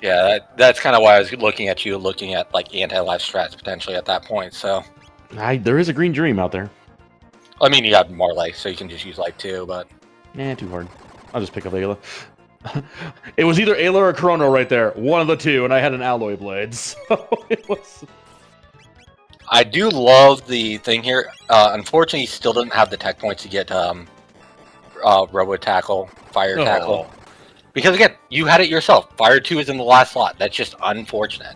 Yeah, that's kind of why I was looking at you, looking at like anti-life strats potentially at that point. So, there is a green dream out there. I mean, you have Marley, so you can just use life too. But Too hard. I'll just pick up Ayla. It was either Ayla or Chrono right there, one of the two, and I had an alloy blade, so it was. I do love the thing here. Unfortunately, he still doesn't have the tech points to get Robo Tackle, Fire Tackle. Because again, you had it yourself. Fire 2 is in the last slot. That's just unfortunate.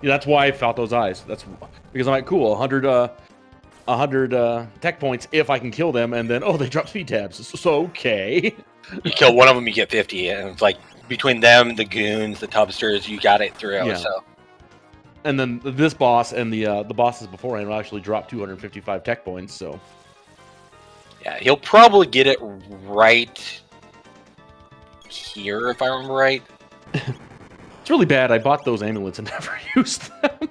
Yeah, that's why I felt those eyes. That's because I'm like, cool, 100 tech points if I can kill them, and then they drop speed tabs. So okay. You kill one of them, you get 50, and it's like between them, the goons, the tubsters, you got it through. Yeah. So. And then this boss and the bosses beforehand will actually drop 255 tech points. So yeah, he'll probably get it right here, if I remember right. It's really bad. I bought those amulets and never used them.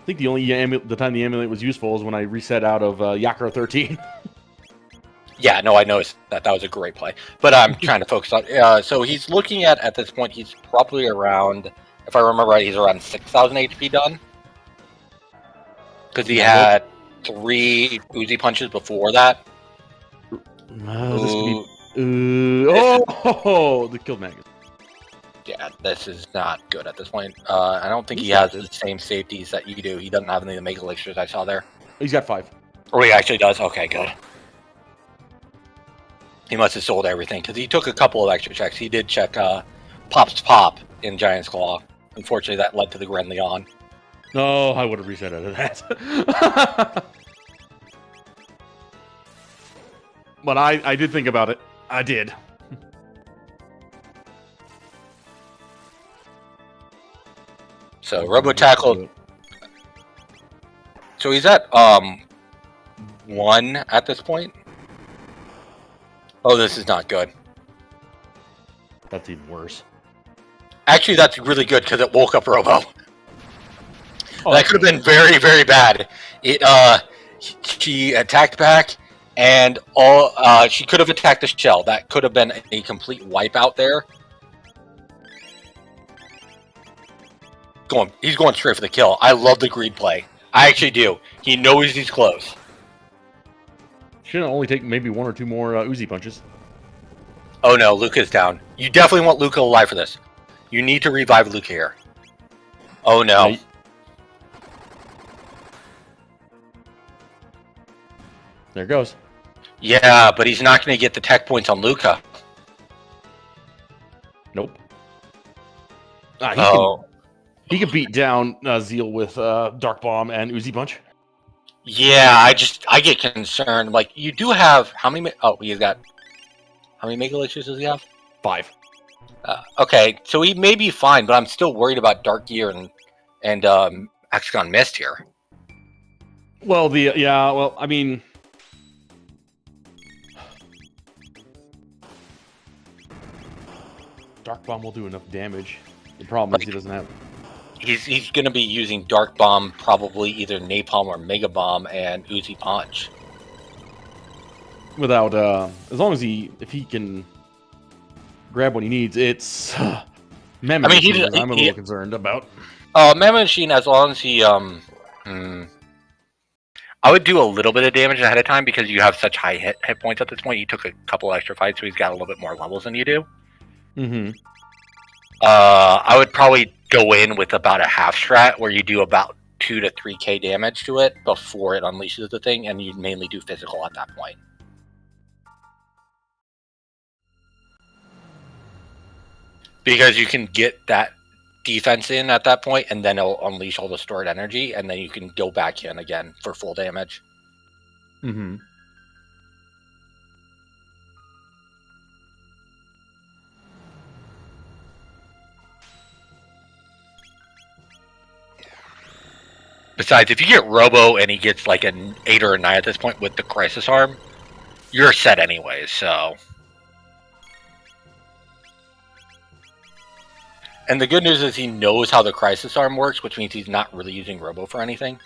I think the only the time the amulet was useful is when I reset out of Yakra 13. Yeah, no, I noticed that. That was a great play. But I'm trying to focus on... so he's looking at this point, he's probably around... If I remember right, he's around 6,000 HP done. Because he had 3 Uzi punches before that. This could be... the killed Magus. Yeah, this is not good at this point. I don't think he has the same safeties that you do. He doesn't have any of the Mega Elixirs I saw there. He's got 5. Oh, he actually does? Okay, good. He must have sold everything, because he took a couple of extra checks. He did check Pop's Pop in Giant's Claw. Unfortunately, that led to the Gren Leon. No, I would have reset out of that. But I did think about it. I did. So, Robo Tackle. So he's at 1 at this point. Oh, this is not good. That's even worse. Actually, that's really good because it woke up Robo. Oh, that could have been very, very bad. She attacked back, and she could have attacked the shell. That could have been a complete wipeout there. He's going straight for the kill. I love the greed play. I actually do. He knows he's close. Shouldn't only take maybe 1 or 2 more Uzi punches. Oh no, Luca's down. You definitely want Luca alive for this. You need to revive Luca here. Oh no. Yeah. There it goes. Yeah, but he's not going to get the tech points on Luca. Nope. He can beat down Zeal with Dark Bomb and Uzi Punch. Yeah, I get concerned. Like, you do have... How many... Oh, he's got... How many Mega Elixirs does he have? 5. Okay, so he may be fine, but I'm still worried about Dark Gear and Hexagon Mist here. Well, I mean... Dark Bomb will do enough damage. The problem is he doesn't have... He's going to be using Dark Bomb, probably either Napalm or Mega Bomb, and Uzi Punch. Without, as long as if he can grab what he needs, it's... Mammoth Machine, I'm a little concerned about. Mammoth Machine, as long as he, I would do a little bit of damage ahead of time because you have such high hit points at this point. You took a couple extra fights, so he's got a little bit more levels than you do. Mm-hmm. I would probably go in with about a half strat where you do about 2 to 3k damage to it before it unleashes the thing, and you mainly do physical at that point. Because you can get that defense in at that point, and then it'll unleash all the stored energy, and then you can go back in again for full damage. Mm-hmm. Besides, if you get Robo and he gets like an 8 or a 9 at this point with the Crisis Arm, you're set anyways, so... And the good news is he knows how the Crisis Arm works, which means he's not really using Robo for anything.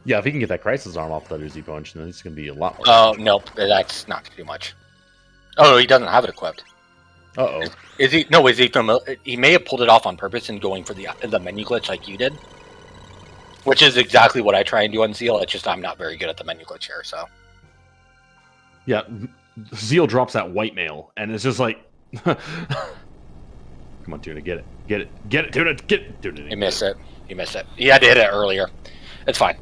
Yeah, if he can get that Crisis Arm off that Uzi Punch, then it's going to be a lot more. Oh, nope, that's not too much. Oh, no, he doesn't have it equipped. Uh-oh. Is he? No, is he familiar? He may have pulled it off on purpose and going for the menu glitch like you did. Which is exactly what I try and do on Zeal, it's just I'm not very good at the menu glitch here, so... Yeah, Zeal drops that white mail, and it's just like... Come on, Tuna, get it. Get it. Get it, Tuna. Get it. Tuna. He missed it. He missed it. He had to hit it earlier. It's fine.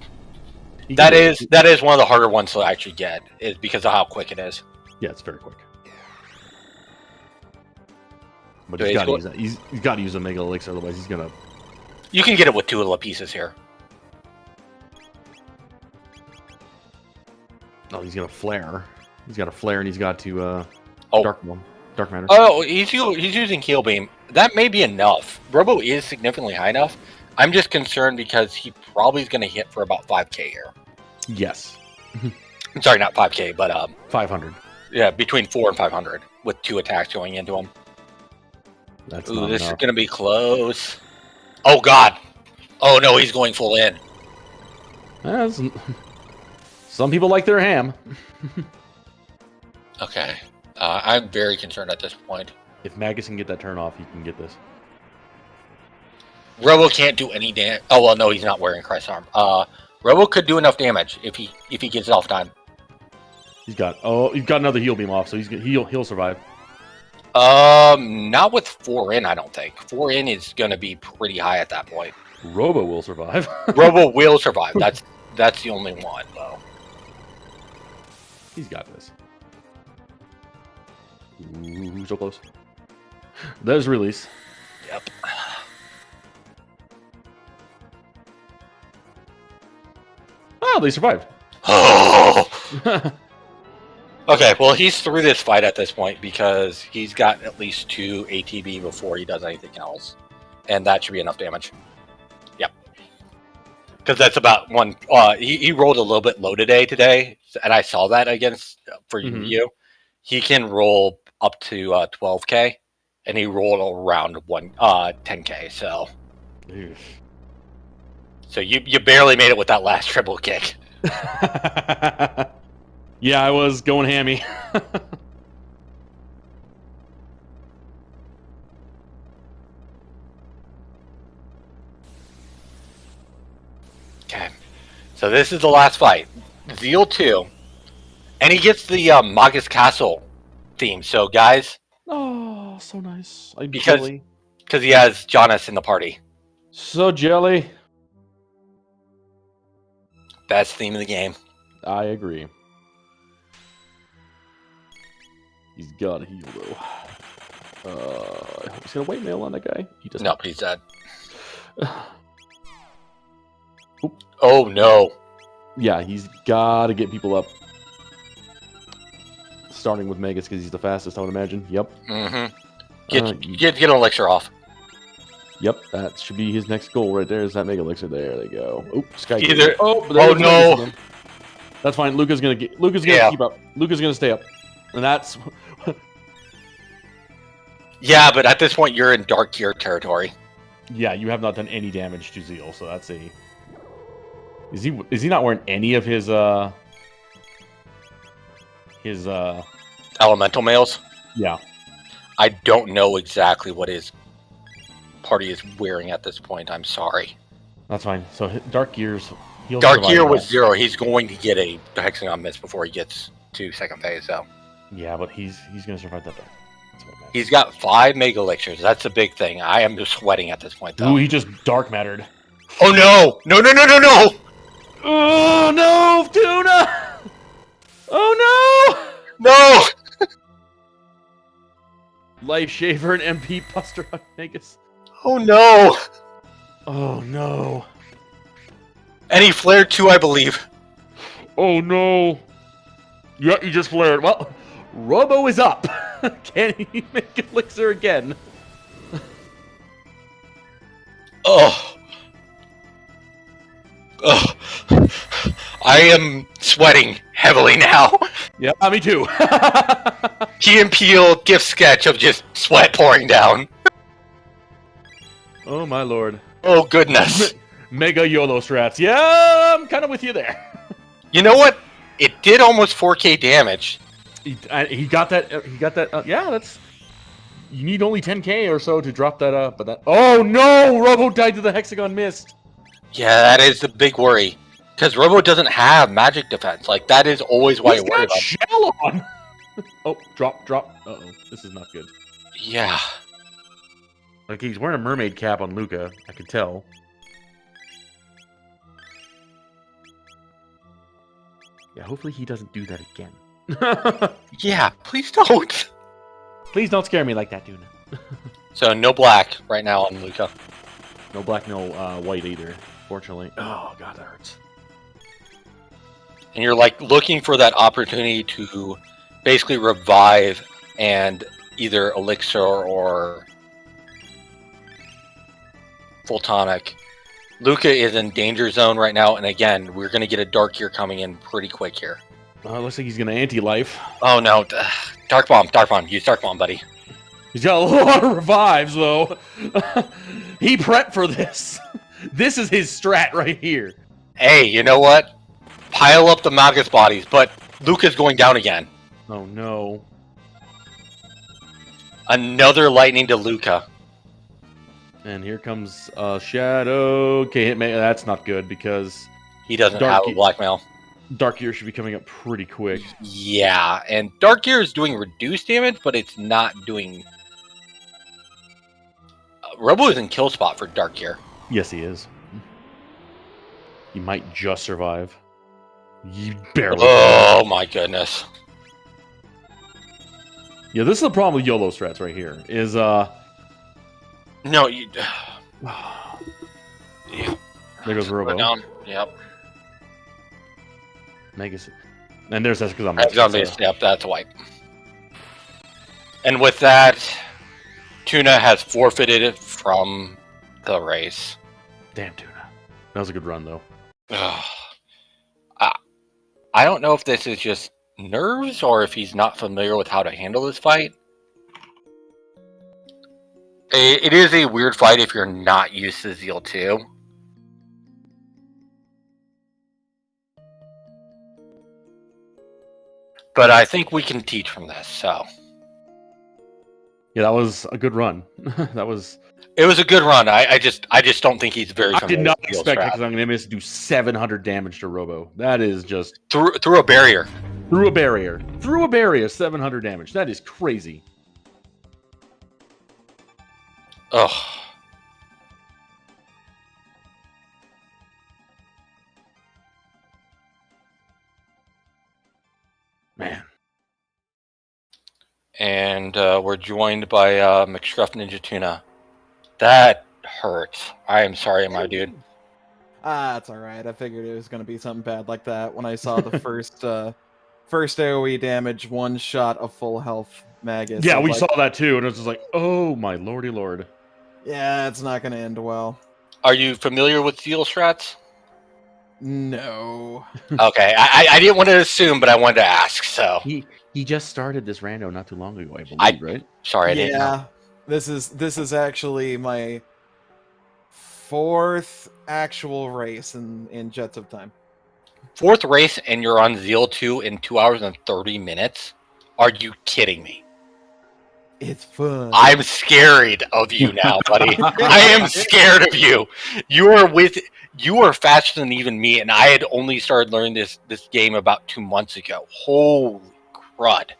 That is one of the harder ones to actually get, is because of how quick it is. Yeah, it's very quick. But he's got to use that. He's got to use a Mega Elixir, otherwise he's gonna... You can get it with 2 little pieces here. Oh, he's gonna flare. He's got a flare, and he's got to Dark Matter. Oh, he's using Heal Beam. That may be enough. Robo is significantly high enough. I'm just concerned because he probably is going to hit for about 5k here. Yes. Sorry, not 5k, but 500. Yeah, between 4 and 500 with 2 attacks going into him. That's Ooh, not this enough. is going to be close. Oh God! Oh no, he's going full in. Some people like their ham. Okay, I'm very concerned at this point. If Magus can get that turn off, he can get this. Robo can't do any damage. Oh well, no, he's not wearing Christ's Arm. Robo could do enough damage if he gets it off time. He's got another heal beam off, so he'll survive. Not with 4 in, I don't think. 4 in is gonna be pretty high at that point. Robo will survive. Robo will survive. That's the only one though. He's got this. Ooh, so close. There's release. Yep. Oh, they survived. Oh. Okay, well, he's through this fight at this point because he's got at least 2 ATB before he does anything else. And that should be enough damage. Yep. Because that's about one... he rolled a little bit low today, and I saw that against... For you. He can roll up to 12k, and he rolled around 10k, so... Oof. So you barely made it with that last triple kick. Yeah, I was going hammy. Okay. So this is the last fight. Zeal 2. And he gets the Magus Castle theme. So guys... Oh, so nice. Because he has Jonas in the party. So jelly. Best theme of the game. I agree. He's got a heal though. He's gonna white mail on that guy. He doesn't. No, he's dead. Oh no. Yeah, he's gotta get people up. Starting with Magus because he's the fastest, I would imagine. Yep. Mm-hmm. Get an elixir off. Yep, that should be his next goal right there. Is that Mega Elixir? There they go. Oh, Sky. Either. Oh No. That's fine. Luca's gonna keep up. Luca's gonna stay up, and that's. Yeah, but at this point you're in Dark Gear territory. Yeah, you have not done any damage to Zeal, so that's a. Is he not wearing any of his elemental mails? Yeah. I don't know exactly what his party is wearing at this point. I'm sorry. That's fine. So Dark Gears. Dark Gear was 0. He's going to get a Hexagon miss before he gets to second phase, so. Yeah, but he's going to survive that. He's got 5 Mega Elixirs. That's a big thing. I am just sweating at this point, though. Ooh, he just dark mattered. Oh, no! No, no, no, no, no! Oh, no, Tuna! Oh, no! No! Life Shaver and MP Buster on Vegas. Oh, no! Oh, no. And he flared too, I believe. Oh, no. Yeah, he just flared. Well, Robo is up. Can he make Elixir again? Oh. Oh. I am sweating heavily now. Yeah, me too. Key and Peele gift sketch of just sweat pouring down. Oh, my lord. Oh, goodness. Mega YOLO strats. Yeah, I'm kind of with you there. You know what? It did almost 4k damage. He got that. He got that. Yeah, that's. You need only 10k or so to drop that up. But that. Oh no! Robo died to the Hexagon Mist. Yeah, that is the big worry. Because Robo doesn't have magic defense. Like, that is always why you worry about. Shell on. Oh, drop. Uh oh, this is not good. Yeah. Like he's wearing a mermaid cap on Luca. I can tell. Yeah, hopefully he doesn't do that again. Yeah, please don't. Please don't scare me like that, Tuna. So no black right now on Luca. No black, no white either. Fortunately. Oh god, that hurts. And you're like looking for that opportunity to basically revive and either elixir or full tonic. Luca is in danger zone right now, and again, we're going to get a Dark Gear coming in pretty quick here. Looks like he's going to anti-life. Oh no, Dark Bomb, use Dark Bomb, buddy. He's got a lot of revives, though. He prepped for this. This is his strat right here. Hey, you know what? Pile up the Magus bodies, but Luca's going down again. Oh no. Another lightning to Luca. And here comes Shadow. Okay, hit me. That's not good because he doesn't have a blackmail. Dark Gear should be coming up pretty quick. Yeah, and Dark Gear is doing reduced damage, but it's not doing. Robo is in kill spot for Dark Gear. Yes, he is. He might just survive. You barely. Oh my goodness. Yeah, this is the problem with YOLO strats right here. Is No, you. Yeah. There goes Robo. Down. Yep. Megas. And there's Hexagon. Yep, that's white. And with that, Tuna has forfeited from the race. Damn Tuna. That was a good run, though. I don't know if this is just nerves or if he's not familiar with how to handle this fight. It is a weird fight if you're not used to Zeal 2. But I think we can teach from this, so. Yeah, that was a good run. That was. It was a good run. I just don't think he's very familiar. I did not with Zeal expect strat. Hexagon Nimbus to do 700 damage to Robo. That is just through a barrier. Through a barrier. Through a barrier, 700 damage. That is crazy. Ugh. Man. And we're joined by MrScruffNinjaTuna. That hurts. I am sorry, my dude. It's alright. I figured it was going to be something bad like that when I saw the first AoE damage, one shot of full health Magus. Yeah, we saw that too, and it was just like, oh my lordy lord. Yeah, it's not going to end well. Are you familiar with Zeal strats? No. Okay, I didn't want to assume, but I wanted to ask, so. He just started this rando not too long ago, I believe, right? Sorry, I didn't know. Yeah, this is actually my 4th actual race in Jets of Time. 4th race, and you're on Zeal 2 in 2 hours and 30 minutes? Are you kidding me? It's fun. I'm scared of you now, buddy. I am scared of you. You are faster than even me, and I had only started learning this game about 2 months ago. Holy crud!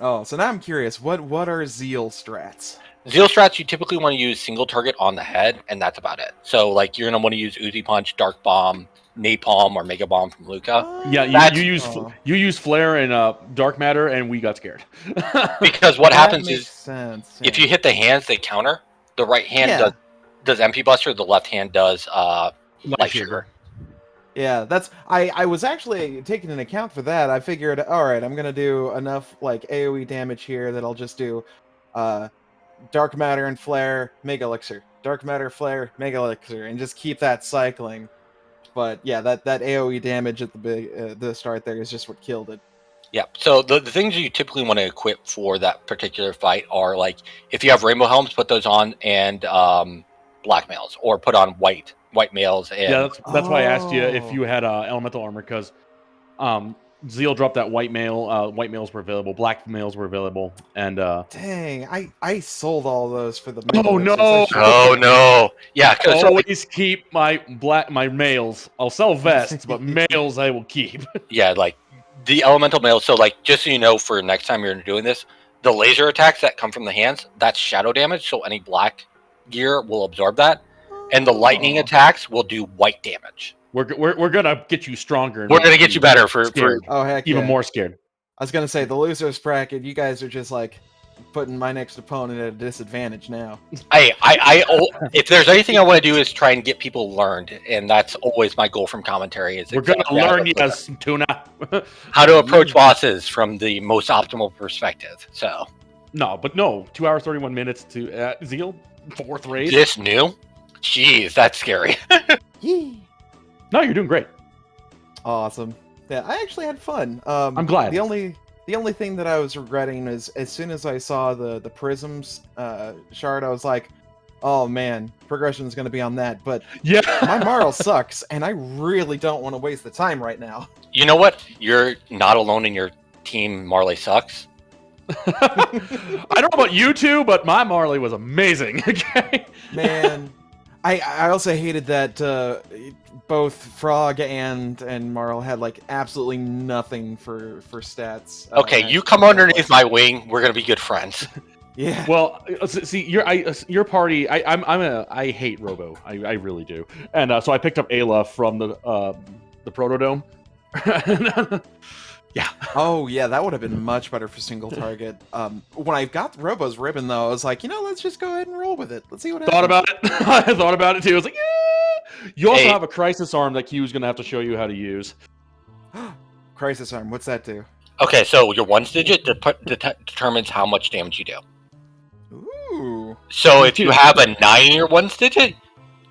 Oh, so now I'm curious. What are Zeal strats? Zeal strats, you typically want to use single target on the head, and that's about it. So, like, you're going to want to use Uzi Punch, Dark Bomb, Napalm, or Mega Bomb from Luca. Yeah, you use Flare and Dark Matter, and we got scared. Because what happens makes is, sense. if you hit the hands, they counter. The right hand does MP Buster, the left hand does Life Sugar. Yeah, that's I was actually taking an account for that. I figured, all right, I'm gonna do enough like AoE damage here that I'll just do Dark Matter and Flare, Mega Elixir, Dark Matter, Flare, Mega Elixir, and just keep that cycling. But yeah, that AoE damage at the start there is just what killed it. Yeah, so the things you typically want to equip for that particular fight are, like, if you have rainbow helms, put those on, and black mails, or put on white mails. And yeah, that's why I asked you if you had elemental armor, because Zeal dropped that white mail. White mails were available, black mails were available, and dang, I sold all those for the. Oh no! Oh no! Yeah, because always keep my mails. I'll sell vests, but mails I will keep. Yeah, like the elemental mails. So, like, just so you know, for next time you're doing this, the laser attacks that come from the hands, that's shadow damage. So any black gear will absorb that, and the lightning attacks will do white damage. We're gonna get you stronger. We're gonna get you better for oh heck, even more scared. I was gonna say the losers bracket. You guys are just like putting my next opponent at a disadvantage now. If there's anything I want to do is try and get people learned, and that's always my goal from commentary. Is we're gonna learn Tuna how to approach bosses from the most optimal perspective. So no, 2 hours 31 minutes to Zeal 4th raid. This new, jeez, that's scary. No, you're doing great. Awesome. Yeah, I actually had fun. I'm glad. The only thing that I was regretting is as soon as I saw the prisms shard, I was like, oh man, progression is going to be on that. But yeah, my Marl sucks, and I really don't want to waste the time right now. You know what? You're not alone in your team. Marley sucks. I don't know about you two, but my Marley was amazing. Okay, man. I also hated that both Frog and Marl had like absolutely nothing for stats. Okay, you come underneath my wing. We're gonna be good friends. Yeah. Well, see, your party. I hate Robo. I really do. And so I picked up Ayla from the Protodome. Yeah. Oh yeah, that would have been much better for single target. When I got Robo's ribbon though, I was like, let's just go ahead and roll with it. Let's see what happens. Thought about it. I thought about it too. I was like, yeah. You also have a crisis arm that Q's gonna have to show you how to use. Crisis arm. What's that do? Okay, so your ones digit determines how much damage you do. Ooh. So if you have a 9 in your ones digit,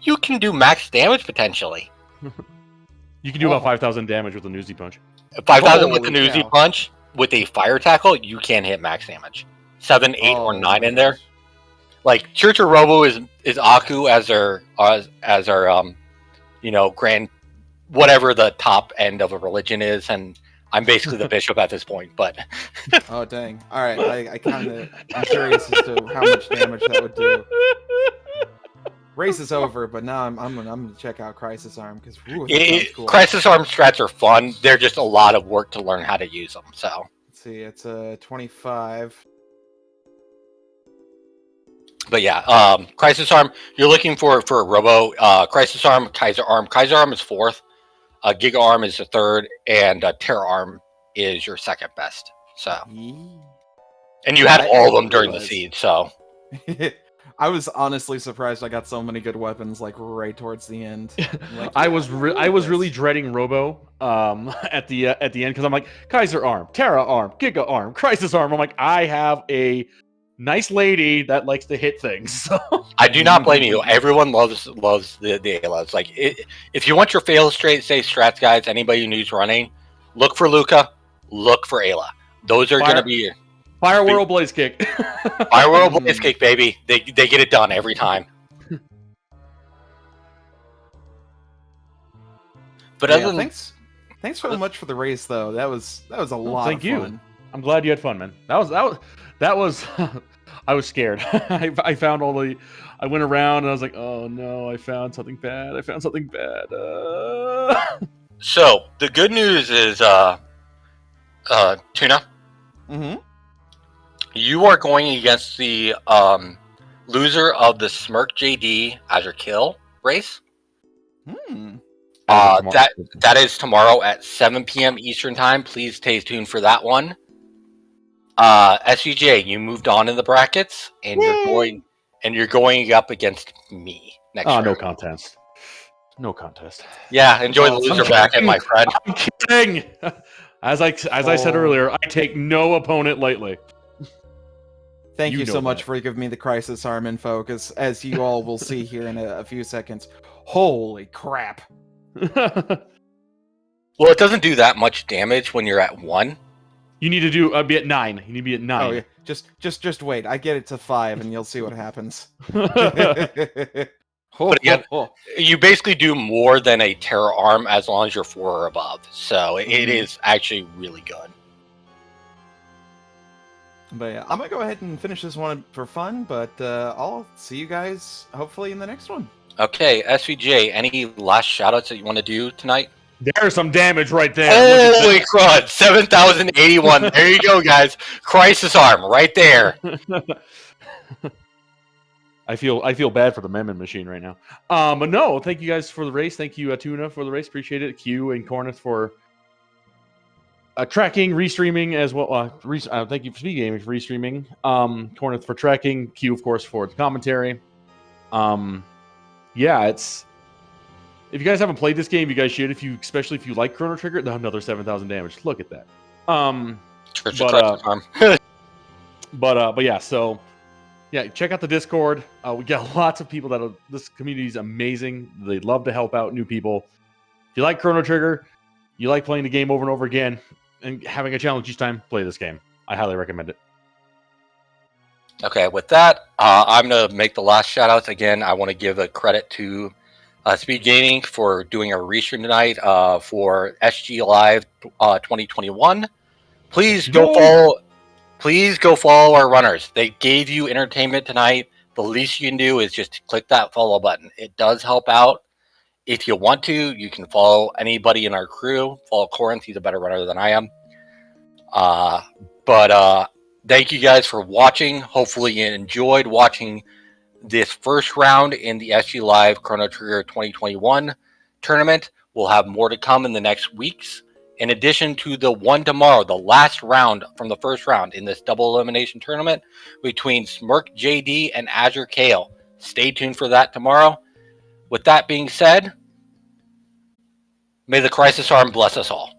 you can do max damage potentially. You can do about 5,000 damage with a Newsy Punch. 5,000 with the Newsy Punch. With a fire tackle, you can hit max damage. 7, 8, or 9 in there. Like, Church or Robo is Aku as our grand, whatever the top end of a religion is, and I'm basically the bishop at this point. But oh dang! All right, I'm curious as to how much damage that would do. Race is over, but now I'm gonna check out Crisis Arm because cool. Crisis Arm strats are fun. They're just a lot of work to learn how to use them. So let's see, it's a 25. But yeah, Crisis Arm. You're looking for a Robo. Crisis Arm, Kaiser Arm. Kaiser Arm is 4th. Giga Arm is the 3rd, and Terra Arm is your 2nd best. So, and you had all of them during the siege. So. I was honestly surprised I got so many good weapons like right towards the end. Like, I was really dreading Robo at the end because I'm like Kaiser Arm, Terra Arm, Giga Arm, Crisis Arm. I'm like, I have a nice lady that likes to hit things. So. I do not blame you. Everyone loves the Aylas. Like, if you want your fail straight say strats, guys, anybody who's running, look for Luca, look for Ayla. Those are going to be. Fire Whirl Blaze Kick. Fire Whirl Blaze Kick, baby. They get it done every time. But other than thanks so much for the race though. That was a lot thank of you. fun. I'm glad you had fun, man. That That was I was scared. I found all the. I went around and I was like, oh no, I found something bad. I found something bad. So the good news is, Tuna, Mm-hmm. you are going against the loser of the Smirk JD Azure Kill race. Hmm. That is tomorrow at 7 p.m. Eastern time. Please stay tuned for that one. SVJ, you moved on in the brackets, and you're going up against me next round. No contest. No contest. Yeah, enjoy the Awesome. loser bracket, my friend. I'm kidding. As I said earlier, I take no opponent lightly. Thank You you know so much that. for giving me the crisis arm info, because as you all will see here in a few seconds, holy crap! Well, it doesn't do that much damage when you're at 1. You need to be at 9. You need to be at 9. Oh yeah, just wait. I get it to 5, and you'll see what happens. But again, you basically do more than a terror arm as long as you're 4 or above. So it is actually really good. But yeah, I'm gonna go ahead and finish this one for fun. But I'll see you guys hopefully in the next one. Okay, SVJ, any last shoutouts that you want to do tonight? There's some damage right there. Holy crud, 7,081. There you go, guys. Crisis arm right there. I feel bad for the Memon machine right now. But no, thank you guys for the race. Thank you, Tuna, for the race. Appreciate it. Q and Corneth for tracking, restreaming as well. Thank you for SpeedGaming for restreaming. Corneth for tracking. Q, of course, for the commentary. Yeah, it's. If you guys haven't played this game, you guys should. Especially if you like Chrono Trigger, another 7,000 damage. Look at that. But yeah, so yeah, check out the Discord. We got lots of people this community is amazing. They love to help out new people. If you like Chrono Trigger, you like playing the game over and over again, and having a challenge each time, play this game. I highly recommend it. Okay, with that, I'm going to make the last shout-outs. Again, I want to give a credit to SpeedGaming for doing a restream tonight for SGLIVE 2021. Please go follow our runners. They gave you entertainment tonight. The least you can do is just click that follow button. It does help out. If you want to, you can follow anybody in our crew. Follow Corinth. He's a better runner than I am. But thank you guys for watching. Hopefully you enjoyed watching this first round in the SG Live Chrono Trigger 2021 tournament. We'll have more to come in the next weeks. In addition to the one tomorrow, the last round from the first round in this double elimination tournament between Smirk JD and Azure Kale. Stay tuned for that tomorrow. With that being said, may the crisis arm bless us all.